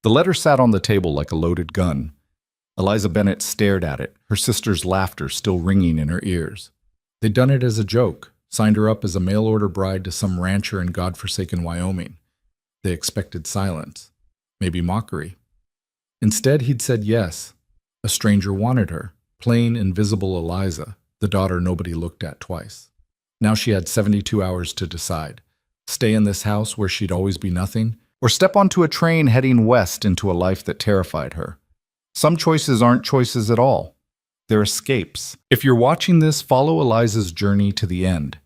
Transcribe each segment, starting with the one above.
The letter sat on the table like a loaded gun. Eliza Bennett stared at it, her sister's laughter still ringing in her ears. They'd done it as a joke, signed her up as a mail-order bride to some rancher in godforsaken Wyoming. They expected silence, maybe mockery. Instead, he'd said yes. A stranger wanted her, plain, invisible Eliza, the daughter nobody looked at twice. Now she had 72 hours to decide. Stay in this house where she'd always be nothing, or step onto a train heading west into a life that terrified her. Some choices aren't choices at all. They're escapes. If you're watching this, follow Eliza's journey to the end.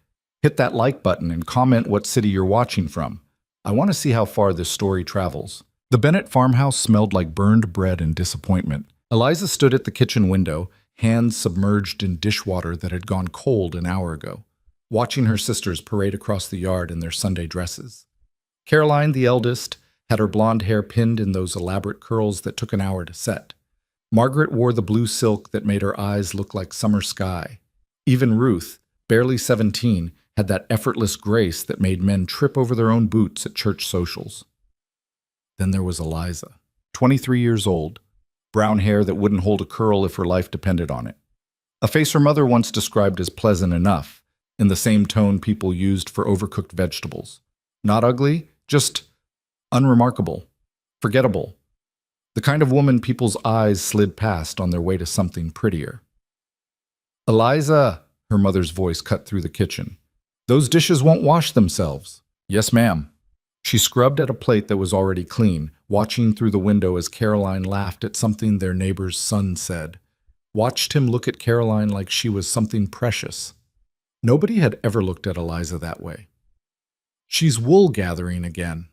Hit that like button and comment what city you're watching from. I want to see how far this story travels. The Bennett farmhouse smelled like burned bread and disappointment. Eliza stood at the kitchen window, hands submerged in dishwater that had gone cold an hour ago, watching her sisters parade across the yard in their Sunday dresses. Caroline, the eldest, had her blonde hair pinned in those elaborate curls that took an hour to set. Margaret wore the blue silk that made her eyes look like summer sky. Even Ruth, barely 17, had that effortless grace that made men trip over their own boots at church socials. Then there was Eliza, 23 years old, brown hair that wouldn't hold a curl if her life depended on it. A face her mother once described as pleasant enough, in the same tone people used for overcooked vegetables. Not ugly, just unremarkable, forgettable. The kind of woman people's eyes slid past on their way to something prettier. "Eliza," her mother's voice cut through the kitchen. "Those dishes won't wash themselves." "Yes, ma'am." She scrubbed at a plate that was already clean, watching through the window as Caroline laughed at something their neighbor's son said. Watched him look at Caroline like she was something precious. Nobody had ever looked at Eliza that way. "She's wool gathering again."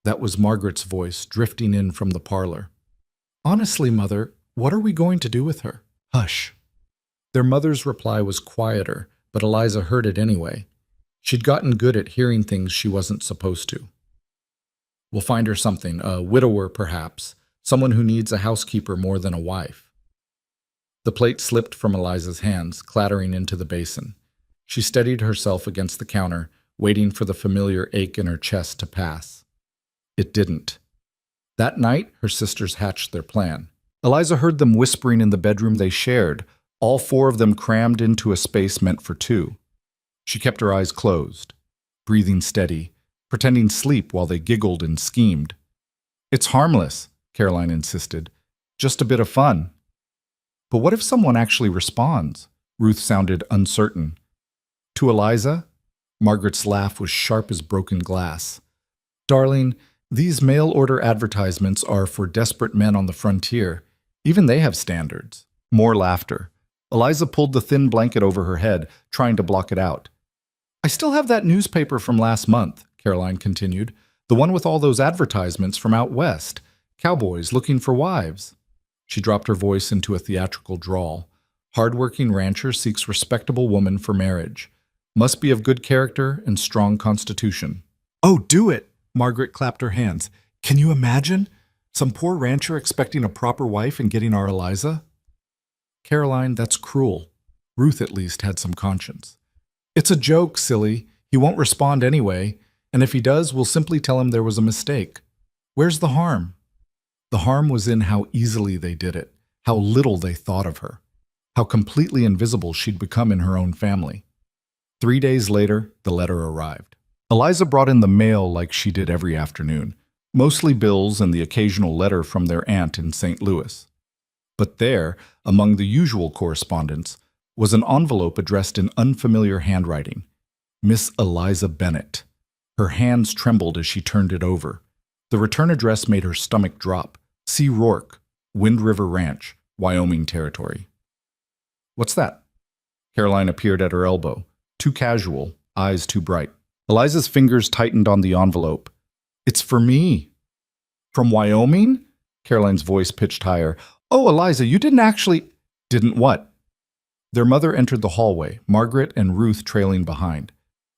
That was Margaret's voice, drifting in from the parlor. "Honestly, Mother, what are we going to do with her?" "Hush." Their mother's reply was quieter, but Eliza heard it anyway. She'd gotten good at hearing things she wasn't supposed to. "We'll find her something, a widower perhaps, someone who needs a housekeeper more than a wife." The plate slipped from Eliza's hands, clattering into the basin. She steadied herself against the counter, waiting for the familiar ache in her chest to pass. It didn't. That night, her sisters hatched their plan. Eliza heard them whispering in the bedroom they shared, all four of them crammed into a space meant for two. She kept her eyes closed, breathing steady, pretending sleep while they giggled and schemed. "It's harmless," Caroline insisted. "Just a bit of fun." "But what if someone actually responds?" Ruth sounded uncertain. To Eliza, Margaret's laugh was sharp as broken glass. "Darling, these mail-order advertisements are for desperate men on the frontier. Even they have standards." More laughter. Eliza pulled the thin blanket over her head, trying to block it out. "I still have that newspaper from last month," Caroline continued. "The one with all those advertisements from out west. Cowboys looking for wives." She dropped her voice into a theatrical drawl. "Hard-working rancher seeks respectable woman for marriage. Must be of good character and strong constitution." "Oh, do it!" Margaret clapped her hands. "Can you imagine? Some poor rancher expecting a proper wife and getting our Eliza?" "Caroline, that's cruel." Ruth at least had some conscience. "It's a joke, silly. He won't respond anyway, and if he does, we'll simply tell him there was a mistake. Where's the harm?" The harm was in how easily they did it, how little they thought of her, how completely invisible she'd become in her own family. 3 days later, the letter arrived. Eliza brought in the mail like she did every afternoon, mostly bills and the occasional letter from their aunt in St. Louis. But there, among the usual correspondence, was an envelope addressed in unfamiliar handwriting. Miss Eliza Bennett. Her hands trembled as she turned it over. The return address made her stomach drop. C. Rourke, Wind River Ranch, Wyoming Territory. "What's that?" Caroline appeared at her elbow, too casual, eyes too bright. Eliza's fingers tightened on the envelope. "It's for me." "From Wyoming?" Caroline's voice pitched higher. "Oh, Eliza, you didn't actually—" "Didn't what?" Their mother entered the hallway, Margaret and Ruth trailing behind.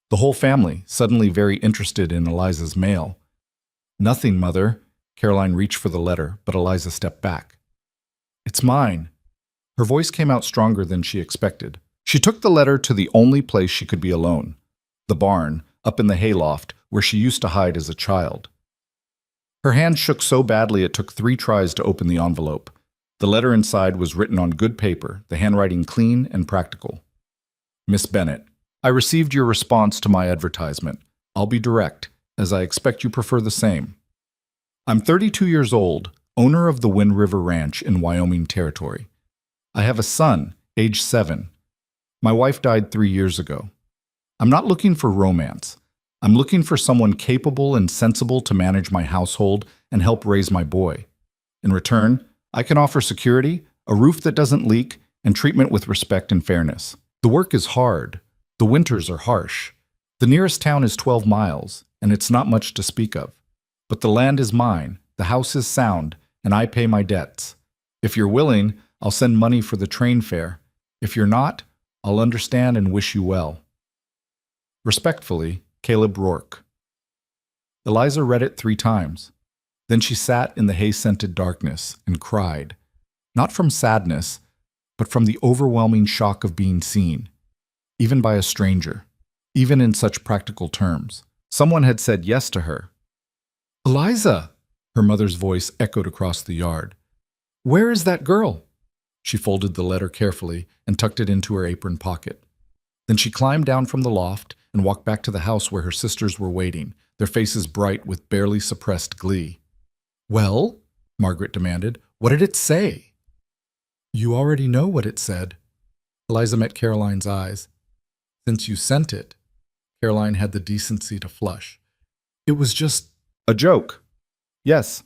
The whole family, suddenly very interested in Eliza's mail. "Nothing, Mother." Caroline reached for the letter, but Eliza stepped back. "It's mine." Her voice came out stronger than she expected. She took the letter to the only place she could be alone, the barn, up in the hayloft, where she used to hide as a child. Her hand shook so badly it took 3 tries to open the envelope. The letter inside was written on good paper, the handwriting clean and practical. Miss Bennet, I received your response to my advertisement. I'll be direct, as I expect you prefer the same. I'm 32 years old, owner of the Wind River Ranch in Wyoming Territory. I have a son, age 7. My wife died 3 years ago. I'm not looking for romance. I'm looking for someone capable and sensible to manage my household and help raise my boy. In return, I can offer security, a roof that doesn't leak, and treatment with respect and fairness. The work is hard. The winters are harsh. The nearest town is 12 miles, and it's not much to speak of. But the land is mine, the house is sound, and I pay my debts. If you're willing, I'll send money for the train fare. If you're not, I'll understand and wish you well. Respectfully, Caleb Rourke. Eliza read it 3 times. Then she sat in the hay-scented darkness and cried, not from sadness, but from the overwhelming shock of being seen, even by a stranger, even in such practical terms. Someone had said yes to her. Eliza, her mother's voice echoed across the yard. Where is that girl? She folded the letter carefully and tucked it into her apron pocket. Then she climbed down from the loft and walked back to the house where her sisters were waiting, their faces bright with barely suppressed glee. Well, Margaret demanded, what did it say? You already know what it said. Eliza met Caroline's eyes. Since you sent it, Caroline had the decency to flush. It was just a joke. Yes,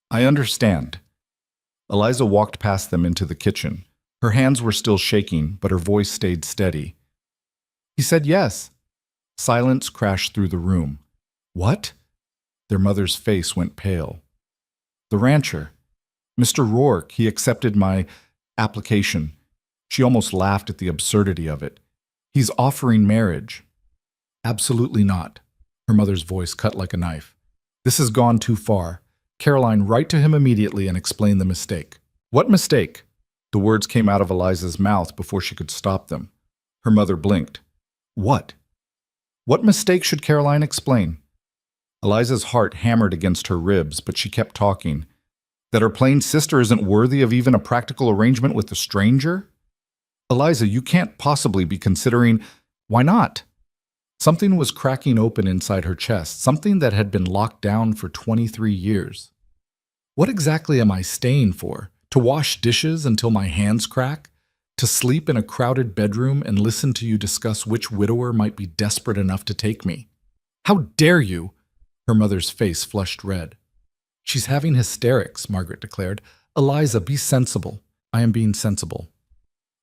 I understand. Eliza walked past them into the kitchen. Her hands were still shaking, but her voice stayed steady. He said yes. Silence crashed through the room. What? Their mother's face went pale. The rancher. Mr. Rourke, he accepted my application. She almost laughed at the absurdity of it. He's offering marriage. Absolutely not. Her mother's voice cut like a knife. This has gone too far. Caroline, write to him immediately and explain the mistake. What mistake? The words came out of Eliza's mouth before she could stop them. Her mother blinked. What? What mistake should Caroline explain? Eliza's heart hammered against her ribs, but she kept talking. That her plain sister isn't worthy of even a practical arrangement with a stranger? Eliza, you can't possibly be considering… Why not? Something was cracking open inside her chest, something that had been locked down for 23 years. What exactly am I staying for? To wash dishes until my hands crack? To sleep in a crowded bedroom and listen to you discuss which widower might be desperate enough to take me? How dare you? Her mother's face flushed red. She's having hysterics, Margaret declared. Eliza, be sensible. I am being sensible.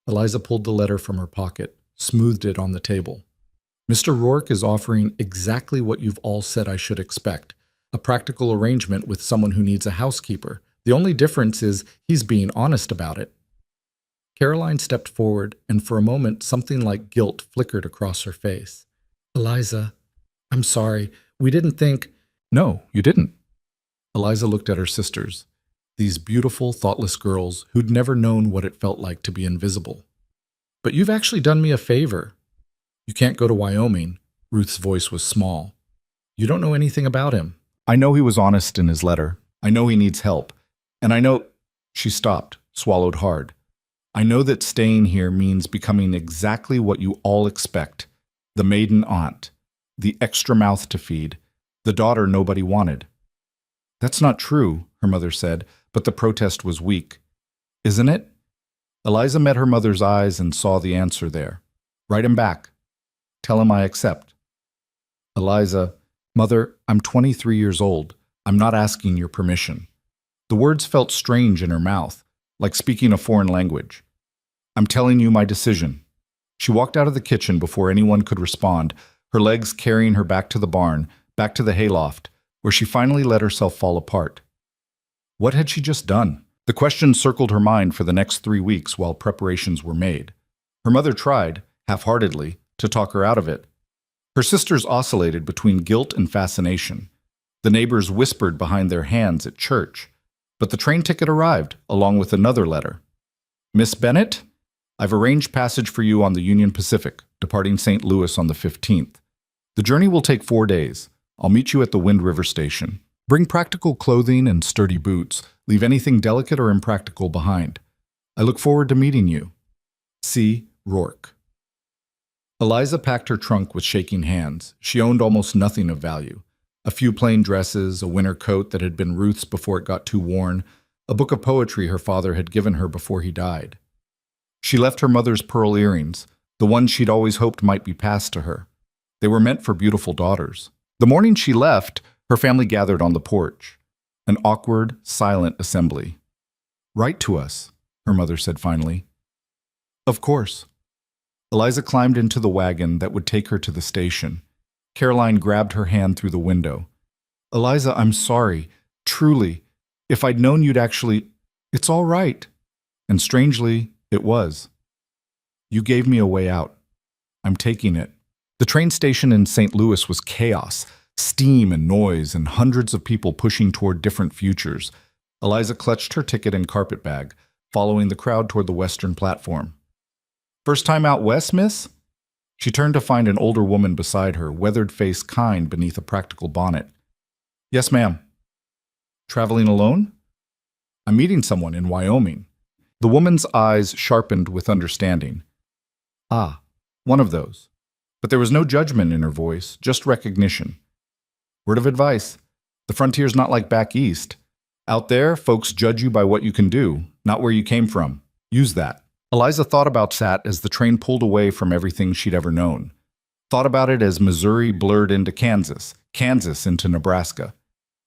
Eliza pulled the letter from her pocket, smoothed it on the table. Mr. Rourke is offering exactly what you've all said I should expect, a practical arrangement with someone who needs a housekeeper. The only difference is he's being honest about it. Caroline stepped forward, and for a moment something like guilt flickered across her face. Eliza, I'm sorry. We didn't think… No, you didn't. Eliza looked at her sisters, these beautiful, thoughtless girls who'd never known what it felt like to be invisible. But you've actually done me a favor. You can't go to Wyoming. Ruth's voice was small. You don't know anything about him. I know he was honest in his letter. I know he needs help. And I know… She stopped, swallowed hard. I know that staying here means becoming exactly what you all expect. The maiden aunt. The extra mouth to feed. The daughter nobody wanted. That's not true, her mother said, but the protest was weak. Isn't it? Eliza met her mother's eyes and saw the answer there. Write him back. Tell him I accept. Eliza, Mother, I'm 23 years old. I'm not asking your permission. The words felt strange in her mouth, like speaking a foreign language. I'm telling you my decision. She walked out of the kitchen before anyone could respond, her legs carrying her back to the barn, back to the hayloft, where she finally let herself fall apart. What had she just done? The question circled her mind for the next 3 weeks while preparations were made. Her mother tried, half-heartedly, to talk her out of it. Her sisters oscillated between guilt and fascination. The neighbors whispered behind their hands at church. But the train ticket arrived, along with another letter. Miss Bennet, I've arranged passage for you on the Union Pacific, departing St. Louis on the 15th. The journey will take 4 days. I'll meet you at the Wind River station. Bring practical clothing and sturdy boots. Leave anything delicate or impractical behind. I look forward to meeting you. C. Rourke. Eliza packed her trunk with shaking hands. She owned almost nothing of value. A few plain dresses, a winter coat that had been Ruth's before it got too worn, a book of poetry her father had given her before he died. She left her mother's pearl earrings, the ones she'd always hoped might be passed to her. They were meant for beautiful daughters. The morning she left, her family gathered on the porch. An awkward, silent assembly. "Write to us," her mother said finally. "Of course." Eliza climbed into the wagon that would take her to the station. Caroline grabbed her hand through the window. "Eliza, I'm sorry. Truly. If I'd known you'd actually—" "It's all right." And strangely, it was. "You gave me a way out. I'm taking it." The train station in St. Louis was chaos, steam and noise, and hundreds of people pushing toward different futures. Eliza clutched her ticket and carpet bag, following the crowd toward the western platform. "First time out west, miss?" She turned to find an older woman beside her, weathered face kind beneath a practical bonnet. "Yes, ma'am." "Traveling alone?" "I'm meeting someone in Wyoming." The woman's eyes sharpened with understanding. "Ah, one of those." But there was no judgment in her voice, just recognition. "Word of advice. The frontier's not like back east. Out there, folks judge you by what you can do, not where you came from. Use that." Eliza thought about that as the train pulled away from everything she'd ever known. Thought about it as Missouri blurred into Kansas, Kansas into Nebraska.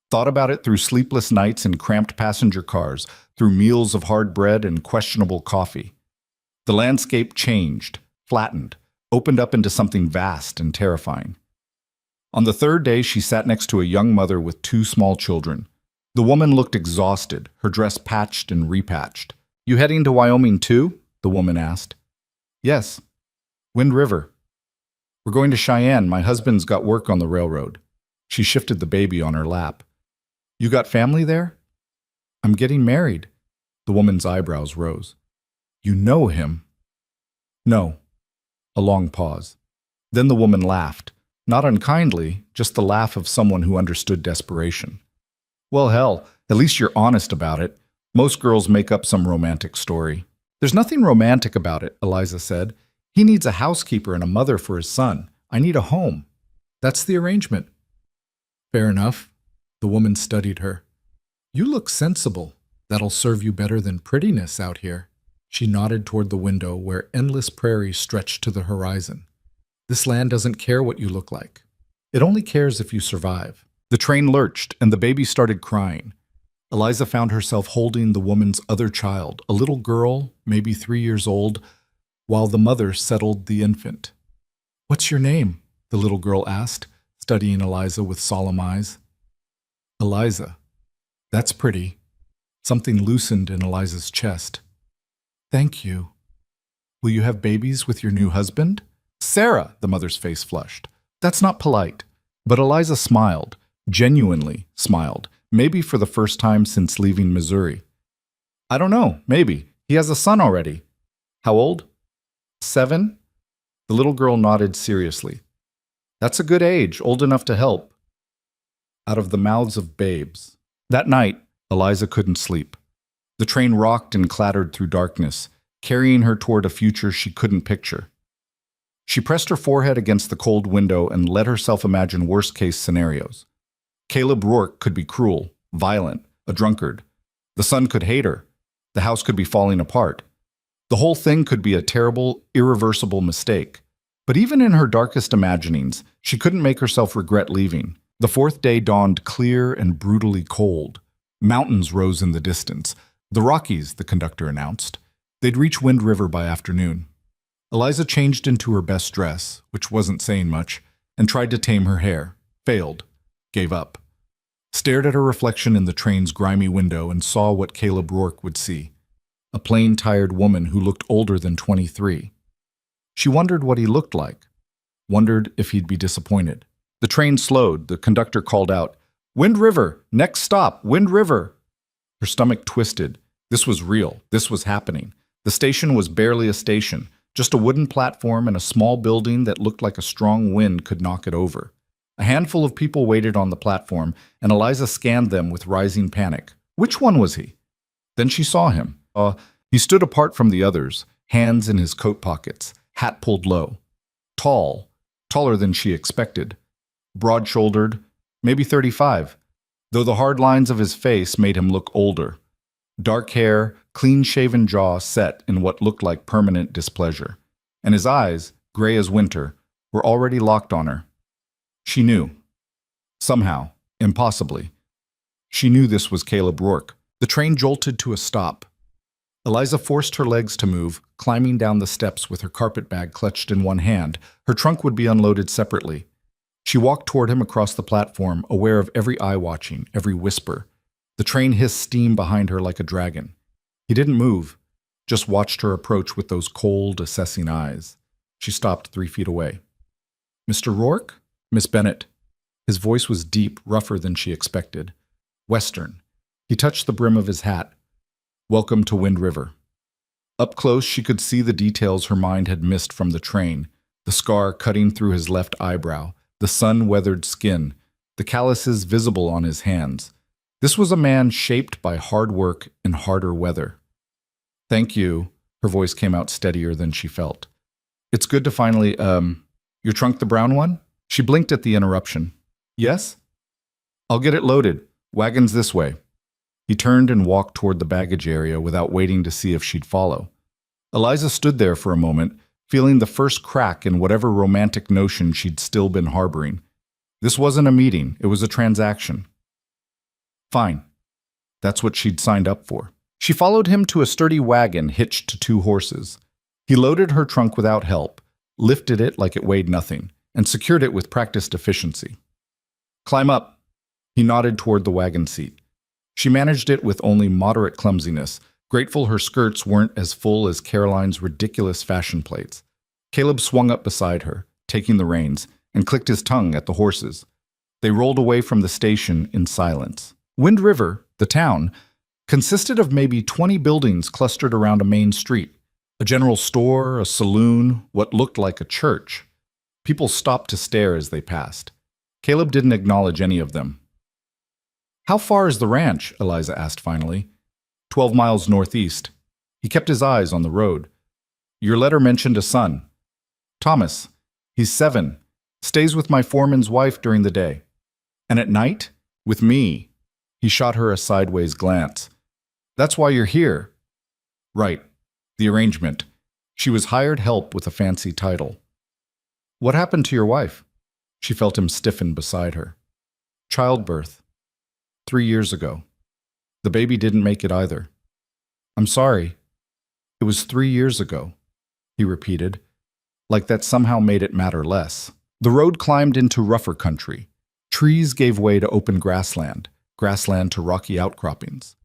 Thought about it through sleepless nights in cramped passenger cars, through meals of hard bread and questionable coffee. The landscape changed, flattened, opened up into something vast and terrifying. On the third day, she sat next to a young mother with two small children. The woman looked exhausted, her dress patched and repatched. "You heading to Wyoming too?" the woman asked. "Yes. Wind River. We're going to Cheyenne. My husband's got work on the railroad." She shifted the baby on her lap. "You got family there?" "I'm getting married." The woman's eyebrows rose. "You know him?" "No." A long pause. Then the woman laughed. Not unkindly, just the laugh of someone who understood desperation. "Well, hell, at least you're honest about it. Most girls make up some romantic story." "There's nothing romantic about it," Eliza said. "He needs a housekeeper and a mother for his son. I need a home. That's the arrangement." "Fair enough." The woman studied her. "You look sensible. That'll serve you better than prettiness out here." She nodded toward the window where endless prairie stretched to the horizon. "This land doesn't care what you look like. It only cares if you survive." The train lurched, and the baby started crying. Eliza found herself holding the woman's other child, a little girl, maybe 3 years old, while the mother settled the infant. "What's your name?" the little girl asked, studying Eliza with solemn eyes. "Eliza. That's pretty." Something loosened in Eliza's chest. "Thank you. Will you have babies with your new husband?" "Sarah!" the mother's face flushed. "That's not polite." But Eliza smiled, genuinely smiled, maybe for the first time since leaving Missouri. "I don't know, maybe. He has a son already." "How old?" 7. The little girl nodded seriously. "That's a good age, old enough to help." Out of the mouths of babes. That night, Eliza couldn't sleep. The train rocked and clattered through darkness, carrying her toward a future she couldn't picture. She pressed her forehead against the cold window and let herself imagine worst-case scenarios. Caleb Rourke could be cruel, violent, a drunkard. The son could hate her. The house could be falling apart. The whole thing could be a terrible, irreversible mistake. But even in her darkest imaginings, she couldn't make herself regret leaving. The fourth day dawned clear and brutally cold. Mountains rose in the distance. The Rockies, the conductor announced. They'd reach Wind River by afternoon. Eliza changed into her best dress, which wasn't saying much, and tried to tame her hair. Failed. Gave up. Stared at her reflection in the train's grimy window and saw what Caleb Rourke would see. A plain, tired woman who looked older than 23. She wondered what he looked like. Wondered if he'd be disappointed. The train slowed. The conductor called out, "Wind River! Next stop! Wind River!" Her stomach twisted. This was real. This was happening. The station was barely a station, just a wooden platform and a small building that looked like a strong wind could knock it over. A handful of people waited on the platform, and Eliza scanned them with rising panic. Which one was he? Then she saw him. He stood apart from the others, hands in his coat pockets, hat pulled low. Tall, taller than she expected. Broad-shouldered, maybe 35, though the hard lines of his face made him look older. Dark hair, clean-shaven jaw set in what looked like permanent displeasure. And his eyes, gray as winter, were already locked on her. She knew. Somehow, impossibly. She knew this was Caleb Rourke. The train jolted to a stop. Eliza forced her legs to move, climbing down the steps with her carpet bag clutched in one hand. Her trunk would be unloaded separately. She walked toward him across the platform, aware of every eye watching, every whisper. The train hissed steam behind her like a dragon. He didn't move, just watched her approach with those cold, assessing eyes. She stopped 3 feet away. "Mr. Rourke?" "Miss Bennett." His voice was deep, rougher than she expected. Western. He touched the brim of his hat. "Welcome to Wind River." Up close, she could see the details her mind had missed from the train. The scar cutting through his left eyebrow, the sun-weathered skin, the calluses visible on his hands. This was a man shaped by hard work and harder weather. "Thank you." Her voice came out steadier than she felt. "It's good to finally, your trunk the brown one?" She blinked at the interruption. "Yes?" "I'll get it loaded. Wagon's this way." He turned and walked toward the baggage area without waiting to see if she'd follow. Eliza stood there for a moment, feeling the first crack in whatever romantic notion she'd still been harboring. This wasn't a meeting, it was a transaction. Fine. That's what she'd signed up for. She followed him to a sturdy wagon hitched to 2 horses. He loaded her trunk without help, lifted it like it weighed nothing, and secured it with practiced efficiency. "Climb up." He nodded toward the wagon seat. She managed it with only moderate clumsiness, grateful her skirts weren't as full as Caroline's ridiculous fashion plates. Caleb swung up beside her, taking the reins, and clicked his tongue at the horses. They rolled away from the station in silence. Wind River, the town, consisted of maybe 20 buildings clustered around a main street. A general store, a saloon, what looked like a church. People stopped to stare as they passed. Caleb didn't acknowledge any of them. "How far is the ranch?" Eliza asked finally. 12 miles northeast. He kept his eyes on the road. "Your letter mentioned a son. Thomas. He's 7. Stays with my foreman's wife during the day. And at night? With me." He shot her a sideways glance. "That's why you're here." "Right. The arrangement. She was hired help with a fancy title." "What happened to your wife?" She felt him stiffen beside her. "Childbirth. 3 years ago. The baby didn't make it either." "I'm sorry." "It was 3 years ago," he repeated, like that somehow made it matter less. The road climbed into rougher country. Trees gave way to open grassland, grassland to rocky outcroppings.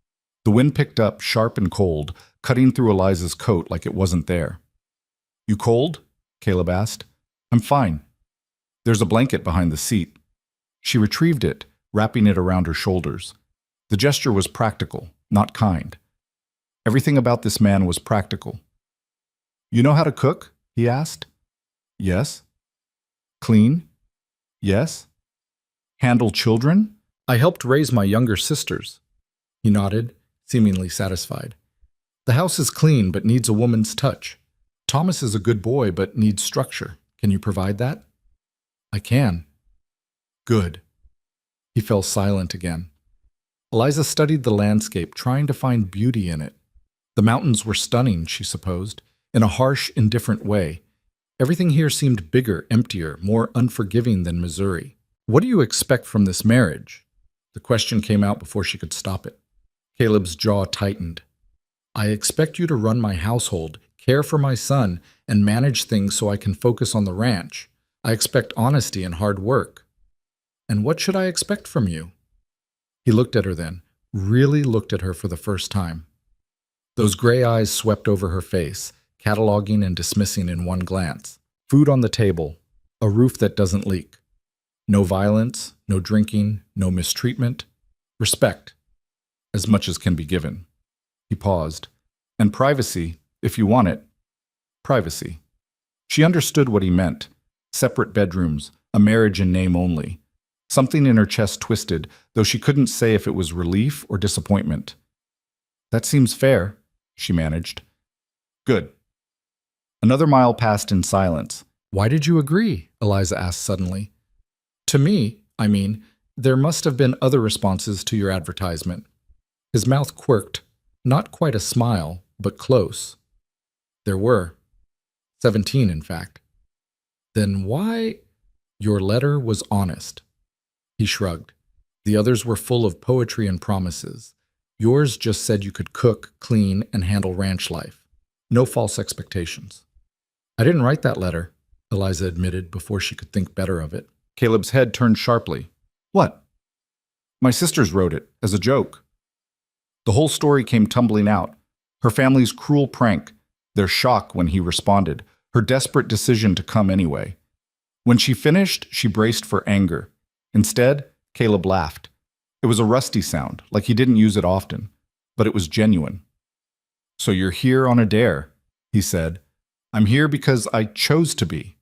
The wind picked up, sharp and cold, cutting through Eliza's coat like it wasn't there. "You cold?" Caleb asked. "I'm fine. There's a blanket behind the seat." She retrieved it, wrapping it around her shoulders. The gesture was practical, not kind. Everything about this man was practical. "You know how to cook?" he asked. "Yes." "Clean?" "Yes." "Handle children?" "I helped raise my younger sisters." He nodded, seemingly satisfied. "The house is clean but needs a woman's touch. Thomas is a good boy but needs structure. Can you provide that?" "I can." "Good." He fell silent again. Eliza studied the landscape, trying to find beauty in it. The mountains were stunning, she supposed, in a harsh, indifferent way. Everything here seemed bigger, emptier, more unforgiving than Missouri. "What do you expect from this marriage?" The question came out before she could stop it. Caleb's jaw tightened. "I expect you to run my household, care for my son, and manage things so I can focus on the ranch. I expect honesty and hard work." "And what should I expect from you?" He looked at her then, really looked at her for the first time. Those gray eyes swept over her face, cataloging and dismissing in one glance. Food on the table, a roof that doesn't leak. No violence, no drinking, no mistreatment. Respect, as much as can be given. He paused. "And privacy, if you want it." Privacy. She understood what he meant. Separate bedrooms, a marriage in name only. Something in her chest twisted, though she couldn't say if it was relief or disappointment. That seems fair, she managed. Good. Another mile passed in silence. Why did you agree? Eliza asked suddenly. To me, I mean, there must have been other responses to your advertisement. His mouth quirked, not quite a smile, but close. There were. 17, in fact. Then why? Your letter was honest. He shrugged. The others were full of poetry and promises. Yours just said you could cook, clean, and handle ranch life. No false expectations. I didn't write that letter, Eliza admitted before she could think better of it. Caleb's head turned sharply. What? My sisters wrote it, as a joke. The whole story came tumbling out. Her family's cruel prank, their shock when he responded, her desperate decision to come anyway. When she finished, she braced for anger. Instead, Caleb laughed. It was a rusty sound, like he didn't use it often, but it was genuine. So you're here on a dare, he said. I'm here because I chose to be.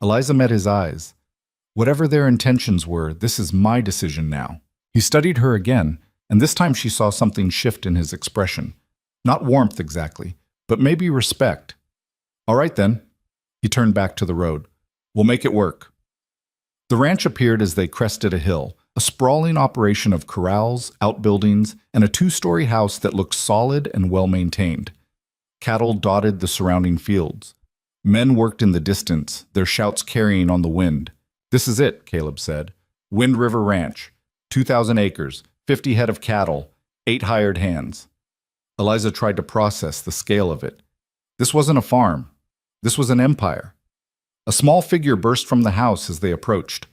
Eliza met his eyes. Whatever their intentions were, this is my decision now. He studied her again, and this time she saw something shift in his expression. Not warmth exactly, but maybe respect. All right then. He turned back to the road. We'll make it work. The ranch appeared as they crested a hill, a sprawling operation of corrals, outbuildings, and a two-story house that looked solid and well-maintained. Cattle dotted the surrounding fields. Men worked in the distance, their shouts carrying on the wind. This is it, Caleb said. Wind River Ranch, 2,000 acres, 50 head of cattle, 8 hired hands. Eliza tried to process the scale of it. This wasn't a farm. This was an empire. A small figure burst from the house as they approached.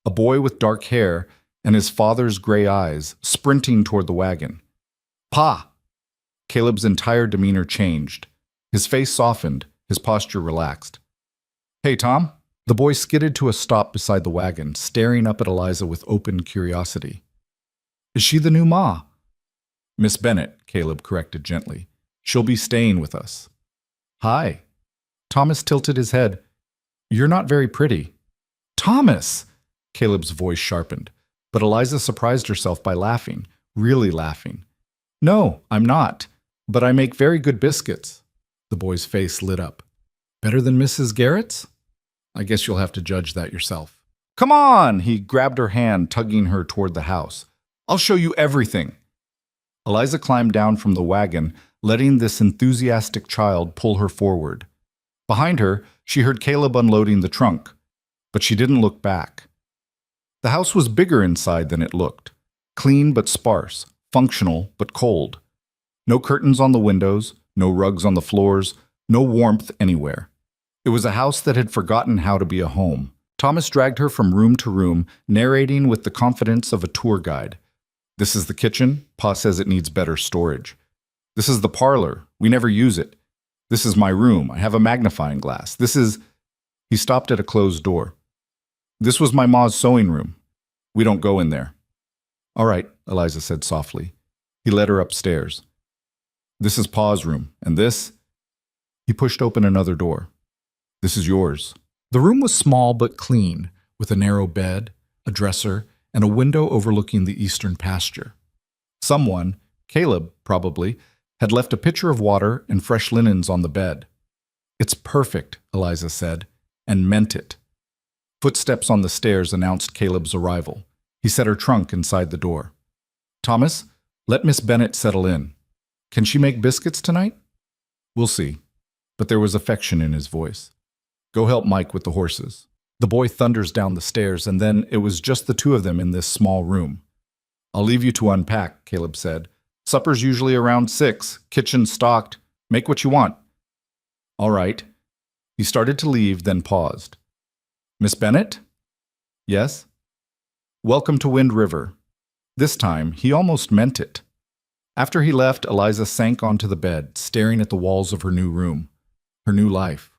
A boy with dark hair and his father's gray eyes, sprinting toward the wagon. Pa! Caleb's entire demeanor changed. His face softened, his posture relaxed. Hey, Tom. The boy skidded to a stop beside the wagon, staring up at Eliza with open curiosity. Is she the new Ma? Miss Bennett, Caleb corrected gently. She'll be staying with us. Hi. Thomas tilted his head. You're not very pretty. Thomas! Caleb's voice sharpened, but Eliza surprised herself by laughing, really laughing. No, I'm not, but I make very good biscuits. The boy's face lit up. Better than Mrs. Garrett's? I guess you'll have to judge that yourself. Come on! He grabbed her hand, tugging her toward the house. I'll show you everything. Eliza climbed down from the wagon, letting this enthusiastic child pull her forward. Behind her, she heard Caleb unloading the trunk, but she didn't look back. The house was bigger inside than it looked. Clean but sparse, functional but cold. No curtains on the windows, no rugs on the floors, no warmth anywhere. It was a house that had forgotten how to be a home. Thomas dragged her from room to room, narrating with the confidence of a tour guide. This is the kitchen. Pa says it needs better storage. This is the parlor. We never use it. This is my room. I have a magnifying glass. This is... He stopped at a closed door. This was my ma's sewing room. We don't go in there. All right, Eliza said softly. He led her upstairs. This is Pa's room, and this... He pushed open another door. This is yours. The room was small but clean, with a narrow bed, a dresser, and a window overlooking the eastern pasture. Someone, Caleb probably, had left a pitcher of water and fresh linens on the bed. It's perfect, Eliza said, and meant it. Footsteps on the stairs announced Caleb's arrival. He set her trunk inside the door. Thomas, let Miss Bennett settle in. Can she make biscuits tonight? We'll see. But there was affection in his voice. Go help Mike with the horses. The boy thunders down the stairs, and then it was just the two of them in this small room. I'll leave you to unpack, Caleb said. Supper's usually around 6, kitchen stocked. Make what you want. All right. He started to leave, then paused. Miss Bennett? Yes? Welcome to Wind River. This time, he almost meant it. After he left, Eliza sank onto the bed, staring at the walls of her new room. Her new life.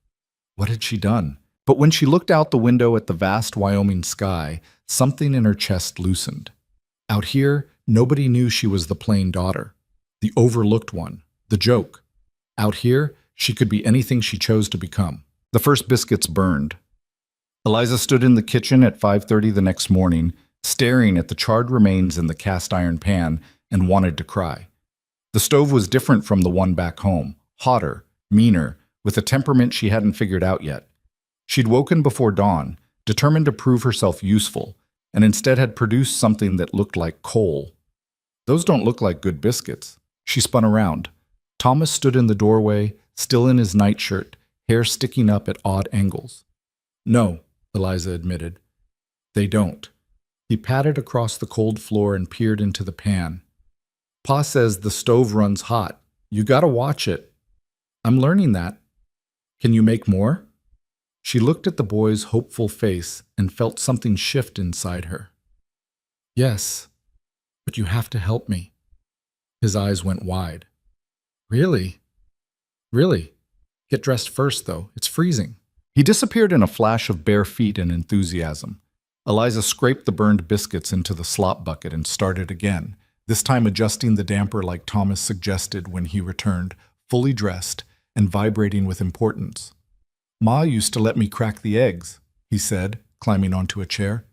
What had she done? But when she looked out the window at the vast Wyoming sky, something in her chest loosened. Out here, nobody knew she was the plain daughter, the overlooked one, the joke. Out here, she could be anything she chose to become. The first biscuits burned. Eliza stood in the kitchen at 5:30 the next morning, staring at the charred remains in the cast iron pan, and wanted to cry. The stove was different from the one back home, hotter, meaner, with a temperament she hadn't figured out yet. She'd woken before dawn, determined to prove herself useful, and instead had produced something that looked like coal. Those don't look like good biscuits. She spun around. Thomas stood in the doorway, still in his nightshirt, hair sticking up at odd angles. No, Eliza admitted. They don't. He patted across the cold floor and peered into the pan. Pa says the stove runs hot. You gotta watch it. I'm learning that. Can you make more? She looked at the boy's hopeful face and felt something shift inside her. Yes, but you have to help me. His eyes went wide. Really? Really? Get dressed first, though. It's freezing. He disappeared in a flash of bare feet and enthusiasm. Eliza scraped the burned biscuits into the slop bucket and started again, this time adjusting the damper like Thomas suggested when he returned, fully dressed and vibrating with importance. Ma used to let me crack the eggs, he said, climbing onto a chair.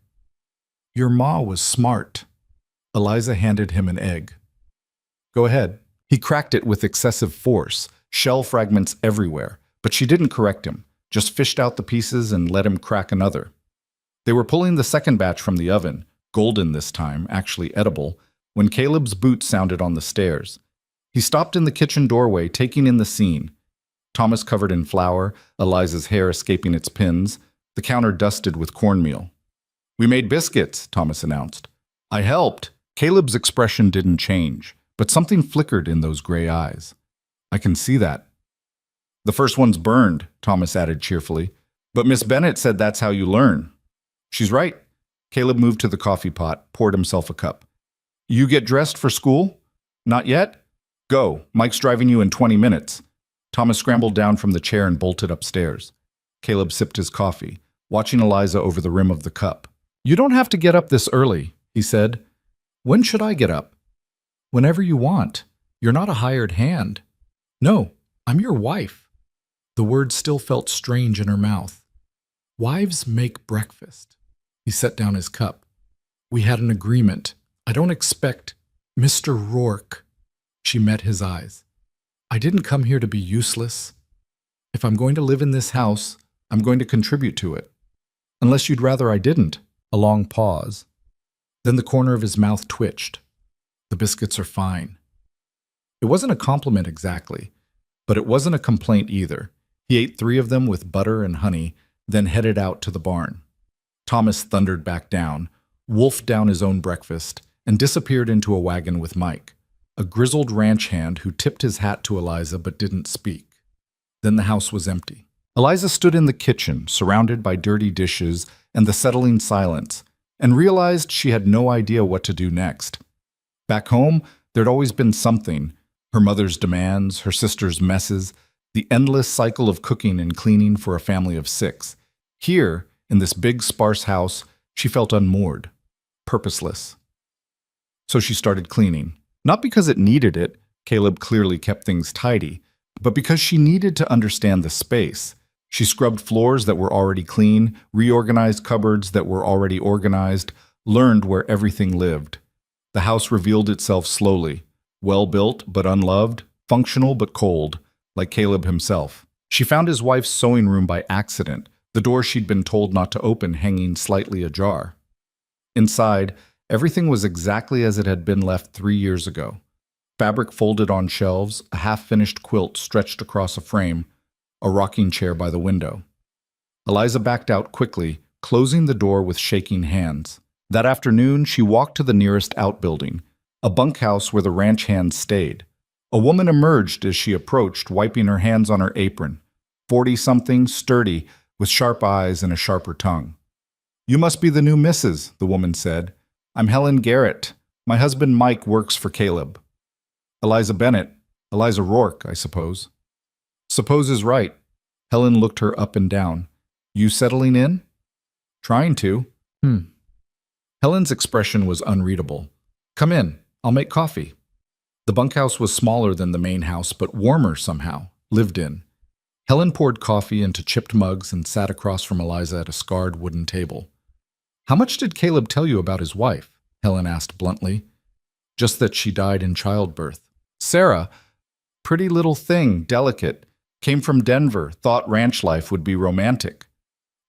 Your ma was smart. Eliza handed him an egg. Go ahead. He cracked it with excessive force, shell fragments everywhere, but she didn't correct him, just fished out the pieces and let him crack another. They were pulling the second batch from the oven, golden this time, actually edible, when Caleb's boot sounded on the stairs. He stopped in the kitchen doorway, taking in the scene. Thomas covered in flour, Eliza's hair escaping its pins, the counter dusted with cornmeal. We made biscuits, Thomas announced. I helped. Caleb's expression didn't change, but something flickered in those gray eyes. I can see that. The first one's burned, Thomas added cheerfully. But Miss Bennett said that's how you learn. She's right. Caleb moved to the coffee pot, poured himself a cup. You get dressed for school? Not yet? Go. Mike's driving you in 20 minutes. Thomas scrambled down from the chair and bolted upstairs. Caleb sipped his coffee, watching Eliza over the rim of the cup. You don't have to get up this early, he said. When should I get up? Whenever you want. You're not a hired hand. No, I'm your wife. The word still felt strange in her mouth. Wives make breakfast. He set down his cup. We had an agreement. I don't expect... Mr. Rourke. She met his eyes. I didn't come here to be useless. If I'm going to live in this house, I'm going to contribute to it. Unless you'd rather I didn't. A long pause. Then the corner of his mouth twitched. The biscuits are fine. It wasn't a compliment exactly, but it wasn't a complaint either. He ate 3 of them with butter and honey, then headed out to the barn. Thomas thundered back down, wolfed down his own breakfast, and disappeared into a wagon with Mike, a grizzled ranch hand who tipped his hat to Eliza but didn't speak. Then the house was empty. Eliza stood in the kitchen, surrounded by dirty dishes and the settling silence, and realized she had no idea what to do next. Back home, there'd always been something: her mother's demands, her sister's messes, the endless cycle of cooking and cleaning for a family of 6. Here, in this big, sparse house, she felt unmoored, purposeless. So she started cleaning. Not because it needed it, Caleb clearly kept things tidy, but because she needed to understand the space. She scrubbed floors that were already clean, reorganized cupboards that were already organized, learned where everything lived. The house revealed itself slowly, well-built but unloved, functional but cold, like Caleb himself. She found his wife's sewing room by accident, the door she'd been told not to open hanging slightly ajar. Inside, everything was exactly as it had been left 3 years ago. Fabric folded on shelves, a half-finished quilt stretched across a frame, a rocking chair by the window. Eliza backed out quickly, closing the door with shaking hands. That afternoon, she walked to the nearest outbuilding, a bunkhouse where the ranch hands stayed. A woman emerged as she approached, wiping her hands on her apron. 40-something, sturdy, with sharp eyes and a sharper tongue. You must be the new Mrs., the woman said. I'm Helen Garrett. My husband Mike works for Caleb. Eliza Bennett. Eliza Rourke, I suppose. Suppose is right. Helen looked her up and down. You settling in? Trying to. Helen's expression was unreadable. Come in. I'll make coffee. The bunkhouse was smaller than the main house, but warmer somehow, lived in. Helen poured coffee into chipped mugs and sat across from Eliza at a scarred wooden table. How much did Caleb tell you about his wife? Helen asked bluntly. Just that she died in childbirth. Sarah, pretty little thing, delicate, came from Denver, thought ranch life would be romantic.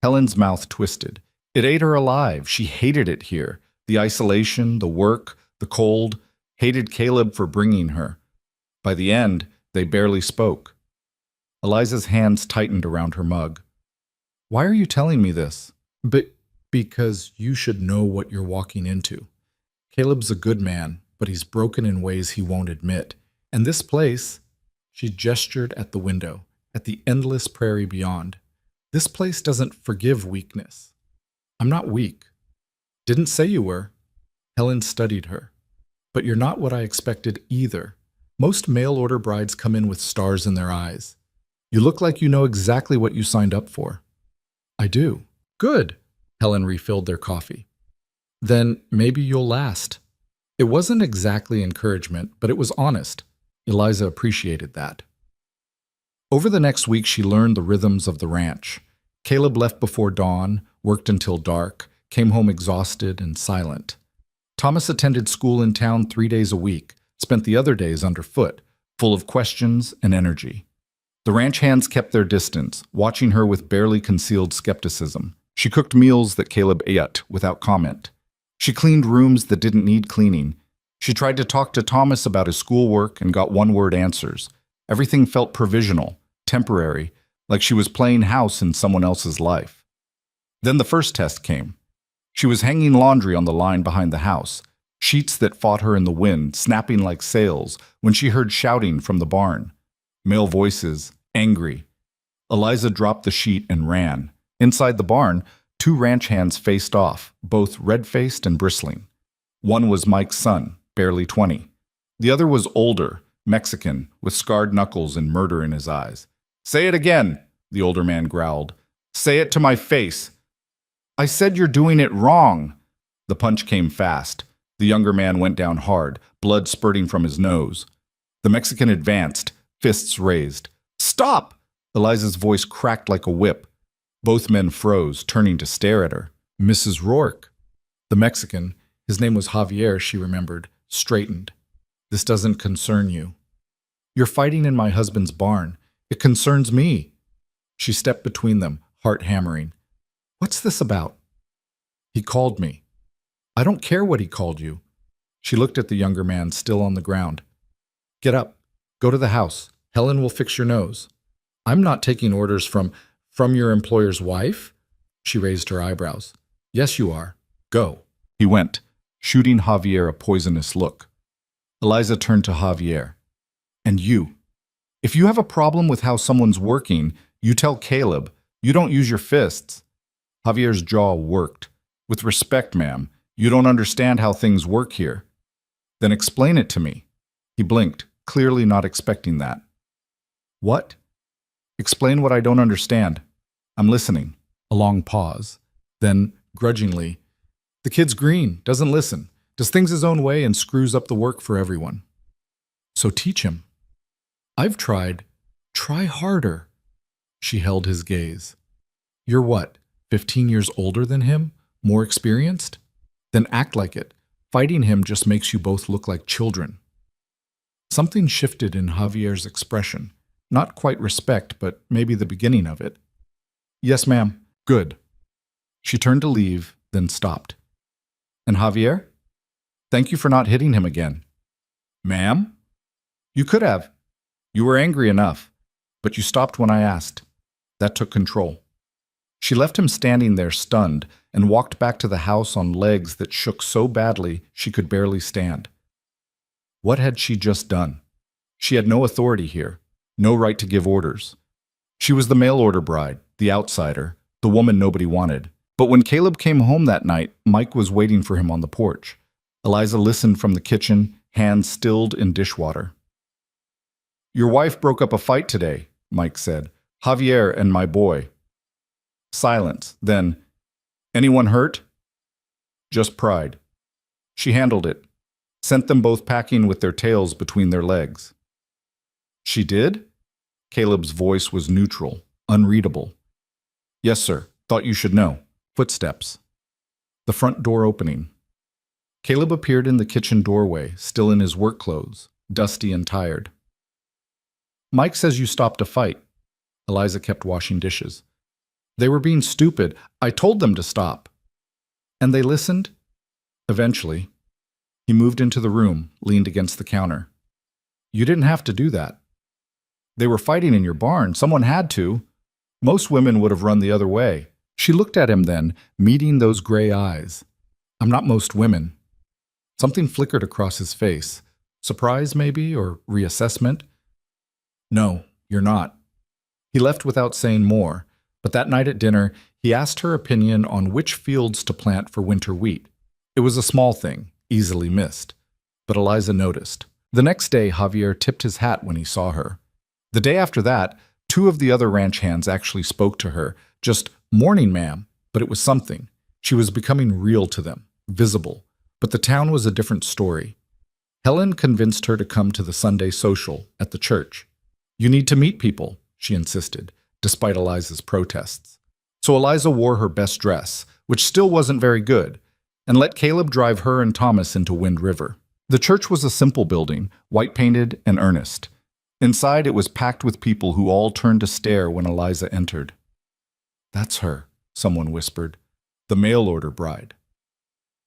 Helen's mouth twisted. It ate her alive. She hated it here. The isolation, the work, the cold. Hated Caleb for bringing her. By the end, they barely spoke. Eliza's hands tightened around her mug. Why are you telling me this? Because you should know what you're walking into. Caleb's a good man, but he's broken in ways he won't admit. And this place, she gestured at the window, at the endless prairie beyond. This place doesn't forgive weakness. I'm not weak. Didn't say you were. Helen studied her. But you're not what I expected either. Most mail-order brides come in with stars in their eyes. You look like you know exactly what you signed up for. I do. Good. Helen refilled their coffee. Then maybe you'll last. It wasn't exactly encouragement, but it was honest. Eliza appreciated that. Over the next week, she learned the rhythms of the ranch. Caleb left before dawn, worked until dark, came home exhausted and silent. Thomas attended school in town 3 days a week, spent the other days underfoot, full of questions and energy. The ranch hands kept their distance, watching her with barely concealed skepticism. She cooked meals that Caleb ate without comment. She cleaned rooms that didn't need cleaning. She tried to talk to Thomas about his schoolwork and got one-word answers. Everything felt provisional, temporary, like she was playing house in someone else's life. Then the first test came. She was hanging laundry on the line behind the house, sheets that fought her in the wind, snapping like sails, when she heard shouting from the barn. Male voices, angry. Eliza dropped the sheet and ran. Inside the barn, 2 ranch hands faced off, both red-faced and bristling. One was Mike's son, barely 20. The other was older, Mexican, with scarred knuckles and murder in his eyes. "Say it again," the older man growled. "Say it to my face." "I said you're doing it wrong." The punch came fast. The younger man went down hard, blood spurting from his nose. The Mexican advanced, fists raised. "Stop!" Eliza's voice cracked like a whip. Both men froze, turning to stare at her. Mrs. Rourke. The Mexican, his name was Javier, she remembered, straightened. "This doesn't concern you. You're fighting in my husband's barn. It concerns me." She stepped between them, heart hammering. "What's this about?" "He called me." "I don't care what he called you." She looked at the younger man, still on the ground. "Get up. Go to the house. Helen will fix your nose." "I'm not taking orders from your employer's wife?" She raised her eyebrows. "Yes, you are. Go." He went, shooting Javier a poisonous look. Eliza turned to Javier. "And you. If you have a problem with how someone's working, you tell Caleb. You don't use your fists." Javier's jaw worked. "With respect, ma'am, you don't understand how things work here." "Then explain it to me." He blinked, clearly not expecting that. "What?" "Explain what I don't understand." "I'm listening." A long pause. Then, grudgingly, "The kid's green, doesn't listen, does things his own way and screws up the work for everyone." "So teach him." "I've tried. Try harder." She held his gaze. "You're what, 15 years older than him? More experienced? Then act like it. Fighting him just makes you both look like children." Something shifted in Javier's expression. Not quite respect, but maybe the beginning of it. "Yes, ma'am. Good." She turned to leave, then stopped. "And Javier? Thank you for not hitting him again." "Ma'am?" "You could have. You were angry enough, but you stopped when I asked. That took control." She left him standing there stunned and walked back to the house on legs that shook so badly she could barely stand. What had she just done? She had no authority here, no right to give orders. She was the mail-order bride, the outsider, the woman nobody wanted. But when Caleb came home that night, Mike was waiting for him on the porch. Eliza listened from the kitchen, hands stilled in dishwater. "Your wife broke up a fight today," Mike said. "Javier and my boy." Silence. Then, "Anyone hurt?" "Just pride." She handled it. Sent them both packing with their tails between their legs. "She did?" Caleb's voice was neutral, unreadable. "Yes, sir. Thought you should know." Footsteps. The front door opening. Caleb appeared in the kitchen doorway, still in his work clothes, dusty and tired. Mike says you stopped a fight. Eliza kept washing dishes. They were being stupid. I told them to stop. And they listened? Eventually. He moved into the room, leaned against the counter. You didn't have to do that. They were fighting in your barn. Someone had to. Most women would have run the other way. She looked at him then, meeting those gray eyes. I'm not most women. Something flickered across his face. Surprise, maybe, or reassessment? No, you're not. He left without saying more, but that night at dinner, he asked her opinion on which fields to plant for winter wheat. It was a small thing, easily missed, but Eliza noticed. The next day, Javier tipped his hat when he saw her. The day after that, 2 of the other ranch hands actually spoke to her, just, "Morning, ma'am," but it was something. She was becoming real to them, visible. But the town was a different story. Helen convinced her to come to the Sunday social at the church. You need to meet people, she insisted, despite Eliza's protests. So Eliza wore her best dress, which still wasn't very good, and let Caleb drive her and Thomas into Wind River. The church was a simple building, white-painted and earnest. Inside, it was packed with people who all turned to stare when Eliza entered. That's her, someone whispered. The mail-order bride.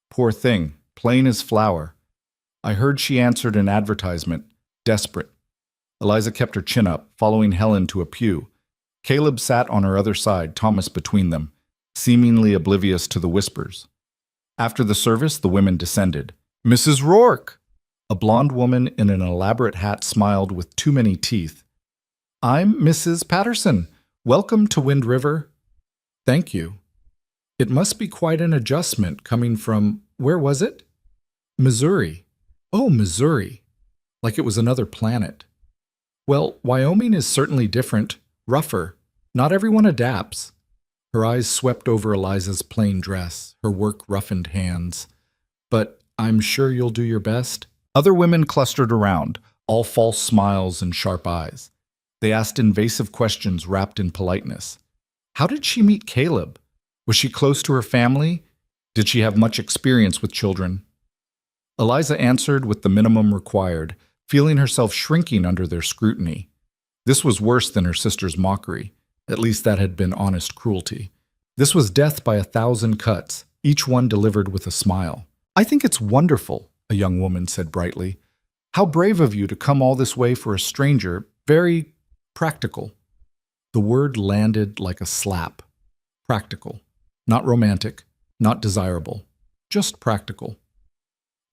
Poor thing, plain as flour. I heard she answered an advertisement, desperate. Eliza kept her chin up, following Helen to a pew. Caleb sat on her other side, Thomas between them, seemingly oblivious to the whispers. After the service, the women descended. Mrs. Rourke! A blonde woman in an elaborate hat smiled with too many teeth. I'm Mrs. Patterson. Welcome to Wind River. Thank you. It must be quite an adjustment coming from, where was it? Missouri. Oh, Missouri. Like it was another planet. Well, Wyoming is certainly different, rougher. Not everyone adapts. Her eyes swept over Eliza's plain dress, her work-roughened hands. But I'm sure you'll do your best. Other women clustered around, all false smiles and sharp eyes. They asked invasive questions wrapped in politeness. How did she meet Caleb? Was she close to her family? Did she have much experience with children? Eliza answered with the minimum required, feeling herself shrinking under their scrutiny. This was worse than her sister's mockery. At least that had been honest cruelty. This was death by 1,000 cuts, each one delivered with a smile. I think it's wonderful, a young woman said brightly. How brave of you to come all this way for a stranger, very practical. The word landed like a slap. Practical. Not romantic, not desirable, just practical.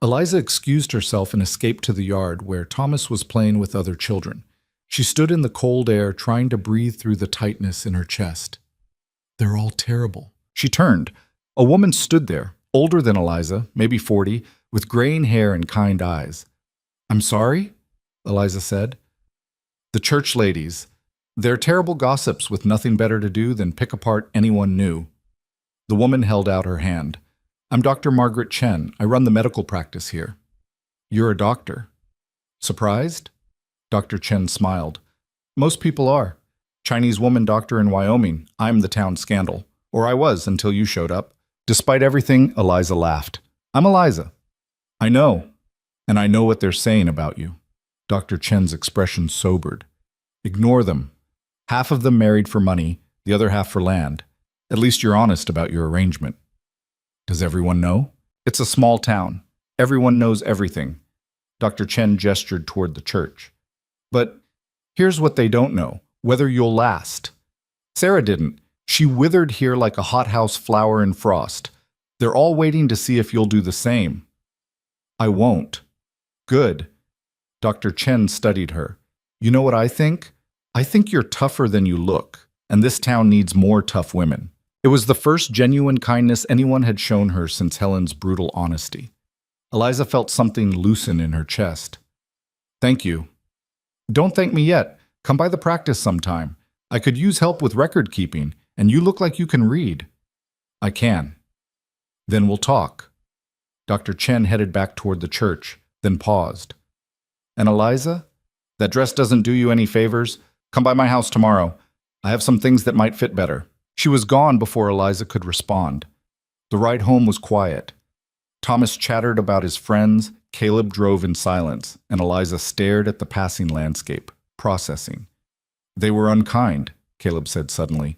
Eliza excused herself and escaped to the yard where Thomas was playing with other children. She stood in the cold air, trying to breathe through the tightness in her chest. They're all terrible. She turned. A woman stood there, older than Eliza, maybe 40, with graying hair and kind eyes. I'm sorry, Eliza said. The church ladies. They're terrible gossips with nothing better to do than pick apart anyone new. The woman held out her hand. I'm Dr. Margaret Chen. I run the medical practice here. You're a doctor. Surprised? Dr. Chen smiled. Most people are. Chinese woman doctor in Wyoming. I'm the town scandal. Or I was until you showed up. Despite everything, Eliza laughed. I'm Eliza. I know. And I know what they're saying about you. Dr. Chen's expression sobered. Ignore them. Half of them married for money, the other half for land. At least you're honest about your arrangement. Does everyone know? It's a small town. Everyone knows everything. Dr. Chen gestured toward the church. But here's what they don't know, whether you'll last. Sarah didn't. She withered here like a hothouse flower in frost. They're all waiting to see if you'll do the same. I won't. Good. Dr. Chen studied her. You know what I think? I think you're tougher than you look, and this town needs more tough women. It was the first genuine kindness anyone had shown her since Helen's brutal honesty. Eliza felt something loosen in her chest. Thank you. Don't thank me yet. Come by the practice sometime. I could use help with record keeping, and you look like you can read. I can. Then we'll talk. Dr. Chen headed back toward the church, then paused. And Eliza? That dress doesn't do you any favors. Come by my house tomorrow. I have some things that might fit better. She was gone before Eliza could respond. The ride home was quiet. Thomas chattered about his friends, Caleb drove in silence, and Eliza stared at the passing landscape, processing. They were unkind, Caleb said suddenly.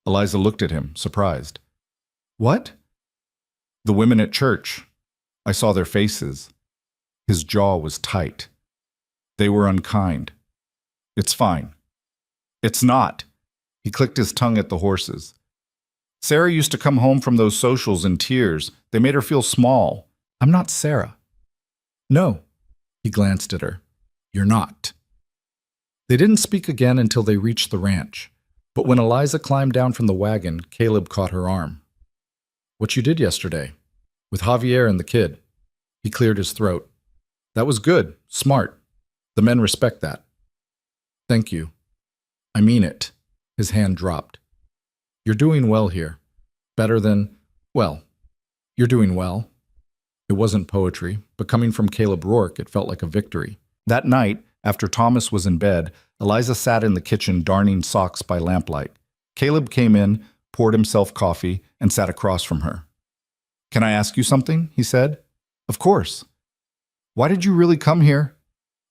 Eliza looked at him, surprised. What? The women at church. I saw their faces. His jaw was tight. They were unkind. It's fine. It's not. He clicked his tongue at the horses. Sarah used to come home from those socials in tears. They made her feel small. I'm not Sarah. No. He glanced at her. You're not. They didn't speak again until they reached the ranch. But when Eliza climbed down from the wagon, Caleb caught her arm. What you did yesterday? With Javier and the kid. He cleared his throat. That was good. Smart. The men respect that. Thank you. I mean it. His hand dropped. You're doing well here. Better than, well, you're doing well. It wasn't poetry, but coming from Caleb Rourke, it felt like a victory. That night, after Thomas was in bed, Eliza sat in the kitchen darning socks by lamplight. Caleb came in, poured himself coffee, and sat across from her. Can I ask you something? He said. Of course. Why did you really come here?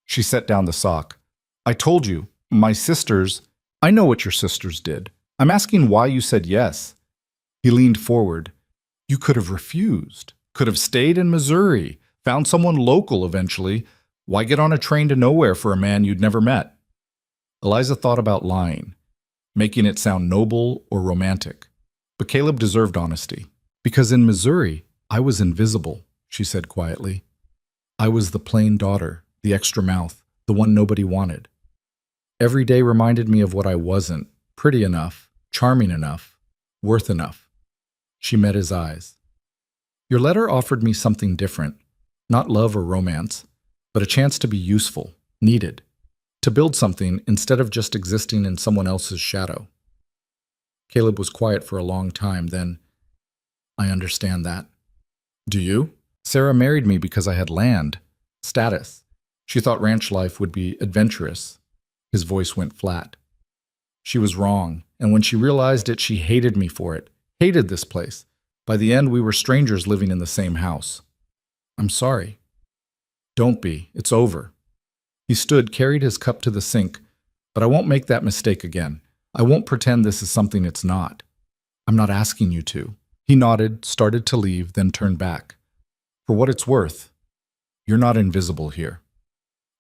She set down the sock. I told you, my sisters. I know what your sisters did. I'm asking why you said yes. He leaned forward. You could have refused. Could have stayed in Missouri. Found someone local eventually. Why get on a train to nowhere for a man you'd never met? Eliza thought about lying, making it sound noble or romantic. But Caleb deserved honesty. Because in Missouri, I was invisible, she said quietly. I was the plain daughter, the extra mouth, the one nobody wanted. Every day reminded me of what I wasn't, pretty enough, charming enough, worth enough. She met his eyes. Your letter offered me something different, not love or romance, but a chance to be useful, needed, to build something instead of just existing in someone else's shadow. Caleb was quiet for a long time, then, I understand that. Do you? Sarah married me because I had land, status. She thought ranch life would be adventurous. His voice went flat. She was wrong, and when she realized it, she hated me for it, hated this place. By the end, we were strangers living in the same house. I'm sorry. Don't be. It's over. He stood, carried his cup to the sink, but I won't make that mistake again. I won't pretend this is something it's not. I'm not asking you to. He nodded, started to leave, then turned back. For what it's worth, you're not invisible here.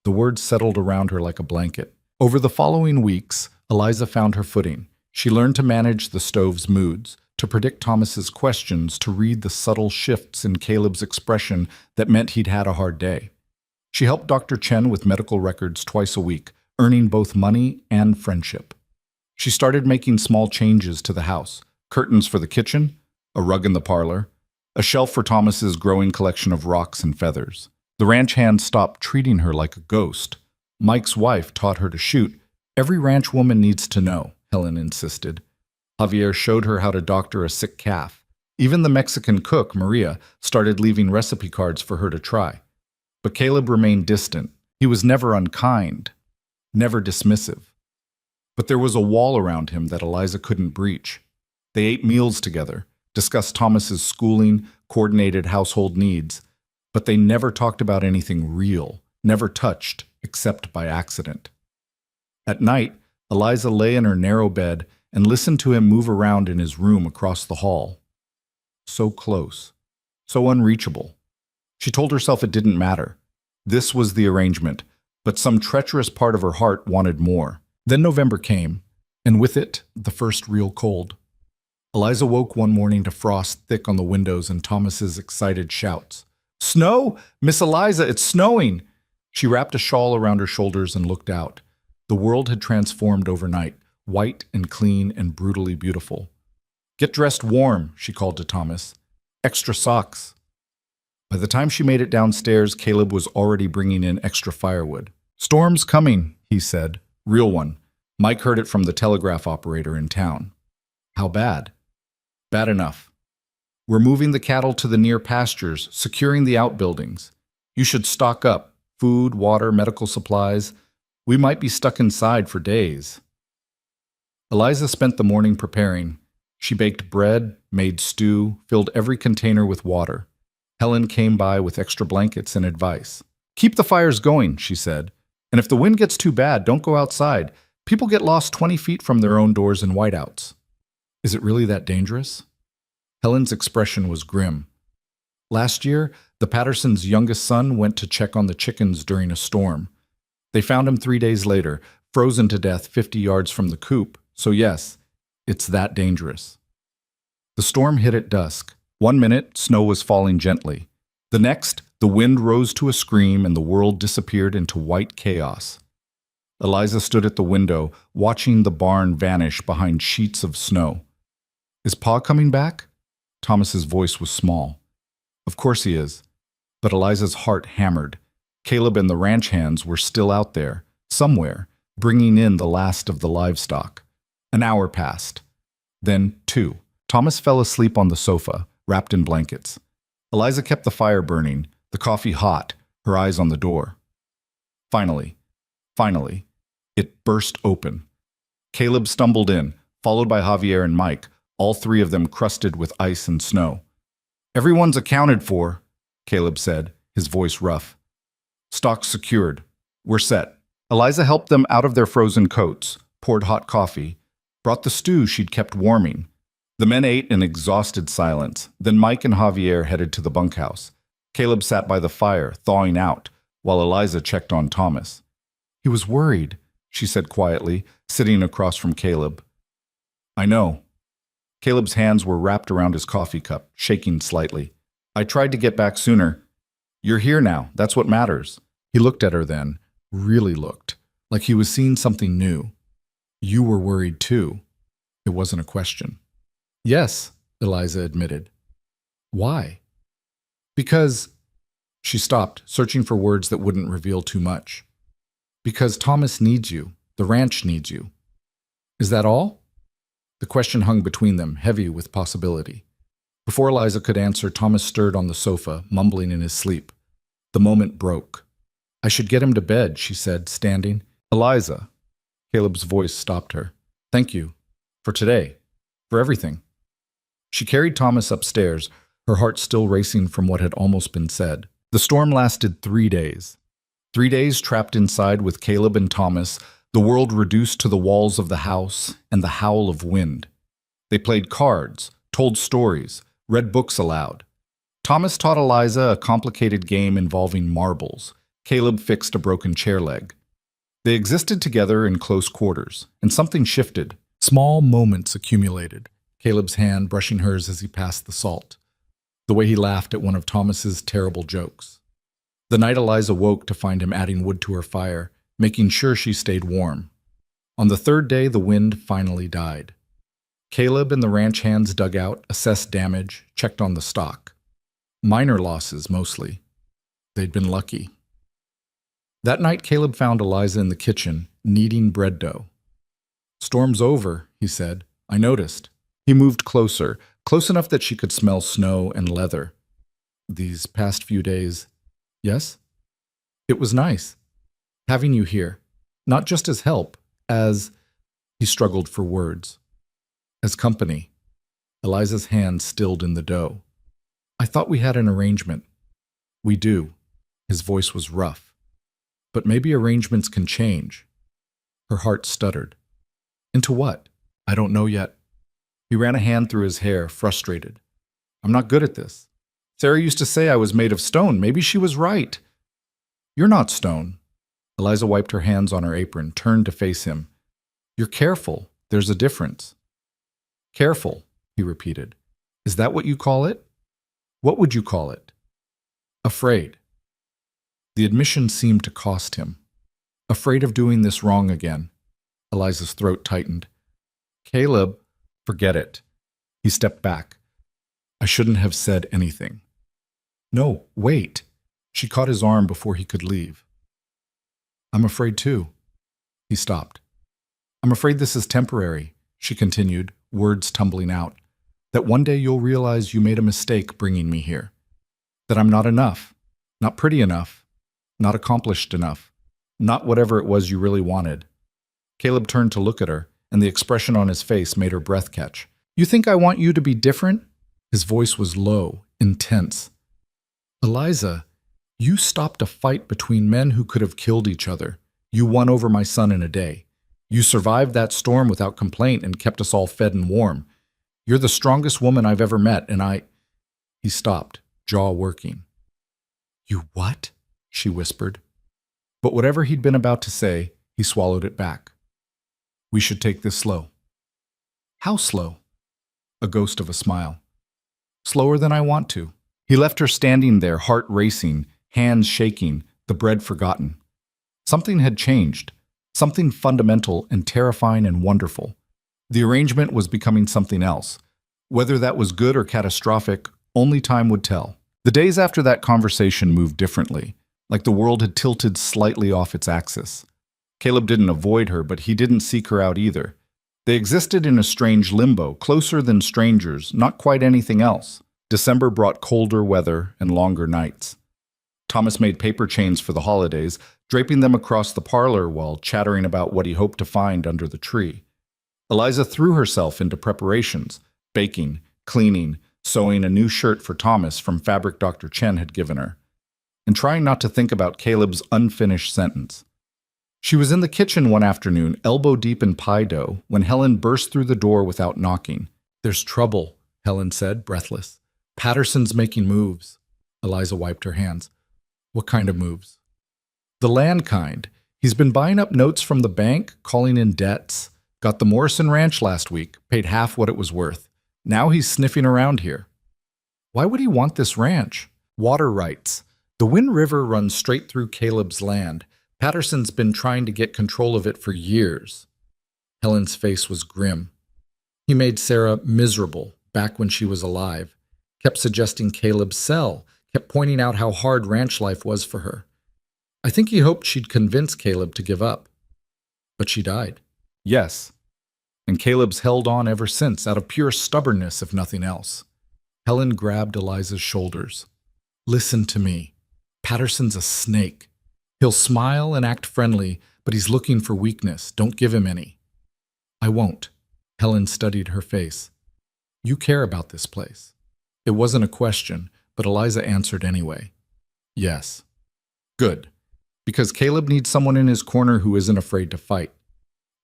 The words settled around her like a blanket. Over the following weeks, Eliza found her footing. She learned to manage the stove's moods, to predict Thomas's questions, to read the subtle shifts in Caleb's expression that meant he'd had a hard day. She helped Dr. Chen with medical records twice a week, earning both money and friendship. She started making small changes to the house, curtains for the kitchen, a rug in the parlor, a shelf for Thomas's growing collection of rocks and feathers. The ranch hand stopped treating her like a ghost. Mike's wife taught her to shoot. Every ranch woman needs to know, Helen insisted. Javier showed her how to doctor a sick calf. Even the Mexican cook, Maria, started leaving recipe cards for her to try. But Caleb remained distant. He was never unkind, never dismissive. But there was a wall around him that Eliza couldn't breach. They ate meals together, discussed Thomas's schooling, coordinated household needs, but they never talked about anything real, never touched, except by accident. At night, Eliza lay in her narrow bed and listened to him move around in his room across the hall. So close, so unreachable. She told herself it didn't matter. This was the arrangement, but some treacherous part of her heart wanted more. Then November came, and with it, the first real cold. Eliza woke one morning to frost thick on the windows and Thomas's excited shouts. Snow? Miss Eliza, it's snowing! She wrapped a shawl around her shoulders and looked out. The world had transformed overnight, white and clean and brutally beautiful. Get dressed warm, she called to Thomas. Extra socks. By the time she made it downstairs, Caleb was already bringing in extra firewood. Storm's coming, he said. Real one. Mike heard it from the telegraph operator in town. How bad? Bad enough. We're moving the cattle to the near pastures, securing the outbuildings. You should stock up. Food, water, medical supplies. We might be stuck inside for days. Eliza spent the morning preparing. She baked bread, made stew, filled every container with water. Helen came by with extra blankets and advice. "Keep the fires going," she said. "And if the wind gets too bad, don't go outside. People get lost 20 feet from their own doors in whiteouts." "Is it really that dangerous?" Helen's expression was grim. Last year, the Pattersons' youngest son went to check on the chickens during a storm. They found him 3 days later, frozen to death 50 yards from the coop. So yes, it's that dangerous. The storm hit at dusk. 1 minute, snow was falling gently. The next, the wind rose to a scream and the world disappeared into white chaos. Eliza stood at the window, watching the barn vanish behind sheets of snow. "Is Pa coming back?" Thomas's voice was small. "Of course he is." But Eliza's heart hammered. Caleb and the ranch hands were still out there, somewhere, bringing in the last of the livestock. An hour passed. Then 2. Thomas fell asleep on the sofa, wrapped in blankets. Eliza kept the fire burning, the coffee hot, her eyes on the door. Finally, it burst open. Caleb stumbled in, followed by Javier and Mike, all 3 of them crusted with ice and snow. "Everyone's accounted for," Caleb said, his voice rough. "Stock's secured. We're set." Eliza helped them out of their frozen coats, poured hot coffee, brought the stew she'd kept warming. The men ate in exhausted silence. Then Mike and Javier headed to the bunkhouse. Caleb sat by the fire, thawing out, while Eliza checked on Thomas. "He was worried," she said quietly, sitting across from Caleb. "I know." Caleb's hands were wrapped around his coffee cup, shaking slightly. "I tried to get back sooner. You're here now. That's what matters." He looked at her then, really looked, like he was seeing something new. "You were worried too." It wasn't a question. "Yes," Eliza admitted. "Why?" "Because—" She stopped, searching for words that wouldn't reveal too much. "Because Thomas needs you. The ranch needs you." "Is that all?" The question hung between them, heavy with possibility. Before Eliza could answer, Thomas stirred on the sofa, mumbling in his sleep. The moment broke. "I should get him to bed," she said, standing. "Eliza." Caleb's voice stopped her. "Thank you. For today. For everything." She carried Thomas upstairs, her heart still racing from what had almost been said. The storm lasted 3 days. 3 days trapped inside with Caleb and Thomas, the world reduced to the walls of the house and the howl of wind. They played cards, told stories, read books aloud. Thomas taught Eliza a complicated game involving marbles. Caleb fixed a broken chair leg. They existed together in close quarters, and something shifted. Small moments accumulated, Caleb's hand brushing hers as he passed the salt. The way he laughed at one of Thomas's terrible jokes. The night Eliza woke to find him adding wood to her fire, making sure she stayed warm. On the 3rd day, the wind finally died. Caleb and the ranch hands dug out, assessed damage, checked on the stock. Minor losses, mostly. They'd been lucky. That night, Caleb found Eliza in the kitchen, kneading bread dough. "Storm's over," he said. "I noticed." He moved closer, close enough that she could smell snow and leather. "These past few days—" "Yes?" "It was nice. Having you here. Not just as help, as—" He struggled for words. "As company." Eliza's hand stilled in the dough. "I thought we had an arrangement." "We do." His voice was rough. "But maybe arrangements can change." Her heart stuttered. "Into what?" "I don't know yet." He ran a hand through his hair, frustrated. "I'm not good at this. Sarah used to say I was made of stone. Maybe she was right." "You're not stone." Eliza wiped her hands on her apron, turned to face him. "You're careful. There's a difference." "Careful," he repeated. "Is that what you call it?" "What would you call it?" "Afraid." The admission seemed to cost him. "Afraid of doing this wrong again." Eliza's throat tightened. "Caleb—" "Forget it." He stepped back. "I shouldn't have said anything." "No, wait." She caught his arm before he could leave. "I'm afraid too." He stopped. "I'm afraid this is temporary," she continued, words tumbling out. "That one day you'll realize you made a mistake bringing me here. That I'm not enough, not pretty enough, not accomplished enough, not whatever it was you really wanted." Caleb turned to look at her, and the expression on his face made her breath catch. You think I want you to be different? His voice was low, intense. Eliza, you stopped a fight between men who could have killed each other. You won over my son in a day. You survived that storm without complaint and kept us all fed and warm. You're the strongest woman I've ever met, and I... He stopped, jaw working. You what? She whispered. But whatever he'd been about to say, he swallowed it back. We should take this slow. How slow? A ghost of a smile. Slower than I want to. He left her standing there, heart racing, hands shaking, the bread forgotten. Something had changed, something fundamental and terrifying and wonderful. The arrangement was becoming something else. Whether that was good or catastrophic, only time would tell. The days after that conversation moved differently, like the world had tilted slightly off its axis. Caleb didn't avoid her, but he didn't seek her out either. They existed in a strange limbo, closer than strangers, not quite anything else. December brought colder weather and longer nights. Thomas made paper chains for the holidays, draping them across the parlor while chattering about what he hoped to find under the tree. Eliza threw herself into preparations, baking, cleaning, sewing a new shirt for Thomas from fabric Dr. Chen had given her, and trying not to think about Caleb's unfinished sentence. She was in the kitchen one afternoon, elbow deep in pie dough, when Helen burst through the door without knocking. There's trouble, Helen said, breathless. Patterson's making moves. Eliza wiped her hands. What kind of moves? The land kind. He's been buying up notes from the bank, calling in debts. Got the Morrison Ranch last week, paid half what it was worth. Now he's sniffing around here. Why would he want this ranch? Water rights. The Wind River runs straight through Caleb's land. Patterson's been trying to get control of it for years. Helen's face was grim. He made Sarah miserable back when she was alive. Kept suggesting Caleb sell, kept pointing out how hard ranch life was for her. I think he hoped she'd convince Caleb to give up. But she died. Yes. And Caleb's held on ever since, out of pure stubbornness, if nothing else. Helen grabbed Eliza's shoulders. Listen to me. Patterson's a snake. He'll smile and act friendly, but he's looking for weakness. Don't give him any. I won't. Helen studied her face. You care about this place. It wasn't a question, but Eliza answered anyway. Yes. Good. Because Caleb needs someone in his corner who isn't afraid to fight.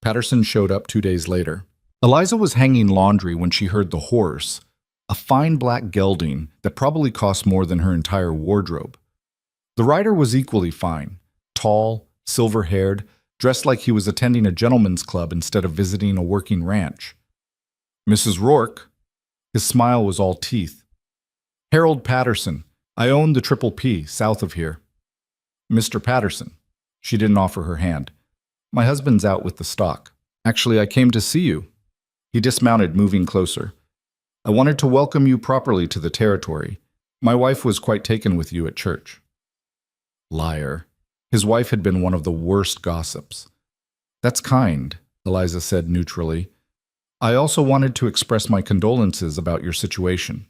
Patterson showed up 2 days later. Eliza was hanging laundry when she heard the horse, a fine black gelding that probably cost more than her entire wardrobe. The rider was equally fine, tall, silver-haired, dressed like he was attending a gentleman's club instead of visiting a working ranch. Mrs. Rourke. His smile was all teeth. Harold Patterson. I own the Triple P, south of here. Mr. Patterson. She didn't offer her hand. My husband's out with the stock. Actually, I came to see you. He dismounted, moving closer. I wanted to welcome you properly to the territory. My wife was quite taken with you at church. Liar. His wife had been one of the worst gossips. That's kind, Eliza said neutrally. I also wanted to express my condolences about your situation.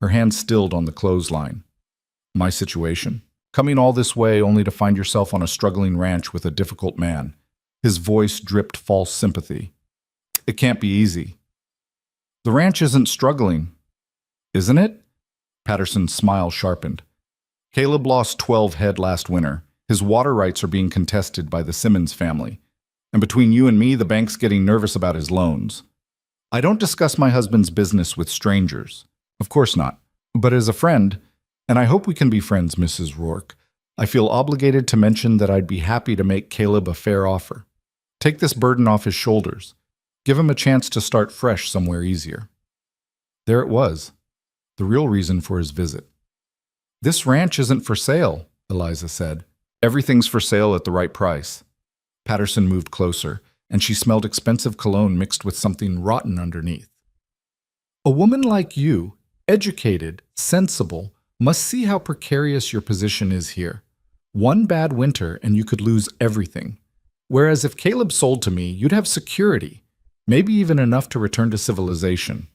Her hand stilled on the clothesline. My situation? Coming all this way only to find yourself on a struggling ranch with a difficult man. His voice dripped false sympathy. It can't be easy. The ranch isn't struggling, isn't it? Patterson's smile sharpened. Caleb lost 12 head last winter. His water rights are being contested by the Simmons family. And between you and me, the bank's getting nervous about his loans. I don't discuss my husband's business with strangers. Of course not. But as a friend, and I hope we can be friends, Mrs. Rourke, I feel obligated to mention that I'd be happy to make Caleb a fair offer. Take this burden off his shoulders. Give him a chance to start fresh somewhere easier. There it was, the real reason for his visit. This ranch isn't for sale, Eliza said. Everything's for sale at the right price. Patterson moved closer, and she smelled expensive cologne mixed with something rotten underneath. A woman like you, educated, sensible, must see how precarious your position is here. One bad winter and you could lose everything. Whereas if Caleb sold to me, you'd have security, maybe even enough to return to civilization.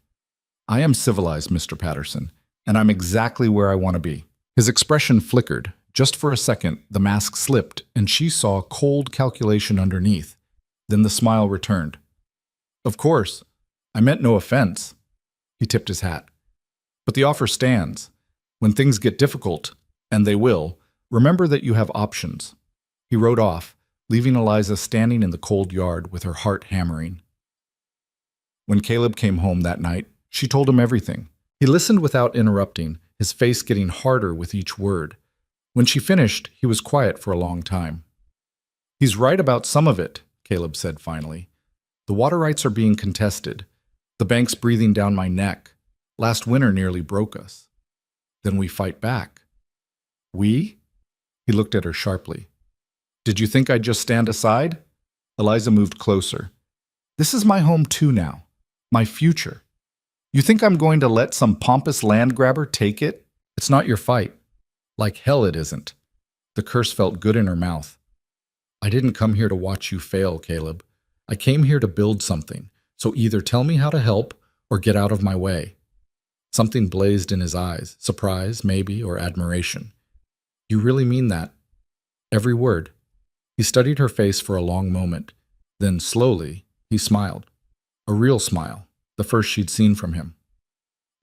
I am civilized, Mr. Patterson, and I'm exactly where I want to be. His expression flickered. Just for a second, the mask slipped, and she saw cold calculation underneath. Then the smile returned. Of course. I meant no offense. He tipped his hat. But the offer stands. When things get difficult, and they will, remember that you have options. He rode off, leaving Eliza standing in the cold yard with her heart hammering. When Caleb came home that night, she told him everything. He listened without interrupting, his face getting harder with each word. When she finished, he was quiet for a long time. He's right about some of it, Caleb said finally. The water rights are being contested. The bank's breathing down my neck. Last winter nearly broke us. Then we fight back. We? He looked at her sharply. Did you think I'd just stand aside? Eliza moved closer. This is my home too now. My future. You think I'm going to let some pompous land grabber take it? It's not your fight. Like hell it isn't. The curse felt good in her mouth. I didn't come here to watch you fail, Caleb. I came here to build something, so either tell me how to help or get out of my way. Something blazed in his eyes, surprise, maybe, or admiration. You really mean that? Every word. He studied her face for a long moment. Then, slowly, he smiled. A real smile, the first she'd seen from him.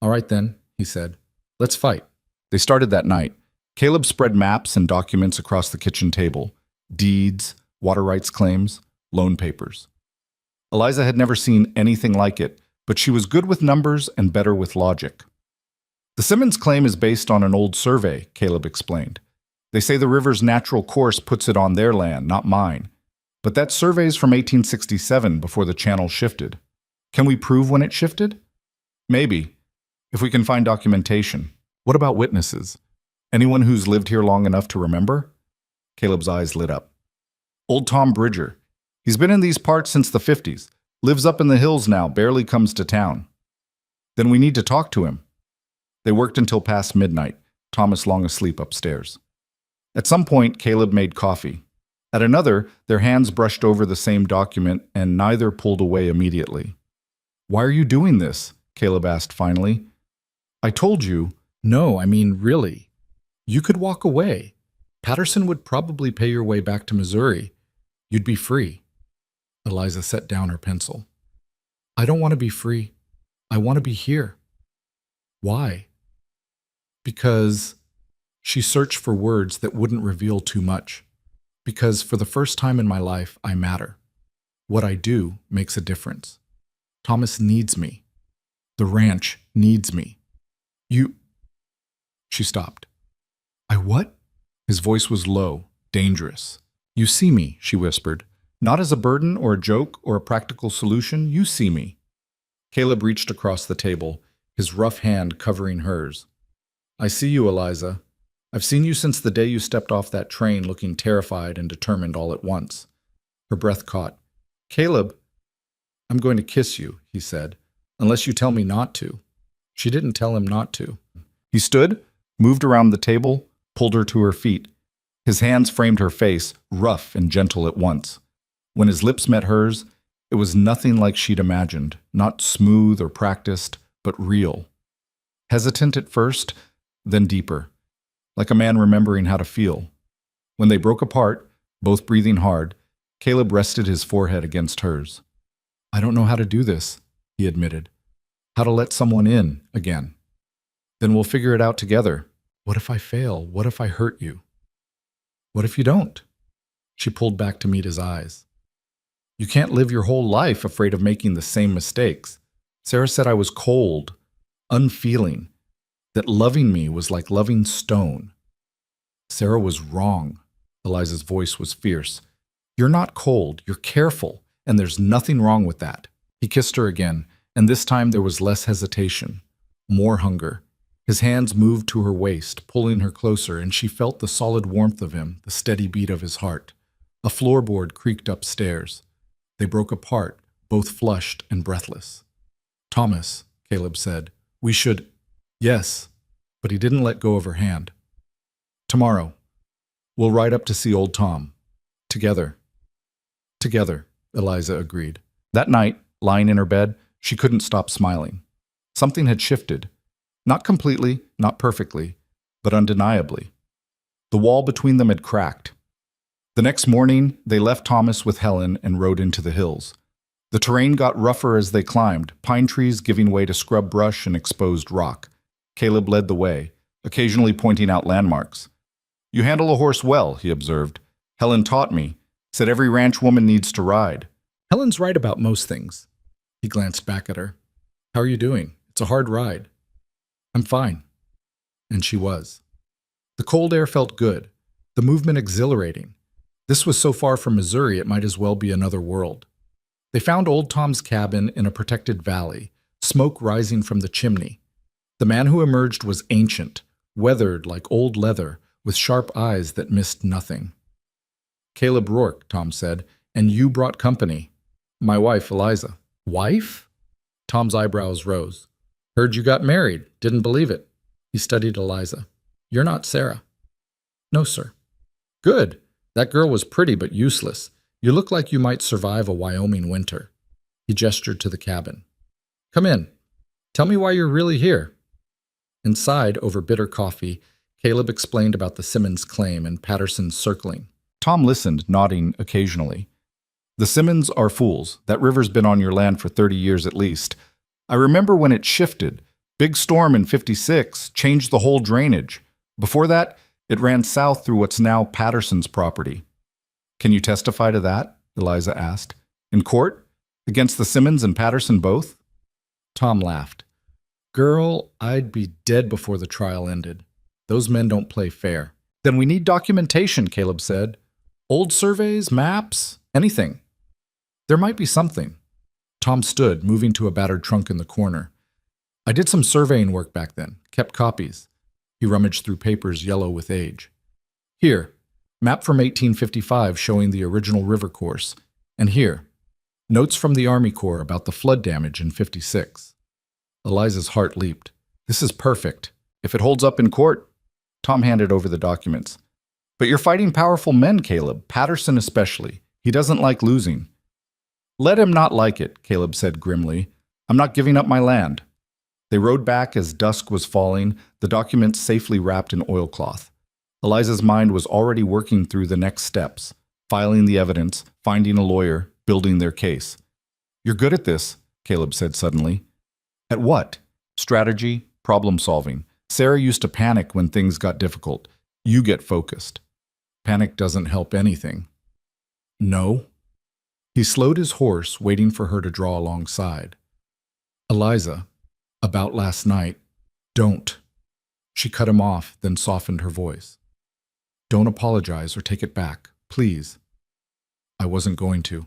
All right then, he said. Let's fight. They started that night. Caleb spread maps and documents across the kitchen table. Deeds, water rights claims, loan papers. Eliza had never seen anything like it, but she was good with numbers and better with logic. The Simmons claim is based on an old survey, Caleb explained. They say the river's natural course puts it on their land, not mine. But that survey's from 1867, before the channel shifted. Can we prove when it shifted? Maybe, if we can find documentation. What about witnesses? Anyone who's lived here long enough to remember? Caleb's eyes lit up. Old Tom Bridger. He's been in these parts since the 50s. Lives up in the hills now, barely comes to town. Then we need to talk to him. They worked until past midnight, Thomas long asleep upstairs. At some point, Caleb made coffee. At another, their hands brushed over the same document and neither pulled away immediately. Why are you doing this? Caleb asked finally. I told you. No, I mean really. You could walk away. Patterson would probably pay your way back to Missouri. You'd be free. Eliza set down her pencil. I don't want to be free. I want to be here. Why? Because she searched for words that wouldn't reveal too much. Because for the first time in my life, I matter. What I do makes a difference. Thomas needs me. The ranch needs me. You... She stopped. I what? His voice was low, dangerous. You see me, she whispered. Not as a burden or a joke or a practical solution, you see me. Caleb reached across the table, his rough hand covering hers. I see you, Eliza. I've seen you since the day you stepped off that train looking terrified and determined all at once. Her breath caught. Caleb, I'm going to kiss you, he said, unless you tell me not to. She didn't tell him not to. He stood, moved around the table, pulled her to her feet. His hands framed her face, rough and gentle at once. When his lips met hers, it was nothing like she'd imagined, not smooth or practiced, but real. Hesitant at first, then deeper, like a man remembering how to feel. When they broke apart, both breathing hard, Caleb rested his forehead against hers. I don't know how to do this, he admitted. How to let someone in again. Then we'll figure it out together. What if I fail? What if I hurt you? What if you don't? She pulled back to meet his eyes. You can't live your whole life afraid of making the same mistakes. Sarah said I was cold, unfeeling, that loving me was like loving stone. Sarah was wrong. Eliza's voice was fierce. You're not cold, you're careful, and there's nothing wrong with that. He kissed her again, and this time there was less hesitation, more hunger. His hands moved to her waist, pulling her closer, and she felt the solid warmth of him, the steady beat of his heart. A floorboard creaked upstairs. They broke apart, both flushed and breathless. Thomas, Caleb said, we should... Yes, but he didn't let go of her hand. Tomorrow, we'll ride up to see old Tom. Together. Together, Eliza agreed. That night, lying in her bed, she couldn't stop smiling. Something had shifted. Not completely, not perfectly, but undeniably. The wall between them had cracked. The next morning, they left Thomas with Helen and rode into the hills. The terrain got rougher as they climbed, pine trees giving way to scrub brush and exposed rock. Caleb led the way, occasionally pointing out landmarks. "You handle a horse well," he observed. "Helen taught me. Said every ranch woman needs to ride." "Helen's right about most things." He glanced back at her. "How are you doing? It's a hard ride." "I'm fine." And she was. The cold air felt good, the movement exhilarating. This was so far from Missouri it might as well be another world. They found Old Tom's cabin in a protected valley, smoke rising from the chimney. The man who emerged was ancient, weathered like old leather, with sharp eyes that missed nothing. "Caleb Rourke," Tom said, "and you brought company." "My wife, Eliza." "Wife?" Tom's eyebrows rose. "Heard you got married. Didn't believe it." He studied Eliza. "You're not Sarah." "No, sir." "Good. That girl was pretty but useless. You look like you might survive a Wyoming winter." He gestured to the cabin. "Come in. Tell me why you're really here." Inside, over bitter coffee, Caleb explained about the Simmons claim and Patterson's circling. Tom listened, nodding occasionally. "The Simmons are fools. That river's been on your land for 30 years at least. I remember when it shifted. Big storm in '56 changed the whole drainage. Before that, it ran south through what's now Patterson's property." "Can you testify to that?" Eliza asked. "In court? Against the Simmons and Patterson both?" Tom laughed. "Girl, I'd be dead before the trial ended. Those men don't play fair." "Then we need documentation," Caleb said. "Old surveys, maps, anything." "There might be something." Tom stood, moving to a battered trunk in the corner. "I did some surveying work back then, kept copies." He rummaged through papers yellow with age. "Here, map from 1855 showing the original river course. And here, notes from the Army Corps about the flood damage in '56. Eliza's heart leaped. "This is perfect. If it holds up in court." Tom handed over the documents. "But you're fighting powerful men, Caleb, Patterson especially. He doesn't like losing." "Let him not like it," Caleb said grimly. "I'm not giving up my land." They rode back as dusk was falling, the documents safely wrapped in oilcloth. Eliza's mind was already working through the next steps, filing the evidence, finding a lawyer, building their case. "You're good at this," Caleb said suddenly. "At what?" "Strategy, problem solving. Sarah used to panic when things got difficult. You get focused." "Panic doesn't help anything." "No." He slowed his horse, waiting for her to draw alongside. "Eliza, about last night, don't." She cut him off, then softened her voice. "Don't apologize or take it back, please." "I wasn't going to."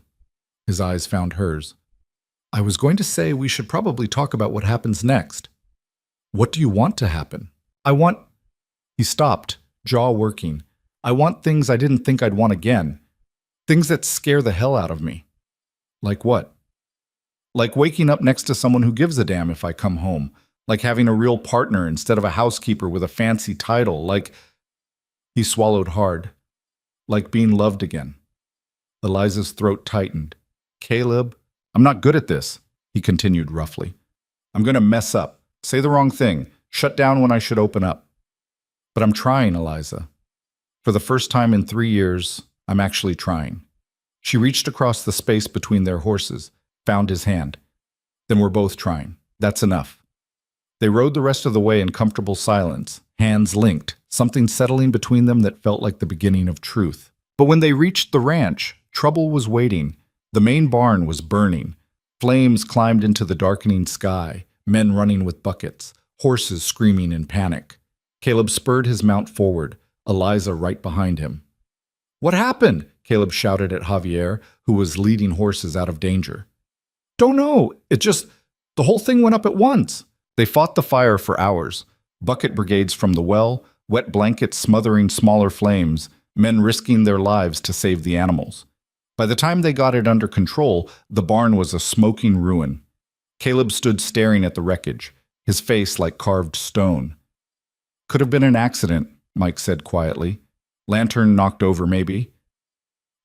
His eyes found hers. "I was going to say we should probably talk about what happens next." "What do you want to happen?" "I want—" He stopped, jaw working. "I want things I didn't think I'd want again. Things that scare the hell out of me." "Like what?" "Like waking up next to someone who gives a damn if I come home. Like having a real partner instead of a housekeeper with a fancy title. Like—" He swallowed hard. "Like being loved again." Eliza's throat tightened. "Caleb, I'm not good at this," he continued roughly. "I'm going to mess up, say the wrong thing, shut down when I should open up. But I'm trying, Eliza. For the first time in 3 years, I'm actually trying." She reached across the space between their horses, found his hand. "Then we're both trying. That's enough." They rode the rest of the way in comfortable silence, hands linked, something settling between them that felt like the beginning of truth. But when they reached the ranch, trouble was waiting. The main barn was burning. Flames climbed into the darkening sky, men running with buckets, horses screaming in panic. Caleb spurred his mount forward, Eliza right behind him. "What happened?" Caleb shouted at Javier, who was leading horses out of danger. "Don't know. The whole thing went up at once." They fought the fire for hours. Bucket brigades from the well, wet blankets smothering smaller flames, men risking their lives to save the animals. By the time they got it under control, the barn was a smoking ruin. Caleb stood staring at the wreckage, his face like carved stone. "Could have been an accident," Mike said quietly. "Lantern knocked over, maybe."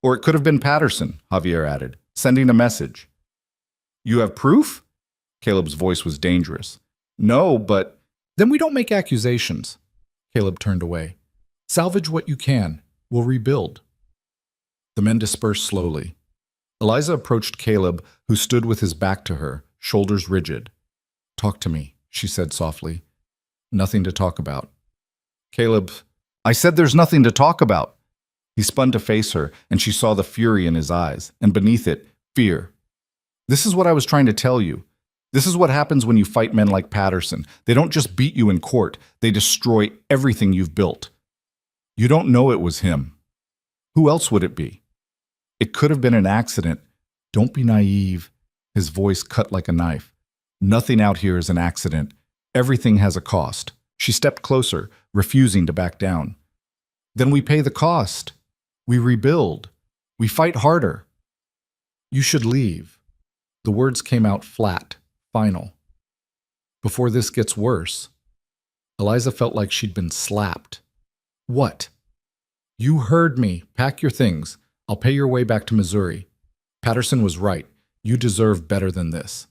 "Or it could have been Patterson," Javier added, "sending a message." "You have proof?" Caleb's voice was dangerous. "No, but—" "Then we don't make accusations." Caleb turned away. "Salvage what you can. We'll rebuild." The men dispersed slowly. Eliza approached Caleb, who stood with his back to her, shoulders rigid. "Talk to me," she said softly. "Nothing to talk about." Caleb, "I said there's nothing to talk about." He spun to face her, and she saw the fury in his eyes, and beneath it, fear. "This is what I was trying to tell you. This is what happens when you fight men like Patterson. They don't just beat you in court, they destroy everything you've built. You don't know it was him. Who else would it be? It could have been an accident. Don't be naive." His voice cut like a knife. "Nothing out here is an accident. Everything has a cost." She stepped closer, refusing to back down. "Then we pay the cost. We rebuild. We fight harder. You should leave." The words came out flat, final. "Before this gets worse." Eliza felt like she'd been slapped. "What?" "You heard me. Pack your things. I'll pay your way back to Missouri. Patterson was right. You deserve better than this."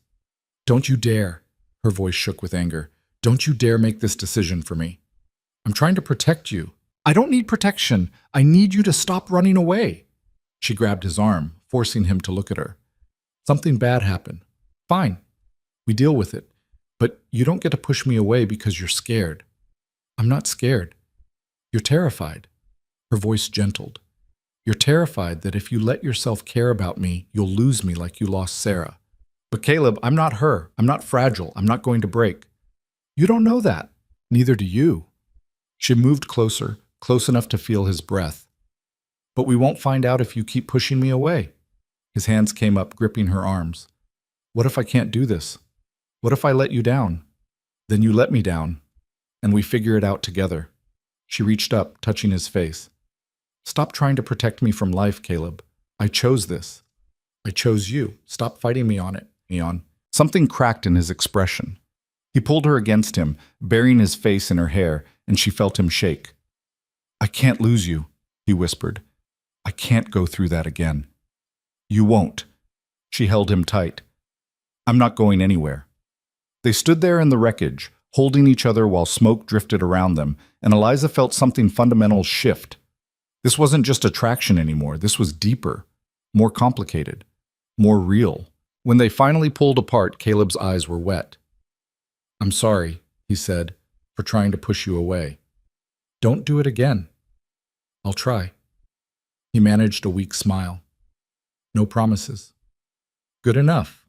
"Don't you dare." Her voice shook with anger. "Don't you dare make this decision for me. I'm trying to protect you. I don't need protection. I need you to stop running away." She grabbed his arm, forcing him to look at her. "Something bad happened. Fine. We deal with it. But you don't get to push me away because you're scared." "I'm not scared. You're terrified." Her voice gentled. "You're terrified that if you let yourself care about me, you'll lose me like you lost Sarah. But Caleb, I'm not her. I'm not fragile. I'm not going to break." "You don't know that. Neither do you." She moved closer, close enough to feel his breath. "But we won't find out if you keep pushing me away." His hands came up, gripping her arms. "What if I can't do this? What if I let you down? Then you let me down, and we figure it out together." She reached up, touching his face. "Stop trying to protect me from life, Caleb. I chose this. I chose you. Stop fighting me on it, Eon." Something cracked in his expression. He pulled her against him, burying his face in her hair, and she felt him shake. "I can't lose you," he whispered. "I can't go through that again." "You won't." She held him tight. "I'm not going anywhere." They stood there in the wreckage, holding each other while smoke drifted around them, and Eliza felt something fundamental shift. This wasn't just attraction anymore. This was deeper, more complicated, more real. When they finally pulled apart, Caleb's eyes were wet. "I'm sorry," he said, "for trying to push you away. Don't do it again." "I'll try." He managed a weak smile. "No promises." "Good enough."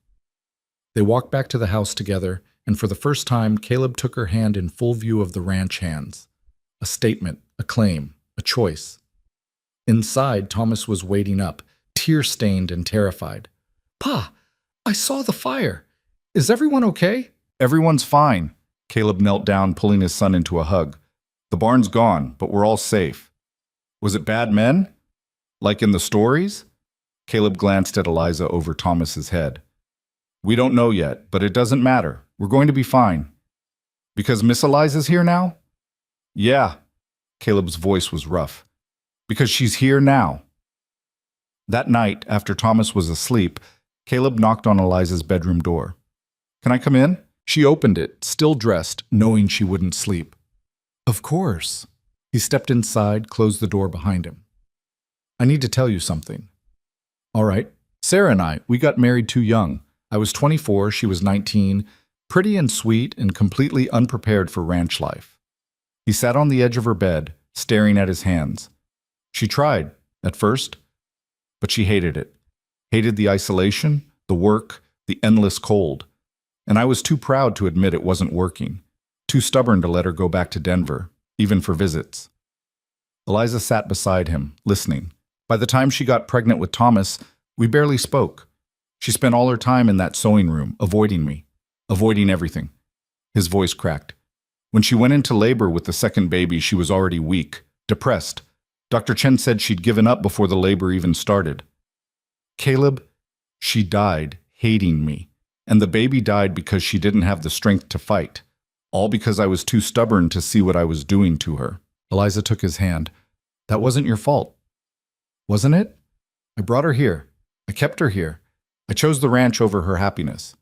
They walked back to the house together, and for the first time, Caleb took her hand in full view of the ranch hands. A statement, a claim, a choice. Inside, Thomas was waiting up, tear-stained and terrified. "Pa, I saw the fire. Is everyone okay?" "Everyone's fine." Caleb knelt down, pulling his son into a hug. "The barn's gone, but we're all safe." "Was it bad men? Like in the stories?" Caleb glanced at Eliza over Thomas's head. "We don't know yet, but it doesn't matter. We're going to be fine." "Because Miss Eliza's here now?" "Yeah." Caleb's voice was rough. "Because she's here now." That night, after Thomas was asleep, Caleb knocked on Eliza's bedroom door. "Can I come in?" She opened it, still dressed, knowing she wouldn't sleep. "Of course." He stepped inside, closed the door behind him. "I need to tell you something." "All right. Sarah and we got married too young. I was 24, she was 19, pretty and sweet and completely unprepared for ranch life." He sat on the edge of her bed, staring at his hands. She tried, at first, but she hated it. Hated the isolation, the work, the endless cold. And I was too proud to admit it wasn't working. Too stubborn to let her go back to Denver, even for visits. Eliza sat beside him, listening. By the time she got pregnant with Thomas, we barely spoke. She spent all her time in that sewing room, avoiding me, avoiding everything. His voice cracked. When she went into labor with the second baby, she was already weak, depressed. Dr. Chen said she'd given up before the labor even started. "Caleb, she died, hating me. And the baby died because she didn't have the strength to fight. All because I was too stubborn to see what I was doing to her." Eliza took his hand. "That wasn't your fault. Wasn't it? I brought her here. I kept her here. I chose the ranch over her happiness.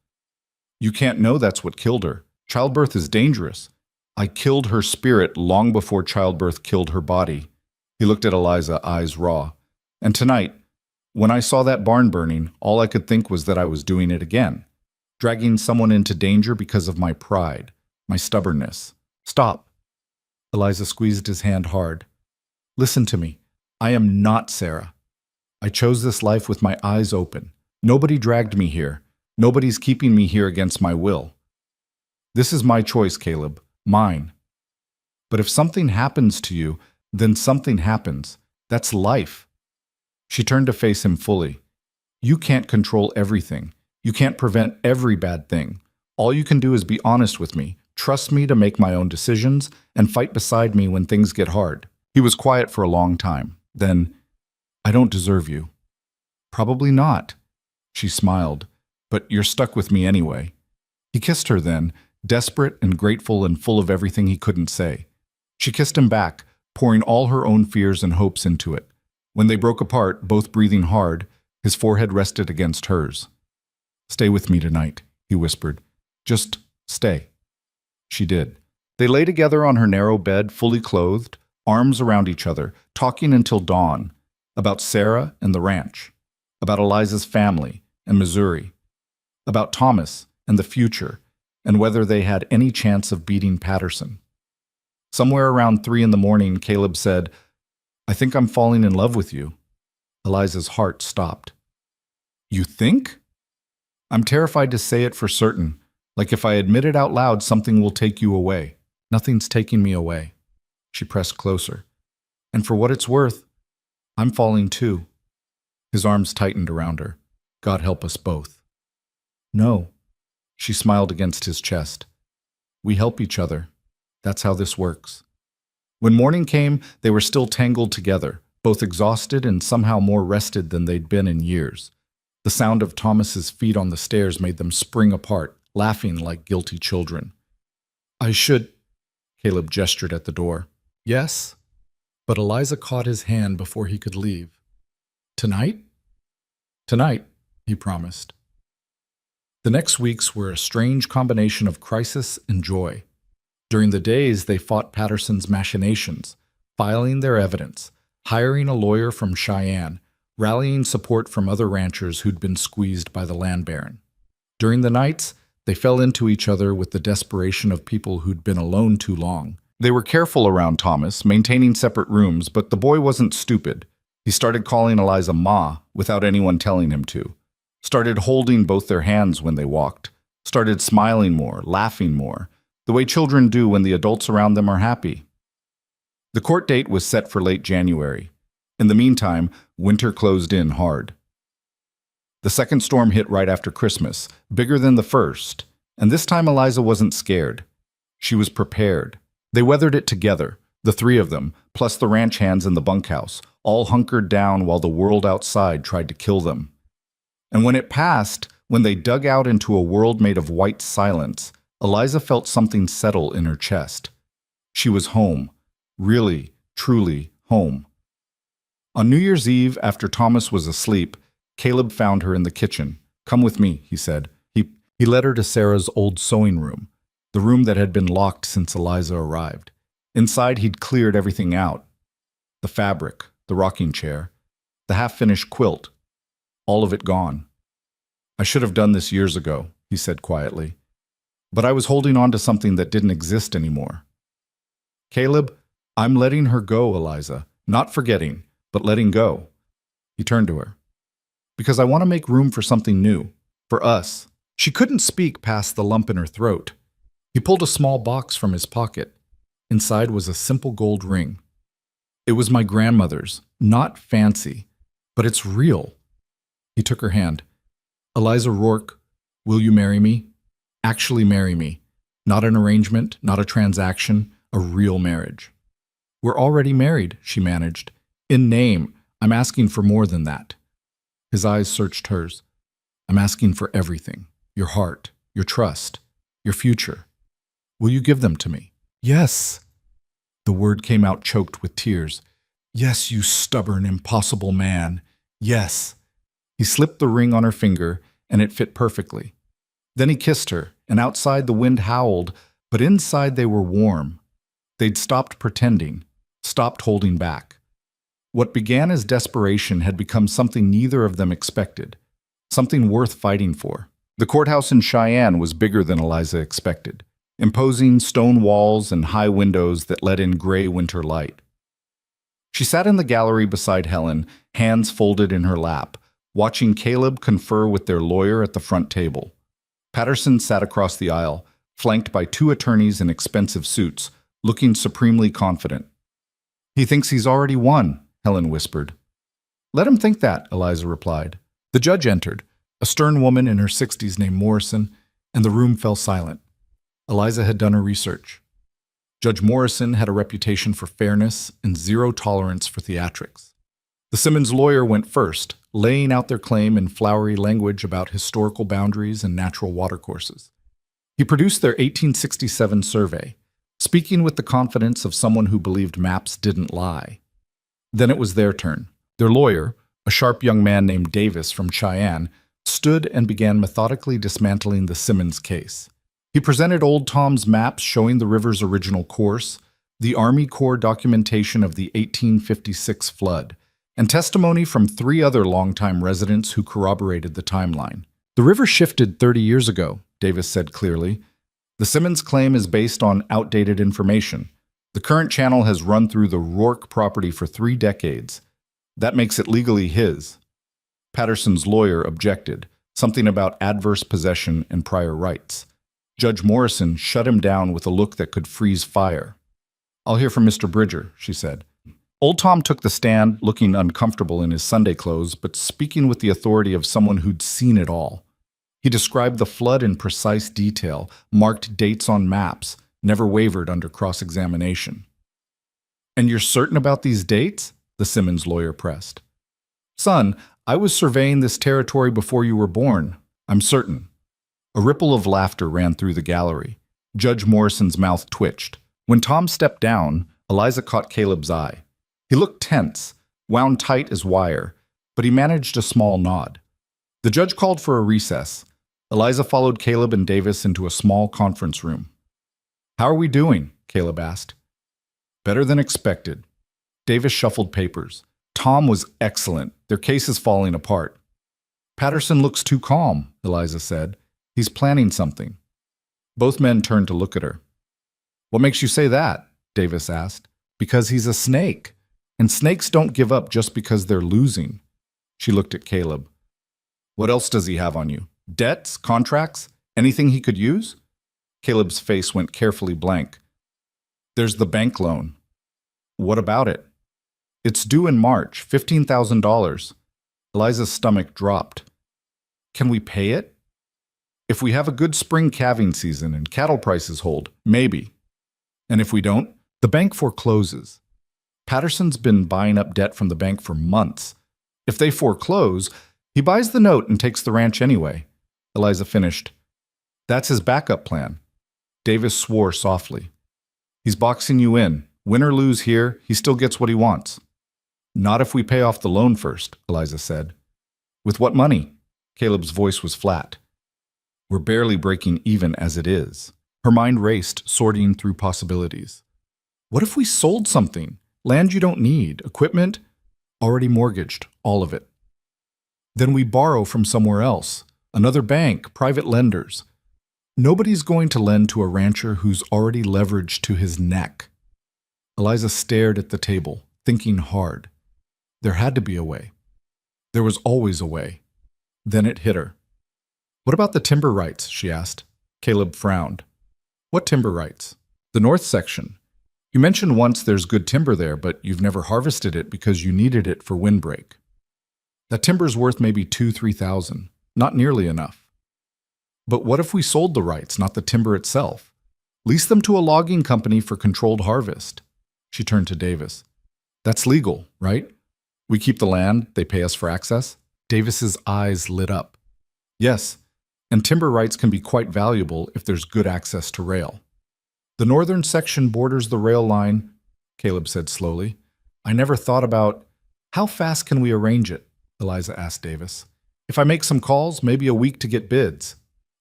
You can't know that's what killed her. Childbirth is dangerous. I killed her spirit long before childbirth killed her body." He looked at Eliza, eyes raw. "And tonight, When I saw that barn burning, all I could think was that I was doing it again, dragging someone into danger because of my pride, my stubbornness. Stop. Eliza squeezed his hand hard. Listen to me. I am not Sarah. I chose this life with my eyes open. Nobody dragged me here. Nobody's keeping me here against my will. This is my choice, Caleb. Mine. But if something happens to you, then something happens. That's life. She turned to face him fully. You can't control everything. You can't prevent every bad thing. All you can do is be honest with me, trust me to make my own decisions, and fight beside me when things get hard. He was quiet for a long time. Then, I don't deserve you. Probably not. She smiled. But you're stuck with me anyway. He kissed her then, desperate and grateful and full of everything he couldn't say. She kissed him back, pouring all her own fears and hopes into it. When they broke apart, both breathing hard, his forehead rested against hers. Stay with me tonight, he whispered. Just stay. She did. They lay together on her narrow bed, fully clothed, arms around each other, talking until dawn, about Sarah and the ranch, about Eliza's family and Missouri, about Thomas and the future, and whether they had any chance of beating Patterson. Somewhere around 3 a.m, Caleb said, I think I'm falling in love with you. Eliza's heart stopped. You think? I'm terrified to say it for certain. Like if I admit it out loud, something will take you away. Nothing's taking me away. She pressed closer. And for what it's worth, I'm falling too. His arms tightened around her. God help us both. No. She smiled against his chest. We help each other. That's how this works. When morning came, they were still tangled together, both exhausted and somehow more rested than they'd been in years. The sound of Thomas's feet on the stairs made them spring apart, laughing like guilty children. I should... Caleb gestured at the door. Yes? But Eliza caught his hand before he could leave. Tonight? Tonight, he promised. The next weeks were a strange combination of crisis and joy. During the days, they fought Patterson's machinations, filing their evidence, hiring a lawyer from Cheyenne, rallying support from other ranchers who'd been squeezed by the land baron. During the nights, they fell into each other with the desperation of people who'd been alone too long. They were careful around Thomas, maintaining separate rooms, but the boy wasn't stupid. He started calling Eliza Ma without anyone telling him to, started holding both their hands when they walked, started smiling more, laughing more, the way children do when the adults around them are happy. The court date was set for late January. In the meantime, winter closed in hard. The second storm hit right after Christmas, bigger than the first, and this time Eliza wasn't scared. She was prepared. They weathered it together, the three of them, plus the ranch hands in the bunkhouse, all hunkered down while the world outside tried to kill them. And when it passed, when they dug out into a world made of white silence, Eliza felt something settle in her chest. She was home. Really, truly home. On New Year's Eve, after Thomas was asleep, Caleb found her in the kitchen. Come with me, he said. He led her to Sarah's old sewing room, the room that had been locked since Eliza arrived. Inside, he'd cleared everything out. The fabric, the rocking chair, the half-finished quilt, all of it gone. I should have done this years ago, he said quietly. But I was holding on to something that didn't exist anymore. Caleb, I'm letting her go, Eliza. Not forgetting, but letting go. He turned to her. Because I want to make room for something new. For us. She couldn't speak past the lump in her throat. He pulled a small box from his pocket. Inside was a simple gold ring. It was my grandmother's, not fancy, but it's real. He took her hand. Eliza Rourke, will you marry me? Actually marry me. Not an arrangement, not a transaction, a real marriage. We're already married, she managed. In name, I'm asking for more than that. His eyes searched hers. I'm asking for everything. Your heart, your trust, your future. Will you give them to me? Yes. The word came out choked with tears. Yes, you stubborn, impossible man. Yes. He slipped the ring on her finger, and it fit perfectly. Then he kissed her, and outside the wind howled, but inside they were warm. They'd stopped pretending, stopped holding back. What began as desperation had become something neither of them expected, something worth fighting for. The courthouse in Cheyenne was bigger than Eliza expected, imposing stone walls and high windows that let in gray winter light. She sat in the gallery beside Helen, hands folded in her lap, watching Caleb confer with their lawyer at the front table. Patterson sat across the aisle, flanked by two attorneys in expensive suits, looking supremely confident. "He thinks he's already won," Helen whispered. "Let him think that," Eliza replied. The judge entered, a stern woman in her 60s named Morrison, and the room fell silent. Eliza had done her research. Judge Morrison had a reputation for fairness and zero tolerance for theatrics. The Simmons lawyer went first, laying out their claim in flowery language about historical boundaries and natural watercourses. He produced their 1867 survey, speaking with the confidence of someone who believed maps didn't lie. Then it was their turn. Their lawyer, a sharp young man named Davis from Cheyenne, stood and began methodically dismantling the Simmons case. He presented Old Tom's maps showing the river's original course, the Army Corps documentation of the 1856 flood, and testimony from 3 other longtime residents who corroborated the timeline. "The river shifted 30 years ago," Davis said clearly. "The Simmons claim is based on outdated information. The current channel has run through the Rourke property for 3 decades. That makes it legally his." Patterson's lawyer objected, something about adverse possession and prior rights. Judge Morrison shut him down with a look that could freeze fire. "I'll hear from Mr. Bridger," she said. Old Tom took the stand, looking uncomfortable in his Sunday clothes, but speaking with the authority of someone who'd seen it all. He described the flood in precise detail, marked dates on maps, never wavered under cross-examination. "And you're certain about these dates?" the Simmons lawyer pressed. "Son, I was surveying this territory before you were born. I'm certain." A ripple of laughter ran through the gallery. Judge Morrison's mouth twitched. When Tom stepped down, Eliza caught Caleb's eye. He looked tense, wound tight as wire, but he managed a small nod. The judge called for a recess. Eliza followed Caleb and Davis into a small conference room. "How are we doing?" Caleb asked. "Better than expected." Davis shuffled papers. "Tom was excellent. Their case is falling apart." "Patterson looks too calm," Eliza said. "He's planning something." Both men turned to look at her. "What makes you say that?" Davis asked. "Because he's a snake. And snakes don't give up just because they're losing." She looked at Caleb. "What else does he have on you? Debts? Contracts? Anything he could use?" Caleb's face went carefully blank. "There's the bank loan." "What about it?" "It's due in March, $15,000. Eliza's stomach dropped. "Can we pay it?" "If we have a good spring calving season and cattle prices hold, maybe. And if we don't, the bank forecloses. Patterson's been buying up debt from the bank for months. If they foreclose, he buys the note and takes the ranch anyway." Eliza finished. "That's his backup plan." Davis swore softly. "He's boxing you in. Win or lose here, he still gets what he wants." "Not if we pay off the loan first," Eliza said. "With what money?" Caleb's voice was flat. "We're barely breaking even as it is." Her mind raced, sorting through possibilities. "What if we sold something? Land you don't need, equipment, already mortgaged, all of it. Then we borrow from somewhere else, another bank, private lenders. Nobody's going to lend to a rancher who's already leveraged to his neck." Eliza stared at the table, thinking hard. There had to be a way. There was always a way. Then it hit her. "What about the timber rights?" she asked. Caleb frowned. "What timber rights?" "The north section. You mentioned once there's good timber there, but you've never harvested it because you needed it for windbreak. That timber's worth maybe $2,000-3,000. Not nearly enough." "But what if we sold the rights, not the timber itself? Lease them to a logging company for controlled harvest." She turned to Davis. "That's legal, right? We keep the land, they pay us for access?" Davis's eyes lit up. "Yes, and timber rights can be quite valuable if there's good access to rail." "The northern section borders the rail line," Caleb said slowly. "I never thought about—" "How fast can we arrange it?" Eliza asked Davis. "If I make some calls, maybe a week to get bids."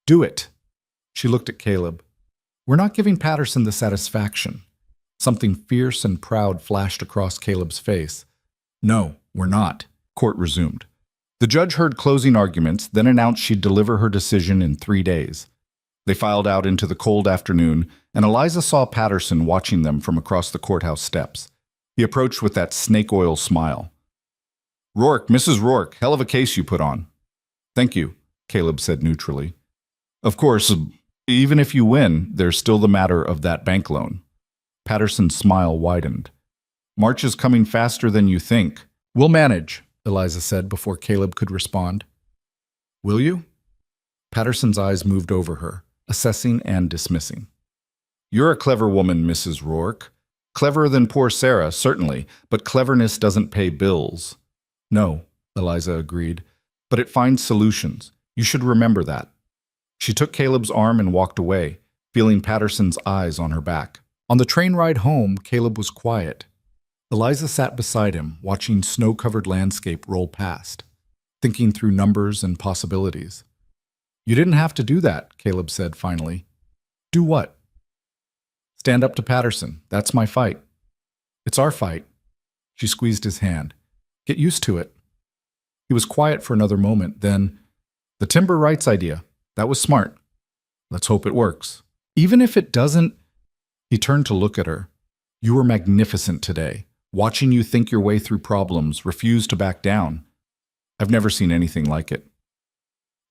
"Do it." She looked at Caleb. "We're not giving Patterson the satisfaction." Something fierce and proud flashed across Caleb's face. No, we're not, court resumed. The judge heard closing arguments, then announced she'd deliver her decision in 3 days. They filed out into the cold afternoon, and Eliza saw Patterson watching them from across the courthouse steps. He approached with that snake oil smile. Rourke, Mrs. Rourke, hell of a case you put on. Thank you, Caleb said neutrally. Of course, even if you win, there's still the matter of that bank loan. Patterson's smile widened. March is coming faster than you think. We'll manage, Eliza said before Caleb could respond. Will you? Patterson's eyes moved over her, assessing and dismissing. You're a clever woman, Mrs. Rourke. Cleverer than poor Sarah, certainly, but cleverness doesn't pay bills. No, Eliza agreed, but it finds solutions. You should remember that. She took Caleb's arm and walked away, feeling Patterson's eyes on her back. On the train ride home, Caleb was quiet. Eliza sat beside him, watching snow-covered landscape roll past, thinking through numbers and possibilities. You didn't have to do that, Caleb said finally. Do what? Stand up to Patterson. That's my fight. It's our fight. She squeezed his hand. Get used to it. He was quiet for another moment, then, the timber rights idea. That was smart. Let's hope it works. Even if it doesn't, he turned to look at her. You were magnificent today. Watching you think your way through problems, refuse to back down. I've never seen anything like it.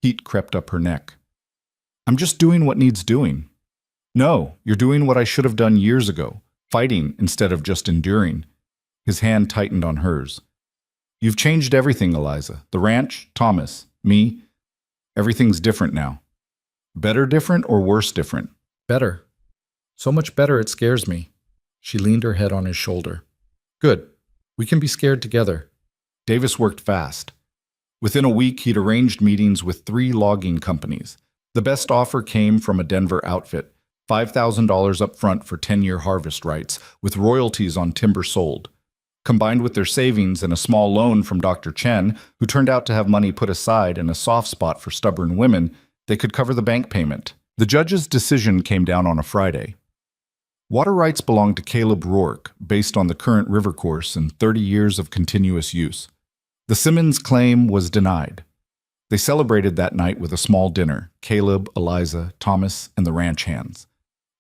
Heat crept up her neck. I'm just doing what needs doing. No, you're doing what I should have done years ago, fighting instead of just enduring. His hand tightened on hers. You've changed everything, Eliza. The ranch, Thomas, me. Everything's different now. Better different or worse different? Better. So much better it scares me. She leaned her head on his shoulder. Good. We can be scared together. Davis worked fast. Within a week, he'd arranged meetings with 3 logging companies. The best offer came from a Denver outfit, $5,000 up front for 10-year harvest rights, with royalties on timber sold. Combined with their savings and a small loan from Dr. Chen, who turned out to have money put aside and a soft spot for stubborn women, they could cover the bank payment. The judge's decision came down on a Friday. Water rights belonged to Caleb Rourke, based on the current river course and 30 years of continuous use. The Simmons claim was denied. They celebrated that night with a small dinner, Caleb, Eliza, Thomas, and the ranch hands.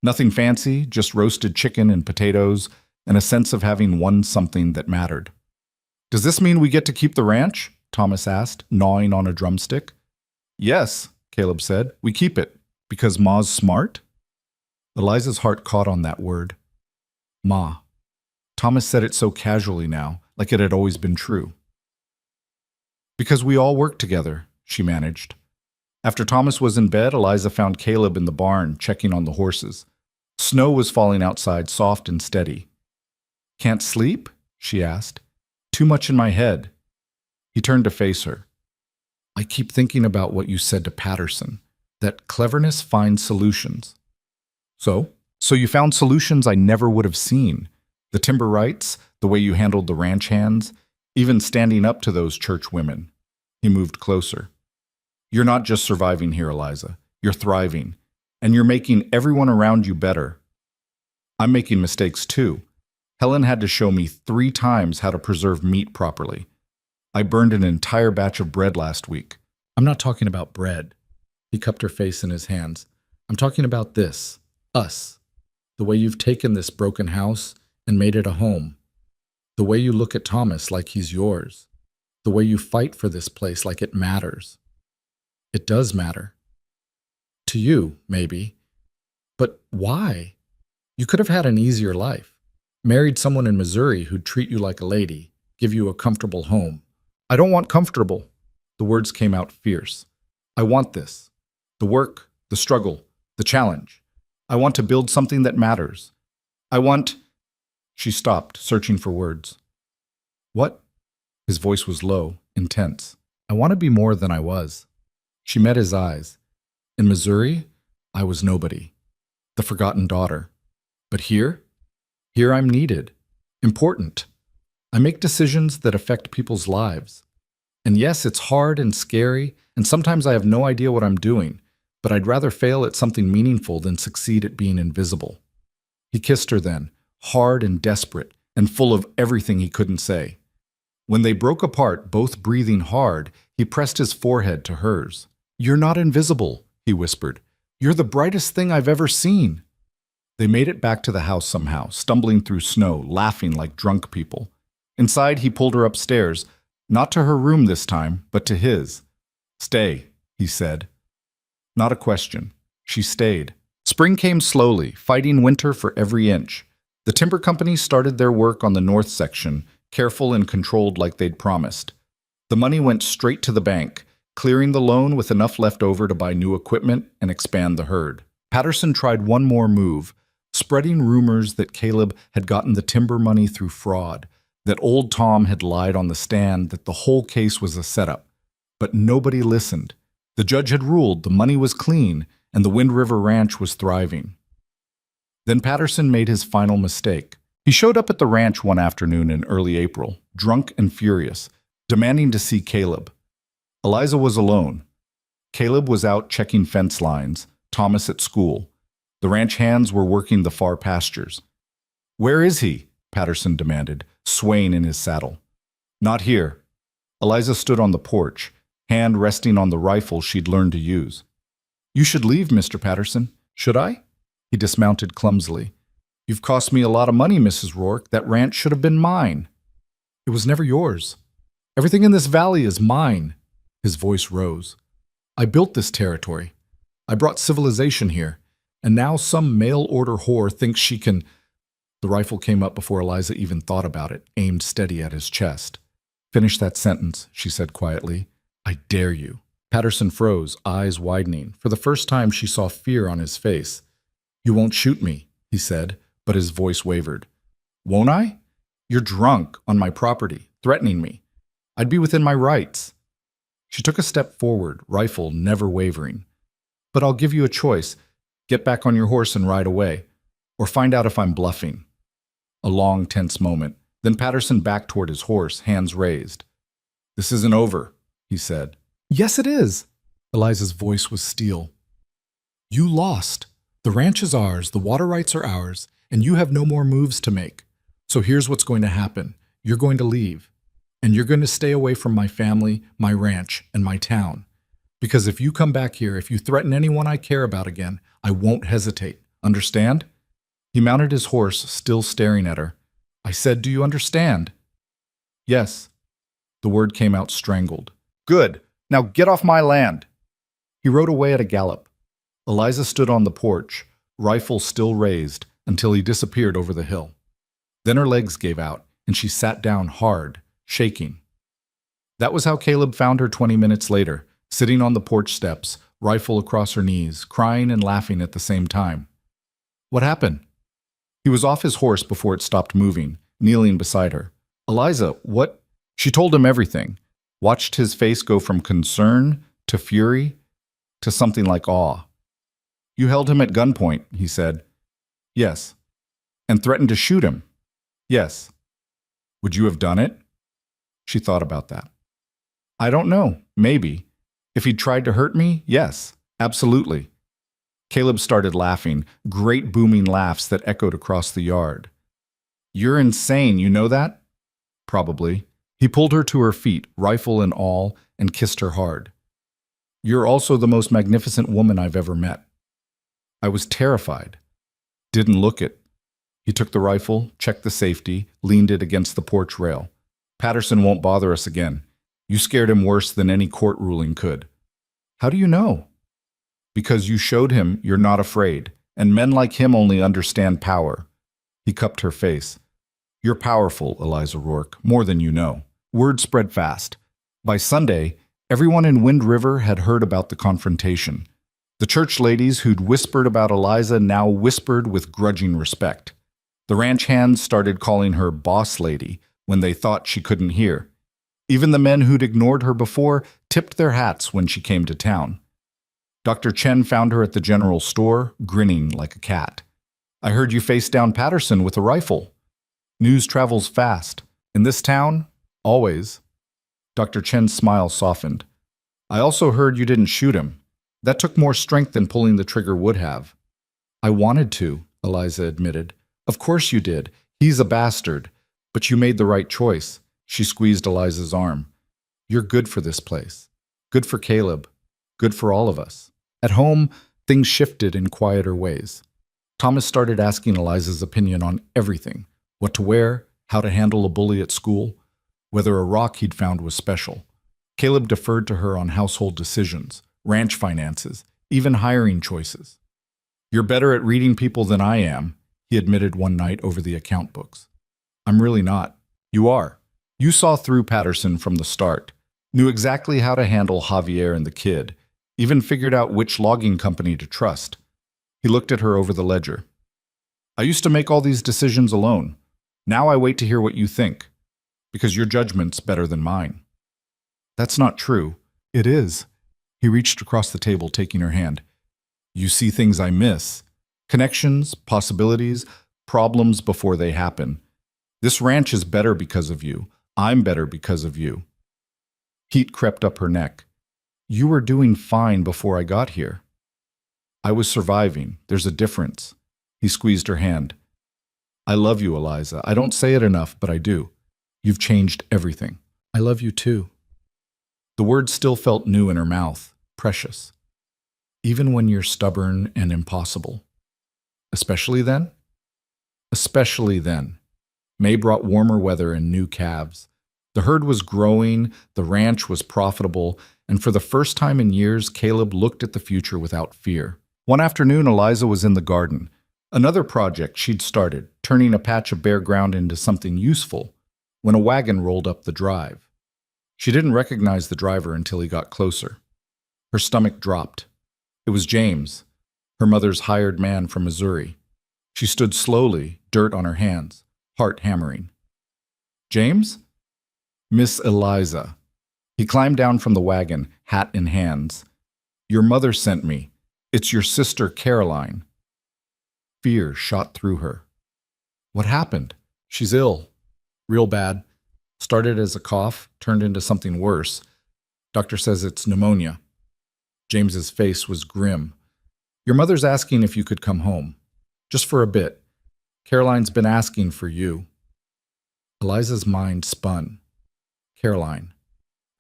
Nothing fancy, just roasted chicken and potatoes, and a sense of having won something that mattered. Does this mean we get to keep the ranch? Thomas asked, gnawing on a drumstick. Yes, Caleb said, we keep it. Because Ma's smart? Eliza's heart caught on that word. Ma. Thomas said it so casually now, like it had always been true. Because we all work together, she managed. After Thomas was in bed, Eliza found Caleb in the barn, checking on the horses. Snow was falling outside, soft and steady. Can't sleep? She asked. Too much in my head. He turned to face her. I keep thinking about what you said to Patterson, that cleverness finds solutions. So you found solutions I never would have seen. The timber rights, the way you handled the ranch hands, even standing up to those church women. He moved closer. You're not just surviving here, Eliza. You're thriving. And you're making everyone around you better. I'm making mistakes too. Helen had to show me 3 times how to preserve meat properly. I burned an entire batch of bread last week. I'm not talking about bread. He cupped her face in his hands. I'm talking about this. Us. The way you've taken this broken house and made it a home. The way you look at Thomas like he's yours. The way you fight for this place like it matters. It does matter. To you, maybe. But why? You could have had an easier life. Married someone in Missouri who'd treat you like a lady, give you a comfortable home. I don't want comfortable. The words came out fierce. I want this. The work, the struggle, the challenge. I want to build something that matters. I want... She stopped, searching for words. What? His voice was low, intense. I want to be more than I was. She met his eyes. In Missouri, I was nobody. The forgotten daughter. But here I'm needed. Important. I make decisions that affect people's lives. And yes, it's hard and scary, and sometimes I have no idea what I'm doing, but I'd rather fail at something meaningful than succeed at being invisible. He kissed her then, hard and desperate, and full of everything he couldn't say. When they broke apart, both breathing hard, he pressed his forehead to hers. "You're not invisible," he whispered. "You're the brightest thing I've ever seen." They made it back to the house somehow, stumbling through snow, laughing like drunk people. Inside, he pulled her upstairs, not to her room this time, but to his. "Stay," he said. Not a question. She stayed. Spring came slowly, fighting winter for every inch. The timber company started their work on the north section, careful and controlled like they'd promised. The money went straight to the bank, clearing the loan with enough left over to buy new equipment and expand the herd. Patterson tried one more move, spreading rumors that Caleb had gotten the timber money through fraud, that old Tom had lied on the stand, that the whole case was a setup. But nobody listened. The judge had ruled the money was clean and the Wind River Ranch was thriving. Then Patterson made his final mistake. He showed up at the ranch one afternoon in early April, drunk and furious, demanding to see Caleb. Eliza was alone. Caleb was out checking fence lines, Thomas at school. The ranch hands were working the far pastures. "Where is he?" Patterson demanded, swaying in his saddle. "Not here." Eliza stood on the porch, hand resting on the rifle she'd learned to use. "You should leave, Mr. Patterson." "Should I?" He dismounted clumsily. "You've cost me a lot of money, Mrs. Rourke. That ranch should have been mine." "It was never yours. Everything in this valley is mine." His voice rose. "I built this territory. I brought civilization here. And now some mail-order whore thinks she can—" The rifle came up before Eliza even thought about it, aimed steady at his chest. "Finish that sentence," she said quietly. "I dare you." Patterson froze, eyes widening. For the first time, she saw fear on his face. "You won't shoot me," he said, but his voice wavered. "Won't I? You're drunk, on my property, threatening me. I'd be within my rights." She took a step forward, rifle never wavering. "But I'll give you a choice. Get back on your horse and ride away, or find out if I'm bluffing." A long, tense moment. Then Patterson backed toward his horse, hands raised. "This isn't over," he said. "Yes, it is." Eliza's voice was steel. "You lost. The ranch is ours, the water rights are ours, and you have no more moves to make. So here's what's going to happen. You're going to leave. And you're going to stay away from my family, my ranch, and my town. Because if you come back here, if you threaten anyone I care about again, I won't hesitate. Understand?" He mounted his horse, still staring at her. "I said, do you understand?" "Yes." The word came out strangled. "Good. Now get off my land." He rode away at a gallop. Eliza stood on the porch, rifle still raised, until he disappeared over the hill. Then her legs gave out, and she sat down hard, shaking. That was how Caleb found her 20 minutes later, sitting on the porch steps, rifle across her knees, crying and laughing at the same time. "What happened?" He was off his horse before it stopped moving, kneeling beside her. "Eliza, what?" She told him everything, watched his face go from concern to fury to something like awe. "You held him at gunpoint," he said. "Yes." "And threatened to shoot him?" "Yes." "Would you have done it?" She thought about that. "I don't know. Maybe. If he'd tried to hurt me, yes, absolutely." Caleb started laughing, great booming laughs that echoed across the yard. "You're insane, you know that?" "Probably." He pulled her to her feet, rifle and all, and kissed her hard. "You're also the most magnificent woman I've ever met." I was terrified. Didn't look it. He took the rifle, checked the safety, leaned it against the porch rail. "Patterson won't bother us again. You scared him worse than any court ruling could." "How do you know?" "Because you showed him you're not afraid, and men like him only understand power." He cupped her face. "You're powerful, Eliza Rourke, more than you know." Word spread fast. By Sunday, everyone in Wind River had heard about the confrontation. The church ladies who'd whispered about Eliza now whispered with grudging respect. The ranch hands started calling her boss lady when they thought she couldn't hear. Even the men who'd ignored her before tipped their hats when she came to town. Dr. Chen found her at the general store, grinning like a cat. "I heard you face down Patterson with a rifle." "News travels fast. In this town, always." Dr. Chen's smile softened. "I also heard you didn't shoot him. That took more strength than pulling the trigger would have." "I wanted to," Eliza admitted. "Of course you did. He's a bastard. But you made the right choice. She squeezed Eliza's arm. You're good for this place. Good for Caleb. Good for all of us. At home, things shifted in quieter ways. Thomas started asking Eliza's opinion on everything: what to wear, how to handle a bully at school, whether a rock he'd found was special. Caleb deferred to her on household decisions, ranch finances, even hiring choices. You're better at reading people than I am, he admitted one night over the account books. I'm really not. You are. You saw through Patterson from the start, knew exactly how to handle Javier and the kid, even figured out which logging company to trust. He looked at her over the ledger. I used to make all these decisions alone. Now I wait to hear what you think, because your judgment's better than mine. That's not true. It is. He reached across the table, taking her hand. You see things I miss. Connections, possibilities, problems before they happen. This ranch is better because of you. I'm better because of you. Heat crept up her neck. You were doing fine before I got here. I was surviving. There's a difference. He squeezed her hand. I love you, Eliza. I don't say it enough, but I do. You've changed everything. I love you too. The words still felt new in her mouth, precious. Even when you're stubborn and impossible. Especially then? Especially then. May brought warmer weather and new calves. The herd was growing, the ranch was profitable, and for the first time in years, Caleb looked at the future without fear. One afternoon, Eliza was in the garden. Another project she'd started, turning a patch of bare ground into something useful, when a wagon rolled up the drive. She didn't recognize the driver until he got closer. Her stomach dropped. It was James, her mother's hired man from Missouri. She stood slowly, dirt on her hands, heart hammering. James? Miss Eliza. He climbed down from the wagon, hat in hands. Your mother sent me. It's your sister, Caroline. Fear shot through her. What happened? She's ill. Real bad. Started as a cough, turned into something worse. Doctor says it's pneumonia. James's face was grim. Your mother's asking if you could come home. Just for a bit. Caroline's been asking for you. Eliza's mind spun. Caroline.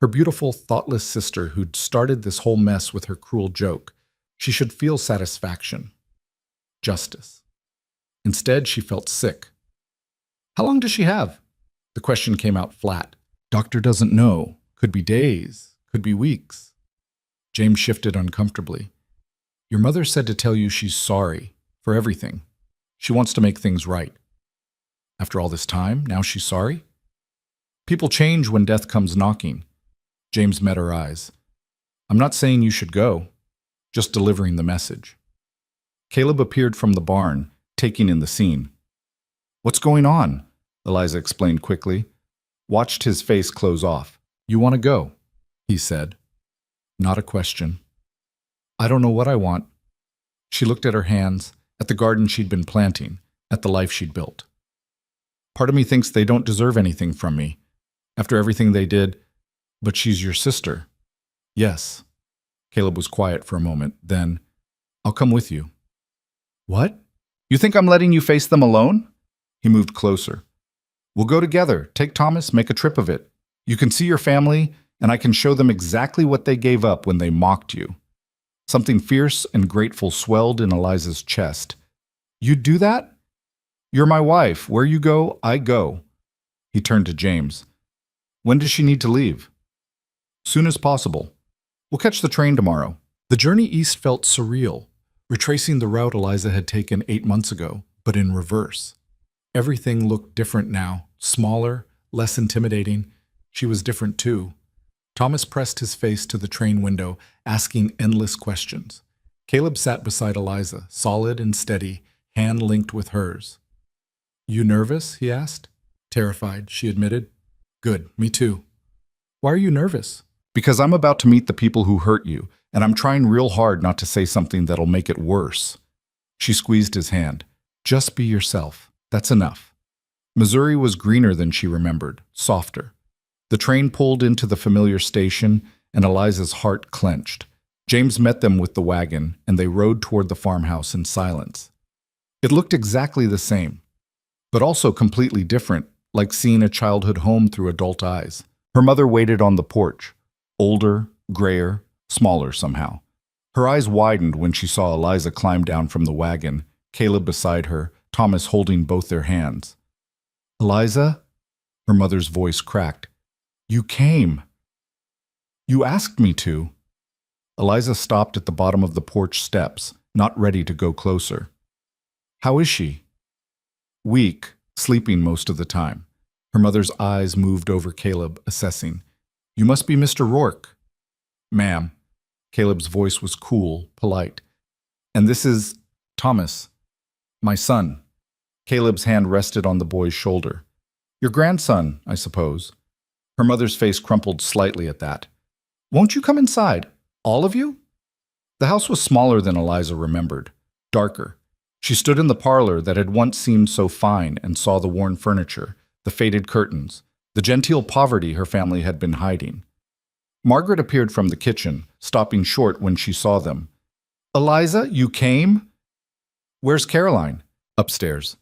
Her beautiful, thoughtless sister who'd started this whole mess with her cruel joke. She should feel satisfaction. Justice. Instead, she felt sick. How long does she have? The question came out flat. Doctor doesn't know. Could be days. Could be weeks. James shifted uncomfortably. Your mother said to tell you she's sorry for everything. She wants to make things right. After all this time, now she's sorry? People change when death comes knocking. James met her eyes. I'm not saying you should go, just delivering the message. Caleb appeared from the barn, taking in the scene. What's going on? Eliza explained quickly. Watched his face close off. You want to go? He said. Not a question. I don't know what I want. She looked at her hands, at the garden she'd been planting, at the life she'd built. Part of me thinks they don't deserve anything from me, after everything they did, but she's your sister. Yes. Caleb was quiet for a moment, then, I'll come with you. What? You think I'm letting you face them alone? He moved closer. We'll go together. Take Thomas, make a trip of it. You can see your family, and I can show them exactly what they gave up when they mocked you. Something fierce and grateful swelled in Eliza's chest. You'd do that? You're my wife. Where you go, I go. He turned to James. When does she need to leave? Soon as possible. We'll catch the train tomorrow. The journey east felt surreal, retracing the route Eliza had taken 8 months ago, but in reverse. Everything looked different now, smaller, less intimidating. She was different too. Thomas pressed his face to the train window, asking endless questions. Caleb sat beside Eliza, solid and steady, hand linked with hers. You nervous? He asked. Terrified, she admitted. Good, me too. Why are you nervous? Because I'm about to meet the people who hurt you, and I'm trying real hard not to say something that'll make it worse. She squeezed his hand. Just be yourself. That's enough. Missouri was greener than she remembered, softer. The train pulled into the familiar station, and Eliza's heart clenched. James met them with the wagon, and they rode toward the farmhouse in silence. It looked exactly the same, but also completely different, like seeing a childhood home through adult eyes. Her mother waited on the porch, older, grayer, smaller somehow. Her eyes widened when she saw Eliza climb down from the wagon, Caleb beside her, Thomas holding both their hands. "Eliza?" Her mother's voice cracked. "You came. You asked me to." Eliza stopped at the bottom of the porch steps, not ready to go closer. "How is she?" "Weak, sleeping most of the time." Her mother's eyes moved over Caleb, assessing. "You must be Mr. Rourke." "Ma'am." Caleb's voice was cool, polite. "And this is Thomas, my son." Caleb's hand rested on the boy's shoulder. "Your grandson, I suppose." Her mother's face crumpled slightly at that. "Won't you come inside? All of you?" The house was smaller than Eliza remembered, darker. She stood in the parlor that had once seemed so fine and saw the worn furniture, the faded curtains, the genteel poverty her family had been hiding. Margaret appeared from the kitchen, stopping short when she saw them. "Eliza, you came?" "Where's Caroline?" "Upstairs."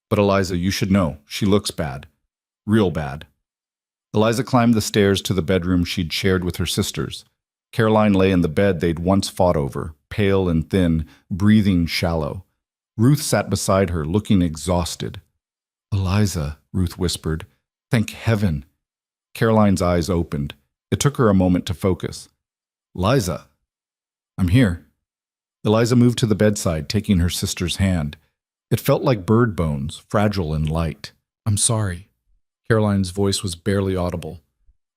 "But Eliza, you should know, she looks bad. Real bad." Eliza climbed the stairs to the bedroom she'd shared with her sisters. Caroline lay in the bed they'd once fought over, pale and thin, breathing shallow. Ruth sat beside her, looking exhausted. "Eliza," Ruth whispered. "Thank heaven." Caroline's eyes opened. It took her a moment to focus. "Liza." "I'm here." Eliza moved to the bedside, taking her sister's hand. It felt like bird bones, fragile and light. "I'm sorry." Caroline's voice was barely audible.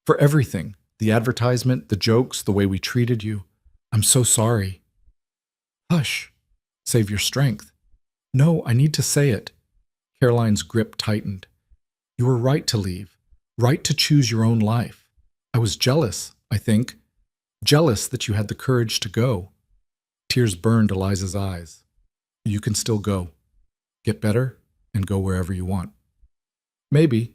"For everything. The advertisement, the jokes, the way we treated you. I'm so sorry." "Hush. Save your strength." "No, I need to say it." Caroline's grip tightened. "You were right to leave. Right to choose your own life. I was jealous, I think. Jealous that you had the courage to go." Tears burned Eliza's eyes. "You can still go. Get better and go wherever you want." "Maybe,"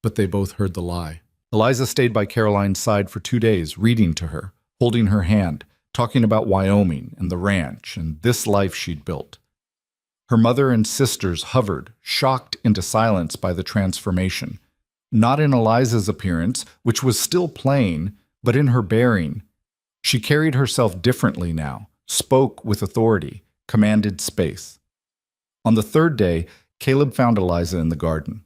but they both heard the lie. Eliza stayed by Caroline's side for 2 days, reading to her, holding her hand, talking about Wyoming and the ranch and this life she'd built. Her mother and sisters hovered, shocked into silence by the transformation. Not in Eliza's appearance, which was still plain, but in her bearing. She carried herself differently now, spoke with authority, commanded space. On the 3rd day, Caleb found Eliza in the garden.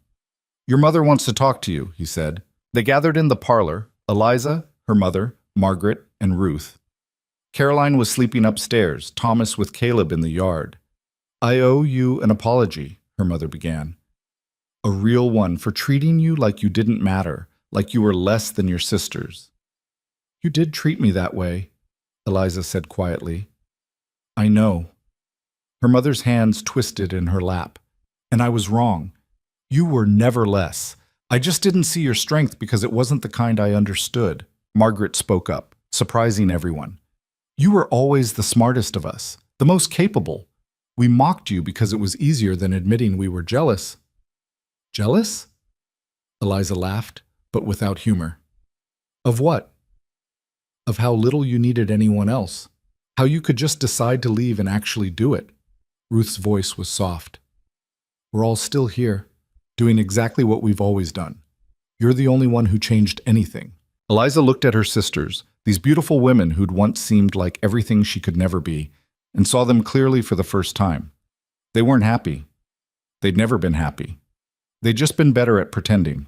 "Your mother wants to talk to you," he said. They gathered in the parlor, Eliza, her mother, Margaret, and Ruth. Caroline was sleeping upstairs, Thomas with Caleb in the yard. "I owe you an apology," her mother began. "A real one, for treating you like you didn't matter, like you were less than your sisters." "You did treat me that way," Eliza said quietly. "I know." Her mother's hands twisted in her lap. "And I was wrong. You were never less. I just didn't see your strength because it wasn't the kind I understood." Margaret spoke up, surprising everyone. "You were always the smartest of us, the most capable. We mocked you because it was easier than admitting we were jealous." "Jealous?" Eliza laughed, but without humor. "Of what?" "Of how little you needed anyone else. How you could just decide to leave and actually do it." Ruth's voice was soft. "We're all still here, doing exactly what we've always done. You're the only one who changed anything." Eliza looked at her sisters, these beautiful women who'd once seemed like everything she could never be, and saw them clearly for the first time. They weren't happy. They'd never been happy. They'd just been better at pretending.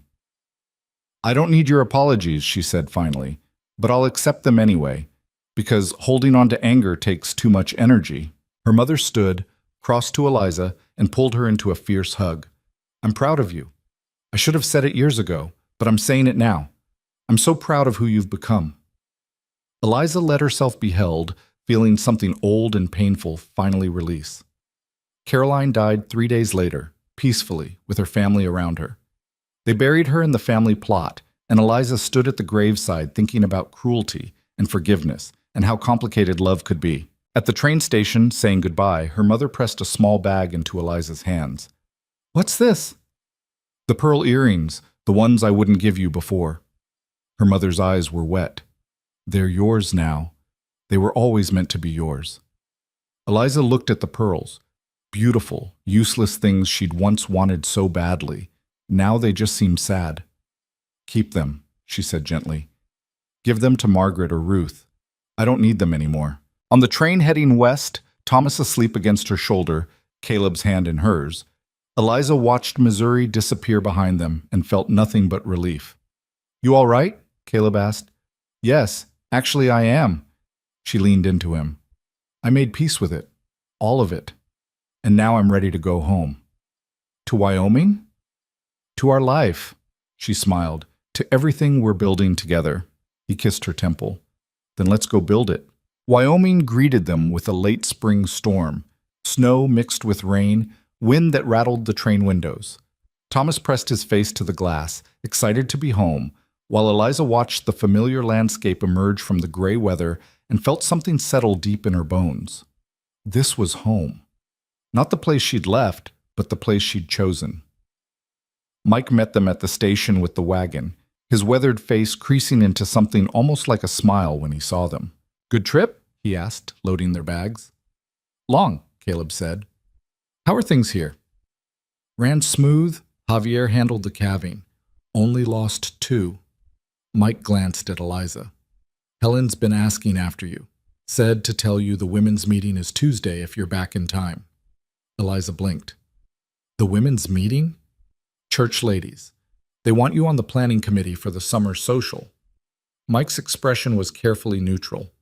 "I don't need your apologies," she said finally, "but I'll accept them anyway, because holding on to anger takes too much energy." Her mother stood, crossed to Eliza, and pulled her into a fierce hug. "I'm proud of you. I should have said it years ago, but I'm saying it now. I'm so proud of who you've become." Eliza let herself be held, feeling something old and painful finally release. Caroline died 3 days later, peacefully, with her family around her. They buried her in the family plot, and Eliza stood at the graveside thinking about cruelty and forgiveness and how complicated love could be. At the train station, saying goodbye, her mother pressed a small bag into Eliza's hands. "What's this?" "The pearl earrings, the ones I wouldn't give you before." Her mother's eyes were wet. "They're yours now. They were always meant to be yours." Eliza looked at the pearls. Beautiful, useless things she'd once wanted so badly. Now they just seem sad. Keep them, she said gently. Give them to Margaret or Ruth. I don't need them anymore. On the train heading west, Thomas asleep against her shoulder, Caleb's hand in hers, Eliza watched Missouri disappear behind them and felt nothing but relief. You all right? Caleb asked. Yes, actually I am. She leaned into him. I made peace with it. All of it. And now I'm ready to go home. To Wyoming? To our life, she smiled. To everything we're building together. He kissed her temple. Then let's go build it. Wyoming greeted them with a late spring storm. Snow mixed with rain, wind that rattled the train windows. Thomas pressed his face to the glass, excited to be home, while Eliza watched the familiar landscape emerge from the gray weather and felt something settle deep in her bones. This was home. Not the place she'd left, but the place she'd chosen. Mike met them at the station with the wagon, his weathered face creasing into something almost like a smile when he saw them. Good trip? He asked, loading their bags. Long, Caleb said. How are things here? Ran smooth. Javier handled the calving. Only lost 2. Mike glanced at Eliza. Helen's been asking after you. Said to tell you the women's meeting is Tuesday if you're back in time. Eliza blinked. The women's meeting? Church ladies. They want you on the planning committee for the summer social. Mike's expression was carefully neutral.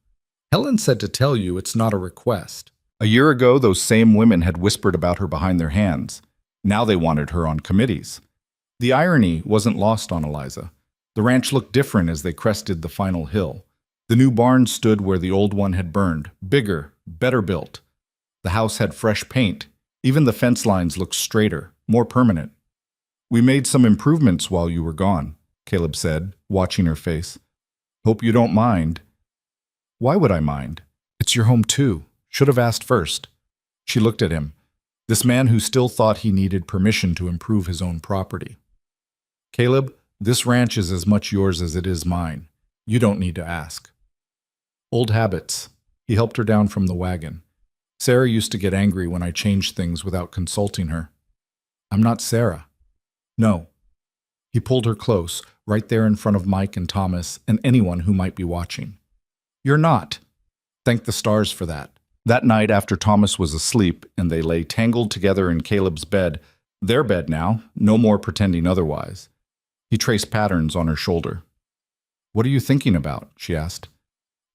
Helen said to tell you it's not a request. A year ago, those same women had whispered about her behind their hands. Now they wanted her on committees. The irony wasn't lost on Eliza. The ranch looked different as they crested the final hill. The new barn stood where the old one had burned, bigger, better built. The house had fresh paint. Even the fence lines looked straighter, more permanent. We made some improvements while you were gone, Caleb said, watching her face. Hope you don't mind. Why would I mind? It's your home too. Should have asked first. She looked at him, this man who still thought he needed permission to improve his own property. Caleb, this ranch is as much yours as it is mine. You don't need to ask. Old habits. He helped her down from the wagon. Sarah used to get angry when I changed things without consulting her. I'm not Sarah. No. He pulled her close, right there in front of Mike and Thomas and anyone who might be watching. You're not. Thank the stars for that. That night after Thomas was asleep and they lay tangled together in Caleb's bed, their bed now, no more pretending otherwise. He traced patterns on her shoulder. What are you thinking about? She asked.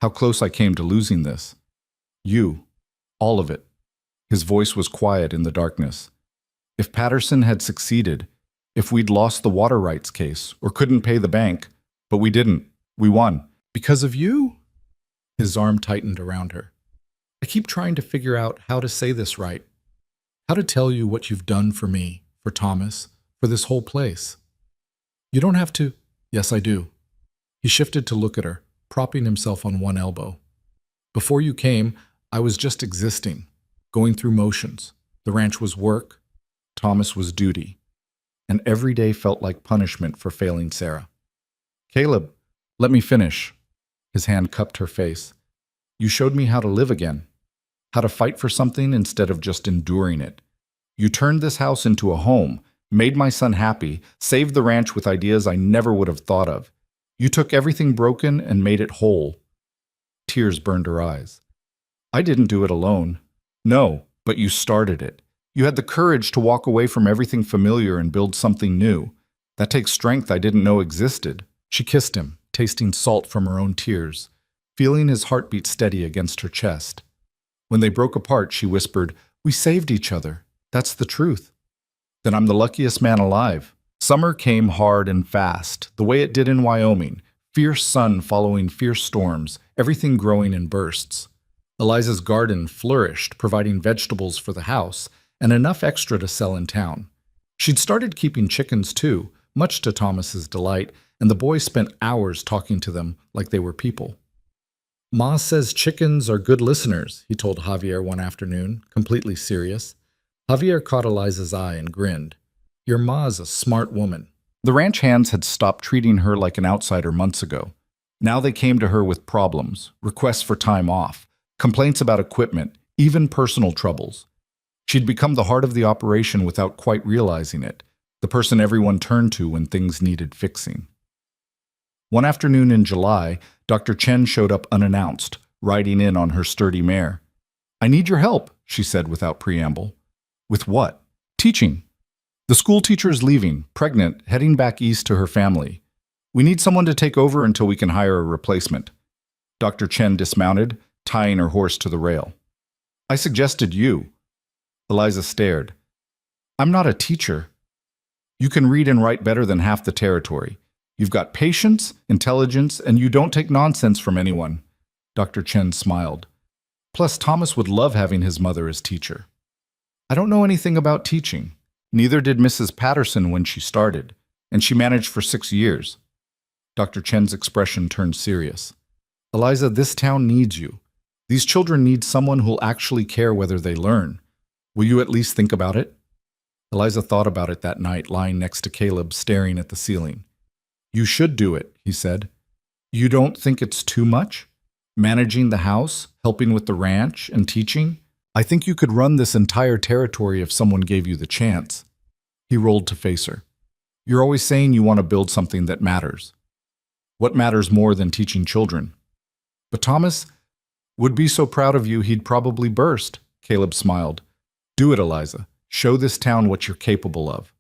How close I came to losing this. You. All of it. His voice was quiet in the darkness. If Patterson had succeeded, if we'd lost the water rights case or couldn't pay the bank, but we didn't. We won. Because of you? His arm tightened around her. I keep trying to figure out how to say this right. How to tell you what you've done for me, for Thomas, for this whole place. You don't have to. Yes, I do. He shifted to look at her, propping himself on one elbow. Before you came, I was just existing, going through motions. The ranch was work. Thomas was duty. And every day felt like punishment for failing Sarah. Caleb, let me finish. His hand cupped her face. You showed me how to live again, how to fight for something instead of just enduring it. You turned this house into a home, made my son happy, saved the ranch with ideas I never would have thought of. You took everything broken and made it whole. Tears burned her eyes. I didn't do it alone. No, but you started it. You had the courage to walk away from everything familiar and build something new. That takes strength I didn't know existed. She kissed him, tasting salt from her own tears, feeling his heartbeat steady against her chest. When they broke apart, she whispered, We saved each other. That's the truth. Then I'm the luckiest man alive. Summer came hard and fast, the way it did in Wyoming. Fierce sun following fierce storms, everything growing in bursts. Eliza's garden flourished, providing vegetables for the house, and enough extra to sell in town. She'd started keeping chickens too, much to Thomas's delight, and the boys spent hours talking to them like they were people. Ma says chickens are good listeners, he told Javier one afternoon, completely serious. Javier caught Eliza's eye and grinned. Your ma's a smart woman. The ranch hands had stopped treating her like an outsider months ago. Now they came to her with problems, requests for time off, complaints about equipment, even personal troubles. She'd become the heart of the operation without quite realizing it. the person everyone turned to when things needed fixing. One afternoon in July, Dr. Chen showed up unannounced, riding in on her sturdy mare. "I need your help," she said without preamble. "With what?" "Teaching. The school teacher is leaving, pregnant, heading back east to her family. We need someone to take over until we can hire a replacement." Dr. Chen dismounted, tying her horse to the rail. "I suggested you." Eliza stared. "I'm not a teacher. You can read and write better than half the territory. You've got patience, intelligence, and you don't take nonsense from anyone." Dr. Chen smiled. "Plus, Thomas would love having his mother as teacher." "I don't know anything about teaching. Neither did Mrs. Patterson when she started, and she managed for 6 years. Dr. Chen's expression turned serious. "Eliza, this town needs you. These children need someone who'll actually care whether they learn. Will you at least think about it?" Eliza thought about it that night, lying next to Caleb, staring at the ceiling. "You should do it," he said. "You don't think it's too much? Managing the house, helping with the ranch, and teaching? I think you could run this entire territory if someone gave you the chance." He rolled to face her. "You're always saying you want to build something that matters. What matters more than teaching children?" "But Thomas would be so proud of you he'd probably burst." Caleb smiled. "Do it, Eliza. Show this town what you're capable of."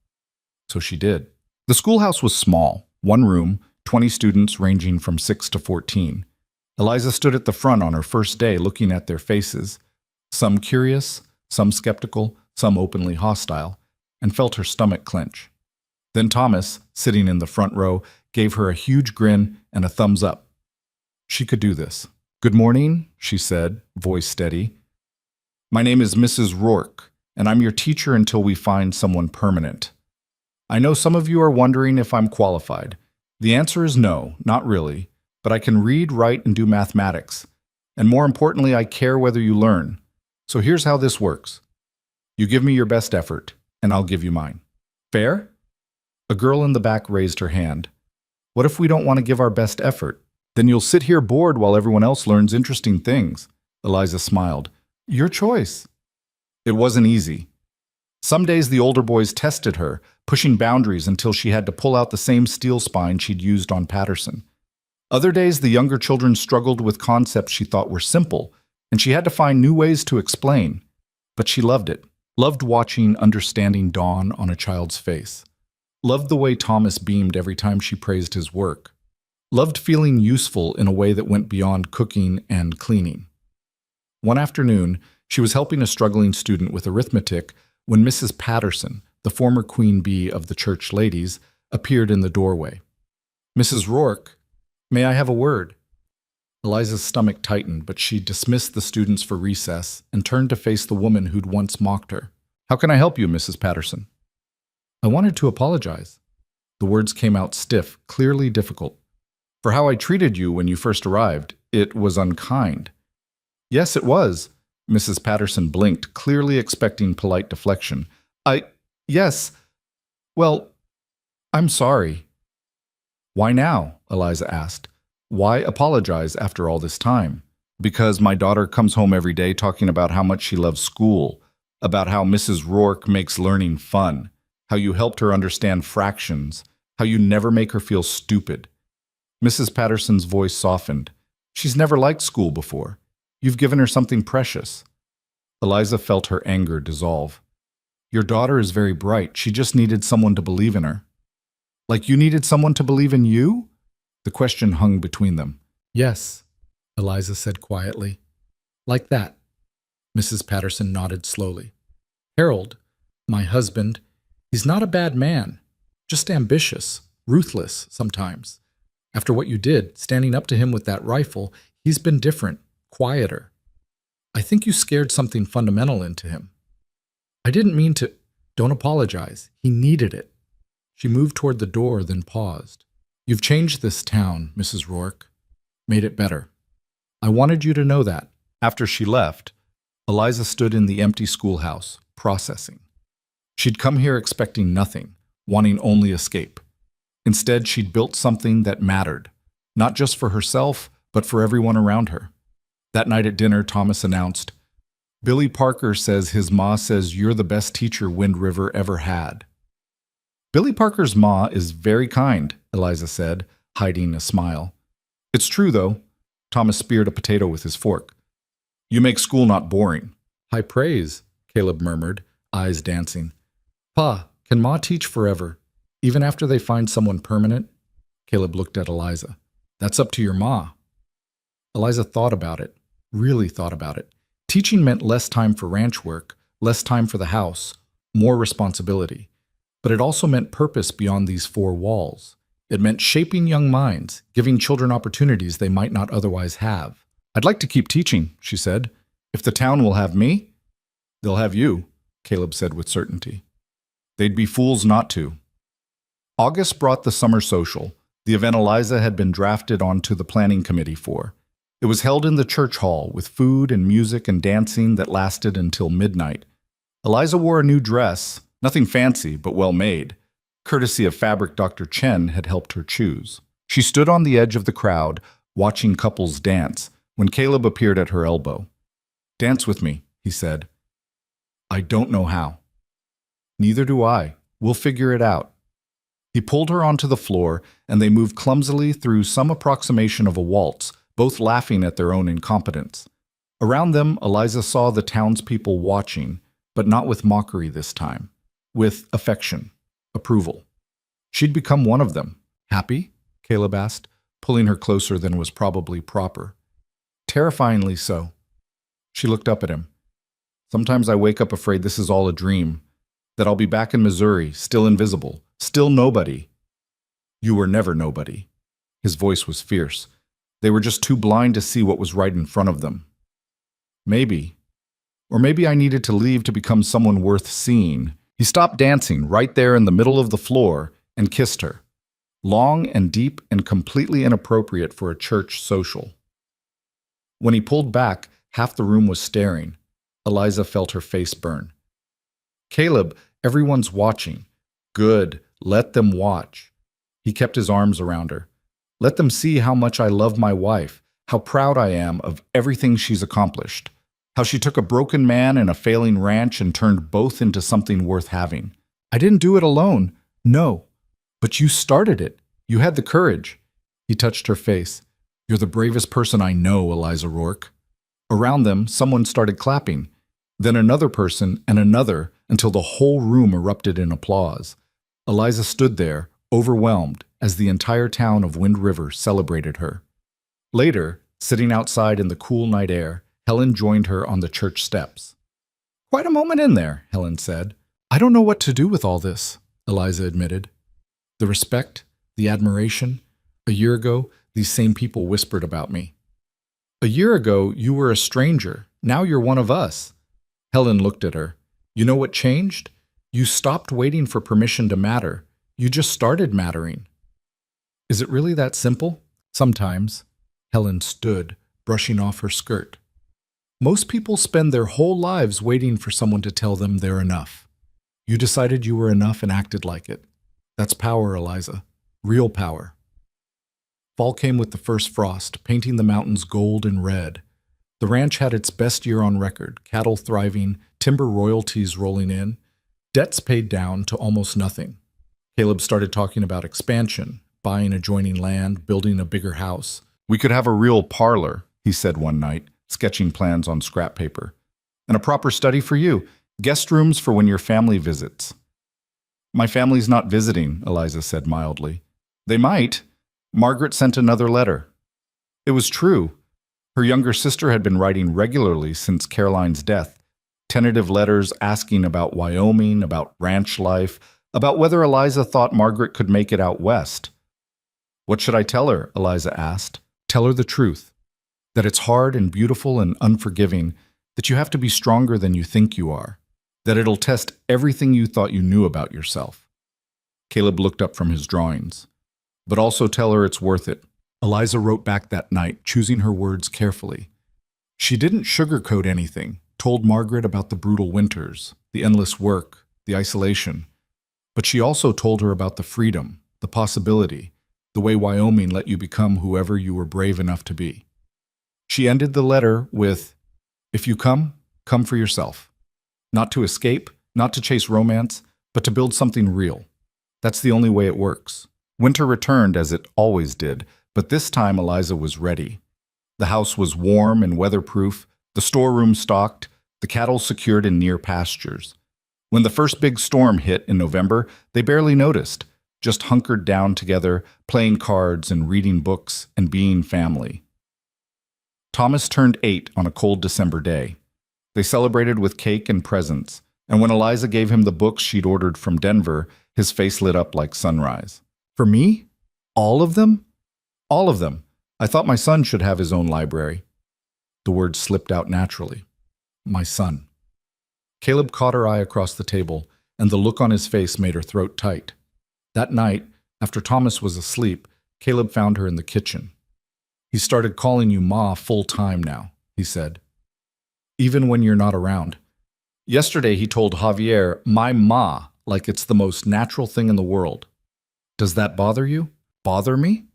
So she did. The schoolhouse was small, 1 room, 20 students ranging from 6 to 14. Eliza stood at the front on her first day looking at their faces, some curious, some skeptical, some openly hostile, and felt her stomach clench. Then Thomas, sitting in the front row, gave her a huge grin and a thumbs up. She could do this. "Good morning," she said, voice steady. "My name is Mrs. Rourke, and I'm your teacher until we find someone permanent. I know some of you are wondering if I'm qualified. The answer is no, not really, but I can read, write, and do mathematics. And more importantly, I care whether you learn. So here's how this works. You give me your best effort, and I'll give you mine. Fair?" A girl in the back raised her hand. "What if we don't want to give our best effort? Then you'll sit here bored while everyone else learns interesting things." Eliza smiled. "Your choice." It wasn't easy. Some days the older boys tested her, pushing boundaries until she had to pull out the same steel spine she'd used on Patterson. Other days the younger children struggled with concepts she thought were simple, and she had to find new ways to explain. But she loved it. Loved watching understanding dawn on a child's face. Loved the way Thomas beamed every time she praised his work. Loved feeling useful in a way that went beyond cooking and cleaning. One afternoon, she was helping a struggling student with arithmetic when Mrs. Patterson, the former queen bee of the church ladies, appeared in the doorway. "Mrs. Rourke, may I have a word?" Eliza's stomach tightened, but she dismissed the students for recess and turned to face the woman who'd once mocked her. "How can I help you, Mrs. Patterson?" "I wanted to apologize." The words came out stiff, clearly difficult. "For how I treated you when you first arrived. It was unkind." "Yes, it was." Mrs. Patterson blinked, clearly expecting polite deflection. Yes. Well, I'm sorry." "Why now?" Eliza asked. "Why apologize after all this time?" "Because my daughter comes home every day talking about how much she loves school, about how Mrs. Rourke makes learning fun, how you helped her understand fractions, how you never make her feel stupid." Mrs. Patterson's voice softened. "She's never liked school before. You've given her something precious." Eliza felt her anger dissolve. "Your daughter is very bright. She just needed someone to believe in her." "Like you needed someone to believe in you?" The question hung between them. "Yes," Eliza said quietly. "Like that." Mrs. Patterson nodded slowly. "Harold, my husband, he's not a bad man. Just ambitious, ruthless sometimes. After what you did, standing up to him with that rifle, he's been different, quieter. I think you scared something fundamental into him." "I didn't mean to—" "Don't apologize. He needed it." She moved toward the door, then paused. "You've changed this town, Mrs. Rourke. Made it better. I wanted you to know that." After she left, Eliza stood in the empty schoolhouse, processing. She'd come here expecting nothing, wanting only escape. Instead, she'd built something that mattered, not just for herself, but for everyone around her. That night at dinner, Thomas announced, "Billy Parker says his ma says you're the best teacher Wind River ever had." Billy Parker's ma is very kind, Eliza said, hiding a smile. It's true, though. Thomas speared a potato with his fork. You make school not boring. High praise, Caleb murmured, eyes dancing. Pa, can Ma teach forever, even after they find someone permanent? Caleb looked at Eliza. That's up to your ma. Eliza thought about it, really thought about it. Teaching meant less time for ranch work, less time for the house, more responsibility. But it also meant purpose beyond these four walls. It meant shaping young minds, giving children opportunities they might not otherwise have. I'd like to keep teaching, she said. If the town will have me, they'll have you, Caleb said with certainty. They'd be fools not to. August brought the summer social, the event Eliza had been drafted onto the planning committee for. It was held in the church hall with food and music and dancing that lasted until midnight. Eliza wore a new dress, nothing fancy but well made, courtesy of fabric Dr. Chen had helped her choose. She stood on the edge of the crowd, watching couples dance, when Caleb appeared at her elbow. Dance with me, he said. I don't know how. Neither do I. We'll figure it out. He pulled her onto the floor, and they moved clumsily through some approximation of a waltz, both laughing at their own incompetence. Around them, Eliza saw the townspeople watching, but not with mockery this time, with affection, approval. She'd become one of them. Happy? Caleb asked, pulling her closer than was probably proper. Terrifyingly so. She looked up at him. Sometimes I wake up afraid this is all a dream, that I'll be back in Missouri, still invisible, still nobody. You were never nobody. His voice was fierce. They were just too blind to see what was right in front of them. Maybe. Or maybe I needed to leave to become someone worth seeing. He stopped dancing right there in the middle of the floor and kissed her. Long and deep and completely inappropriate for a church social. When he pulled back, half the room was staring. Eliza felt her face burn. Caleb, everyone's watching. Good, let them watch. He kept his arms around her. Let them see how much I love my wife, how proud I am of everything she's accomplished, how she took a broken man and a failing ranch and turned both into something worth having. I didn't do it alone, no. But you started it. You had the courage. He touched her face. You're the bravest person I know, Eliza Rourke. Around them, someone started clapping. Then another person and another until the whole room erupted in applause. Eliza stood there, overwhelmed, as the entire town of Wind River celebrated her. Later, sitting outside in the cool night air, Helen joined her on the church steps. Quite a moment in there, Helen said. I don't know what to do with all this, Eliza admitted. The respect, the admiration. A year ago, these same people whispered about me. A year ago, you were a stranger. Now you're one of us. Helen looked at her. You know what changed? You stopped waiting for permission to matter. You just started mattering. Is it really that simple? Sometimes. Helen stood, brushing off her skirt. Most people spend their whole lives waiting for someone to tell them they're enough. You decided you were enough and acted like it. That's power, Eliza. Real power. Fall came with the first frost, painting the mountains gold and red. The ranch had its best year on record, cattle thriving, timber royalties rolling in, debts paid down to almost nothing. Caleb started talking about expansion, buying adjoining land, building a bigger house. We could have a real parlor, he said one night, sketching plans on scrap paper. And a proper study for you, guest rooms for when your family visits. My family's not visiting, Eliza said mildly. They might. Margaret sent another letter. It was true. Her younger sister had been writing regularly since Caroline's death, tentative letters asking about Wyoming, about ranch life, about whether Eliza thought Margaret could make it out west. What should I tell her? Eliza asked. Tell her the truth. That it's hard and beautiful and unforgiving, that you have to be stronger than you think you are, that it'll test everything you thought you knew about yourself. Caleb looked up from his drawings. But also tell her it's worth it. Eliza wrote back that night, choosing her words carefully. She didn't sugarcoat anything, told Margaret about the brutal winters, the endless work, the isolation. But she also told her about the freedom, the possibility, the way Wyoming let you become whoever you were brave enough to be. She ended the letter with, if you come for yourself. Not to escape, not to chase romance, but to build something real. That's the only way it works. Winter returned as it always did, but this time Eliza was ready. The house was warm and weatherproof, the storeroom stocked, the cattle secured in near pastures. When the first big storm hit in November, they barely noticed, just hunkered down together, playing cards and reading books and being family. Thomas turned 8 on a cold December day. They celebrated with cake and presents, and when Eliza gave him the books she'd ordered from Denver, his face lit up like sunrise. For me? All of them? All of them. I thought my son should have his own library. The words slipped out naturally. My son. Caleb caught her eye across the table, and the look on his face made her throat tight. That night, after Thomas was asleep, Caleb found her in the kitchen. He started calling you Ma full time now, he said. Even when you're not around. Yesterday he told Javier, my Ma, like it's the most natural thing in the world. Does that bother you? Bother me?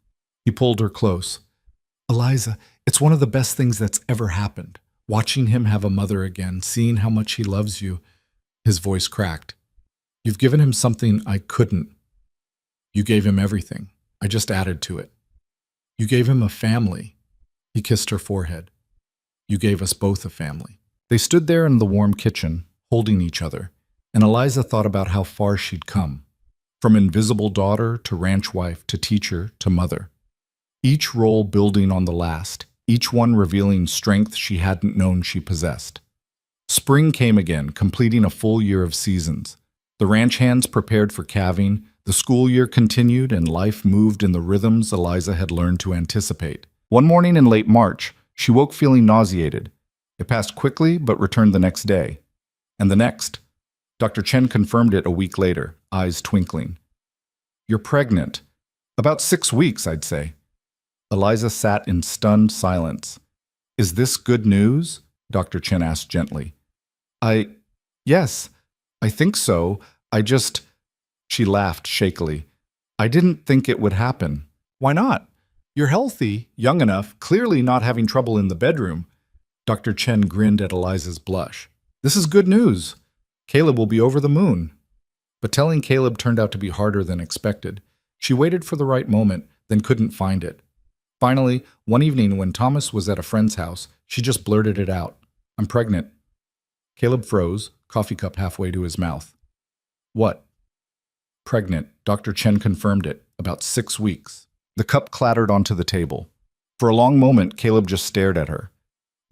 He pulled her close. Eliza, it's one of the best things that's ever happened. Watching him have a mother again, seeing how much he loves you. His voice cracked. You've given him something I couldn't. You gave him everything. I just added to it. You gave him a family. He kissed her forehead. You gave us both a family. They stood there in the warm kitchen, holding each other, and Eliza thought about how far she'd come. From invisible daughter to ranch wife to teacher to mother. Each role building on the last, each one revealing strength she hadn't known she possessed. Spring came again, completing a full year of seasons. The ranch hands prepared for calving, the school year continued, and life moved in the rhythms Eliza had learned to anticipate. One morning in late March, she woke feeling nauseated. It passed quickly, but returned the next day. And the next. Dr. Chen confirmed it a week later, eyes twinkling. You're pregnant. About 6 weeks, I'd say. Eliza sat in stunned silence. Is this good news? Dr. Chen asked gently. Yes, I think so. She laughed shakily. I didn't think it would happen. Why not? You're healthy, young enough, clearly not having trouble in the bedroom. Dr. Chen grinned at Eliza's blush. This is good news. Caleb will be over the moon. But telling Caleb turned out to be harder than expected. She waited for the right moment, then couldn't find it. Finally, one evening when Thomas was at a friend's house, she just blurted it out. I'm pregnant. Caleb froze, coffee cup halfway to his mouth. What? Pregnant. Dr. Chen confirmed it. About 6 weeks. The cup clattered onto the table. For a long moment, Caleb just stared at her.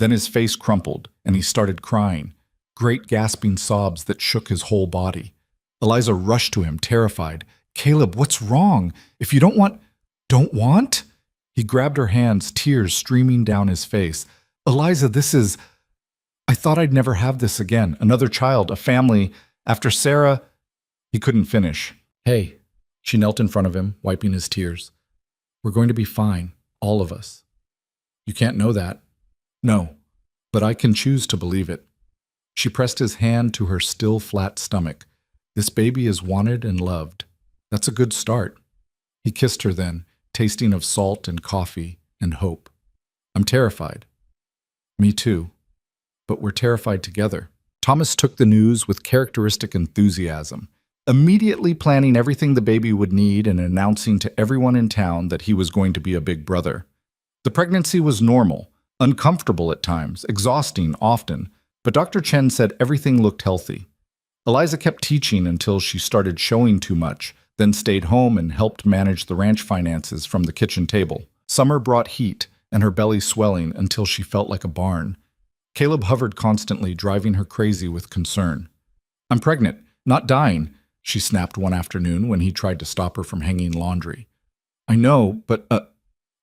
Then his face crumpled, and he started crying. Great gasping sobs that shook his whole body. Eliza rushed to him, terrified. Caleb, what's wrong? If you don't want? He grabbed her hands, tears streaming down his face. Eliza, I thought I'd never have this again. Another child, a family. After Sarah, he couldn't finish. Hey, she knelt in front of him, wiping his tears. We're going to be fine, all of us. You can't know that. No, but I can choose to believe it. She pressed his hand to her still flat stomach. This baby is wanted and loved. That's a good start. He kissed her then, tasting of salt and coffee and hope. I'm terrified. Me too. But we're terrified together. Thomas took the news with characteristic enthusiasm, immediately planning everything the baby would need and announcing to everyone in town that he was going to be a big brother. The pregnancy was normal, uncomfortable at times, exhausting often, but Dr. Chen said everything looked healthy. Eliza kept teaching until she started showing too much, then stayed home and helped manage the ranch finances from the kitchen table. Summer brought heat, and her belly swelling until she felt like a barn. Caleb hovered constantly, driving her crazy with concern. I'm pregnant, not dying, she snapped one afternoon when he tried to stop her from hanging laundry. I know, but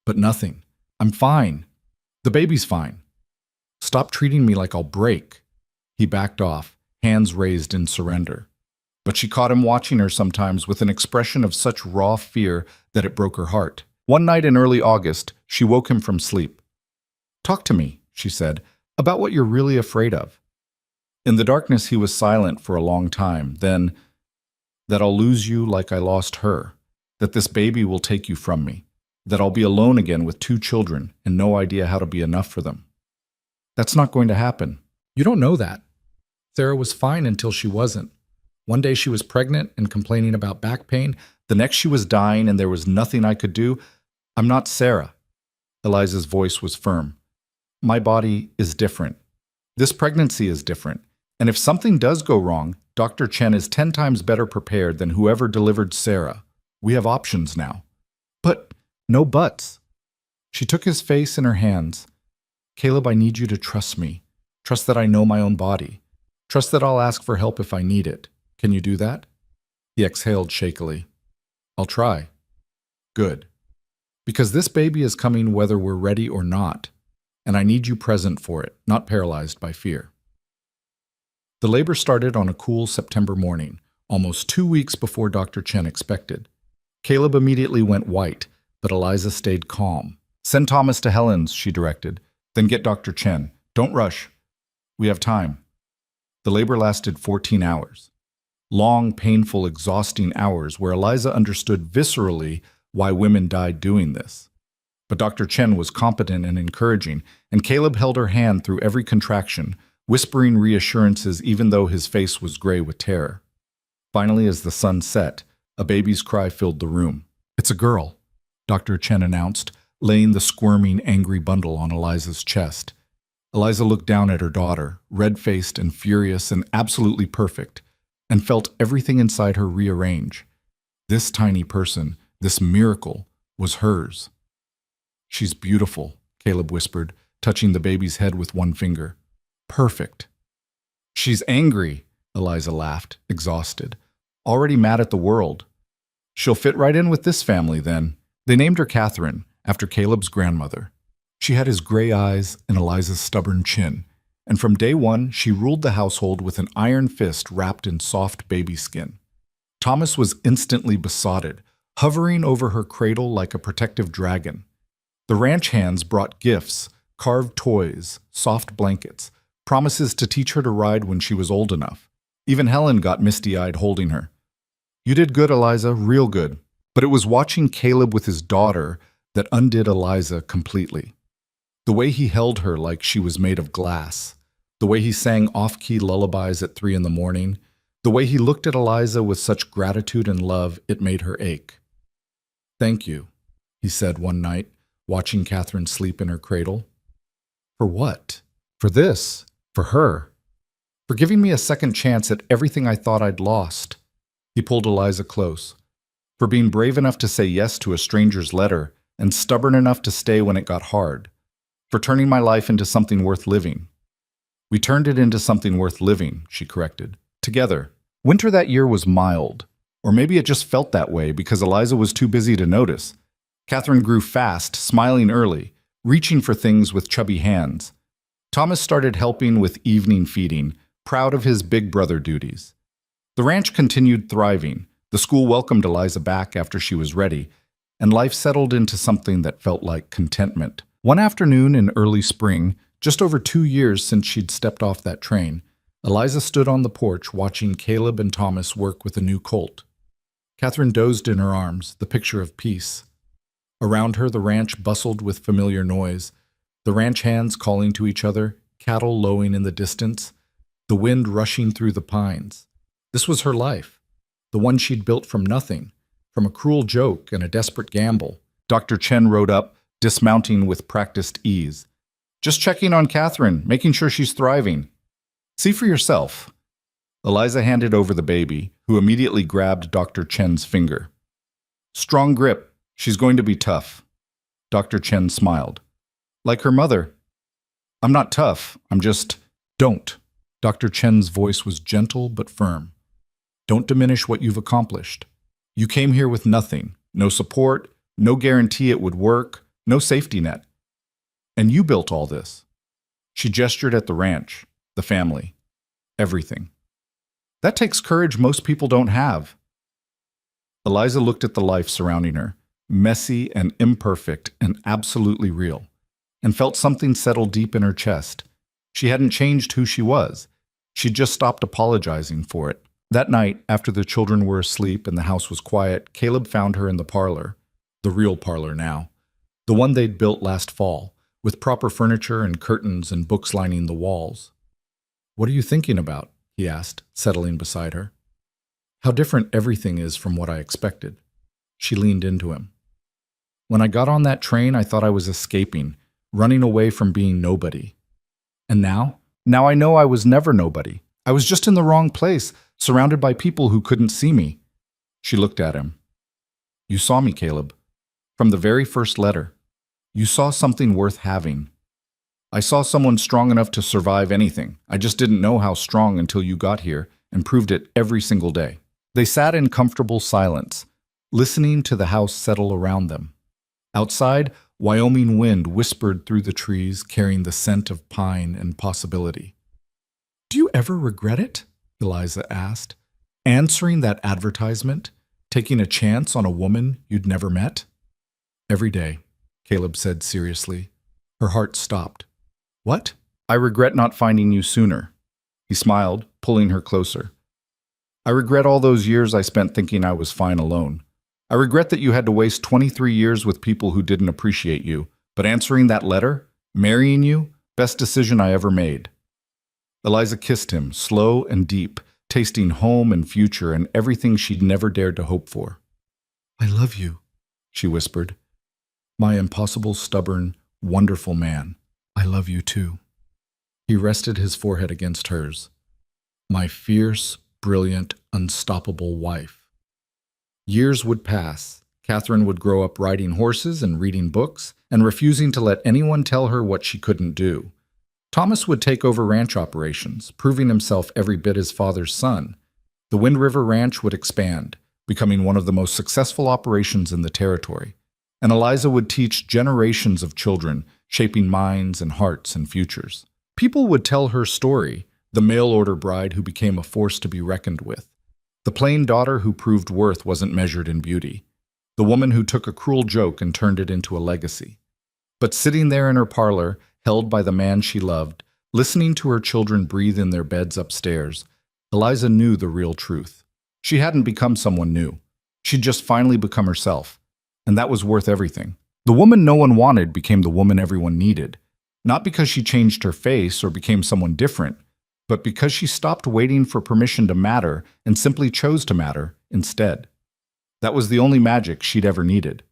nothing. I'm fine. The baby's fine. Stop treating me like I'll break. He backed off, hands raised in surrender. But she caught him watching her sometimes with an expression of such raw fear that it broke her heart. One night in early August, she woke him from sleep. Talk to me, she said, about what you're really afraid of. In the darkness, he was silent for a long time. Then, that I'll lose you like I lost her, that this baby will take you from me, that I'll be alone again with 2 children and no idea how to be enough for them. That's not going to happen. You don't know that. Sarah was fine until she wasn't. One day she was pregnant and complaining about back pain. The next she was dying and there was nothing I could do. I'm not Sarah. Eliza's voice was firm. My body is different. This pregnancy is different. And if something does go wrong, Dr. Chen is 10 times better prepared than whoever delivered Sarah. We have options now. But no buts. She took his face in her hands. Caleb, I need you to trust me. Trust that I know my own body. Trust that I'll ask for help if I need it. Can you do that? He exhaled shakily. I'll try. Good. Because this baby is coming whether we're ready or not, and I need you present for it, not paralyzed by fear. The labor started on a cool September morning, almost 2 weeks before Dr. Chen expected. Caleb immediately went white, but Eliza stayed calm. Send Thomas to Helen's, she directed. Then get Dr. Chen. Don't rush. We have time. The labor lasted 14 hours. Long, painful, exhausting hours where Eliza understood viscerally why women died doing this. But Dr. Chen was competent and encouraging, and Caleb held her hand through every contraction, whispering reassurances even though his face was gray with terror. Finally, as the sun set, a baby's cry filled the room. It's a girl, Dr. Chen announced, laying the squirming, angry bundle on Eliza's chest. Eliza looked down at her daughter, red-faced and furious and absolutely perfect, and felt everything inside her rearrange. This tiny person, this miracle, was hers. She's beautiful, Caleb whispered, touching the baby's head with one finger. Perfect. She's angry, Eliza laughed, exhausted. Already mad at the world. She'll fit right in with this family, then. They named her Catherine, after Caleb's grandmother. She had his gray eyes and Eliza's stubborn chin, and from day one she ruled the household with an iron fist wrapped in soft baby skin. Thomas was instantly besotted, hovering over her cradle like a protective dragon. The ranch hands brought gifts, carved toys, soft blankets, promises to teach her to ride when she was old enough. Even Helen got misty-eyed holding her. You did good, Eliza, real good. But it was watching Caleb with his daughter that undid Eliza completely. The way he held her like she was made of glass, the way he sang off-key lullabies at 3 in the morning, the way he looked at Eliza with such gratitude and love it made her ache. Thank you, he said one night, watching Catherine sleep in her cradle. For what? For this. For her. For giving me a second chance at everything I thought I'd lost. He pulled Eliza close. For being brave enough to say yes to a stranger's letter and stubborn enough to stay when it got hard. For turning my life into something worth living. We turned it into something worth living, she corrected. Together. Winter that year was mild. Or maybe it just felt that way because Eliza was too busy to notice. Catherine grew fast, smiling early, reaching for things with chubby hands. Thomas started helping with evening feeding, proud of his big brother duties. The ranch continued thriving. The school welcomed Eliza back after she was ready, and life settled into something that felt like contentment. One afternoon in early spring, just over 2 years since she'd stepped off that train, Eliza stood on the porch watching Caleb and Thomas work with a new colt. Catherine dozed in her arms, the picture of peace. Around her, the ranch bustled with familiar noise, the ranch hands calling to each other, cattle lowing in the distance, the wind rushing through the pines. This was her life, the one she'd built from nothing, from a cruel joke and a desperate gamble. Dr. Chen rode up, dismounting with practiced ease. Just checking on Catherine, making sure she's thriving. See for yourself. Eliza handed over the baby, who immediately grabbed Dr. Chen's finger. Strong grip. She's going to be tough. Dr. Chen smiled. Like her mother. I'm not tough. I'm just... Don't. Dr. Chen's voice was gentle but firm. Don't diminish what you've accomplished. You came here with nothing. No support, no guarantee it would work, no safety net. And you built all this. She gestured at the ranch, the family, everything. That takes courage most people don't have. Eliza looked at the life surrounding her, messy and imperfect and absolutely real, and felt something settle deep in her chest. She hadn't changed who she was. She'd just stopped apologizing for it. That night, after the children were asleep and the house was quiet, Caleb found her in the parlor, the real parlor now, the one they'd built last fall, with proper furniture and curtains and books lining the walls. What are you thinking about? He asked, settling beside her. How different everything is from what I expected. She leaned into him. When I got on that train, I thought I was escaping, running away from being nobody. And now? Now I know I was never nobody. I was just in the wrong place, surrounded by people who couldn't see me. She looked at him. You saw me, Caleb. From the very first letter. You saw something worth having. I saw someone strong enough to survive anything. I just didn't know how strong until you got here and proved it every single day. They sat in comfortable silence, listening to the house settle around them. Outside, Wyoming wind whispered through the trees, carrying the scent of pine and possibility. Do you ever regret it? Eliza asked. Answering that advertisement? Taking a chance on a woman you'd never met? Every day, Caleb said seriously. Her heart stopped. What? I regret not finding you sooner. He smiled, pulling her closer. I regret all those years I spent thinking I was fine alone. I regret that you had to waste 23 years with people who didn't appreciate you, but answering that letter, marrying you, best decision I ever made. Eliza kissed him, slow and deep, tasting home and future and everything she'd never dared to hope for. I love you, she whispered. My impossible, stubborn, wonderful man. I love you too. He rested his forehead against hers. My fierce, brilliant, unstoppable wife. Years would pass. Catherine would grow up riding horses and reading books and refusing to let anyone tell her what she couldn't do. Thomas would take over ranch operations, proving himself every bit his father's son. The Wind River Ranch would expand, becoming one of the most successful operations in the territory. And Eliza would teach generations of children, shaping minds and hearts and futures. People would tell her story, the mail-order bride who became a force to be reckoned with. The plain daughter who proved worth wasn't measured in beauty. The woman who took a cruel joke and turned it into a legacy. But sitting there in her parlor, held by the man she loved, listening to her children breathe in their beds upstairs, Eliza knew the real truth. She hadn't become someone new. She'd just finally become herself. And that was worth everything. The woman no one wanted became the woman everyone needed. Not because she changed her face or became someone different, but because she stopped waiting for permission to matter and simply chose to matter instead. That was the only magic she'd ever needed.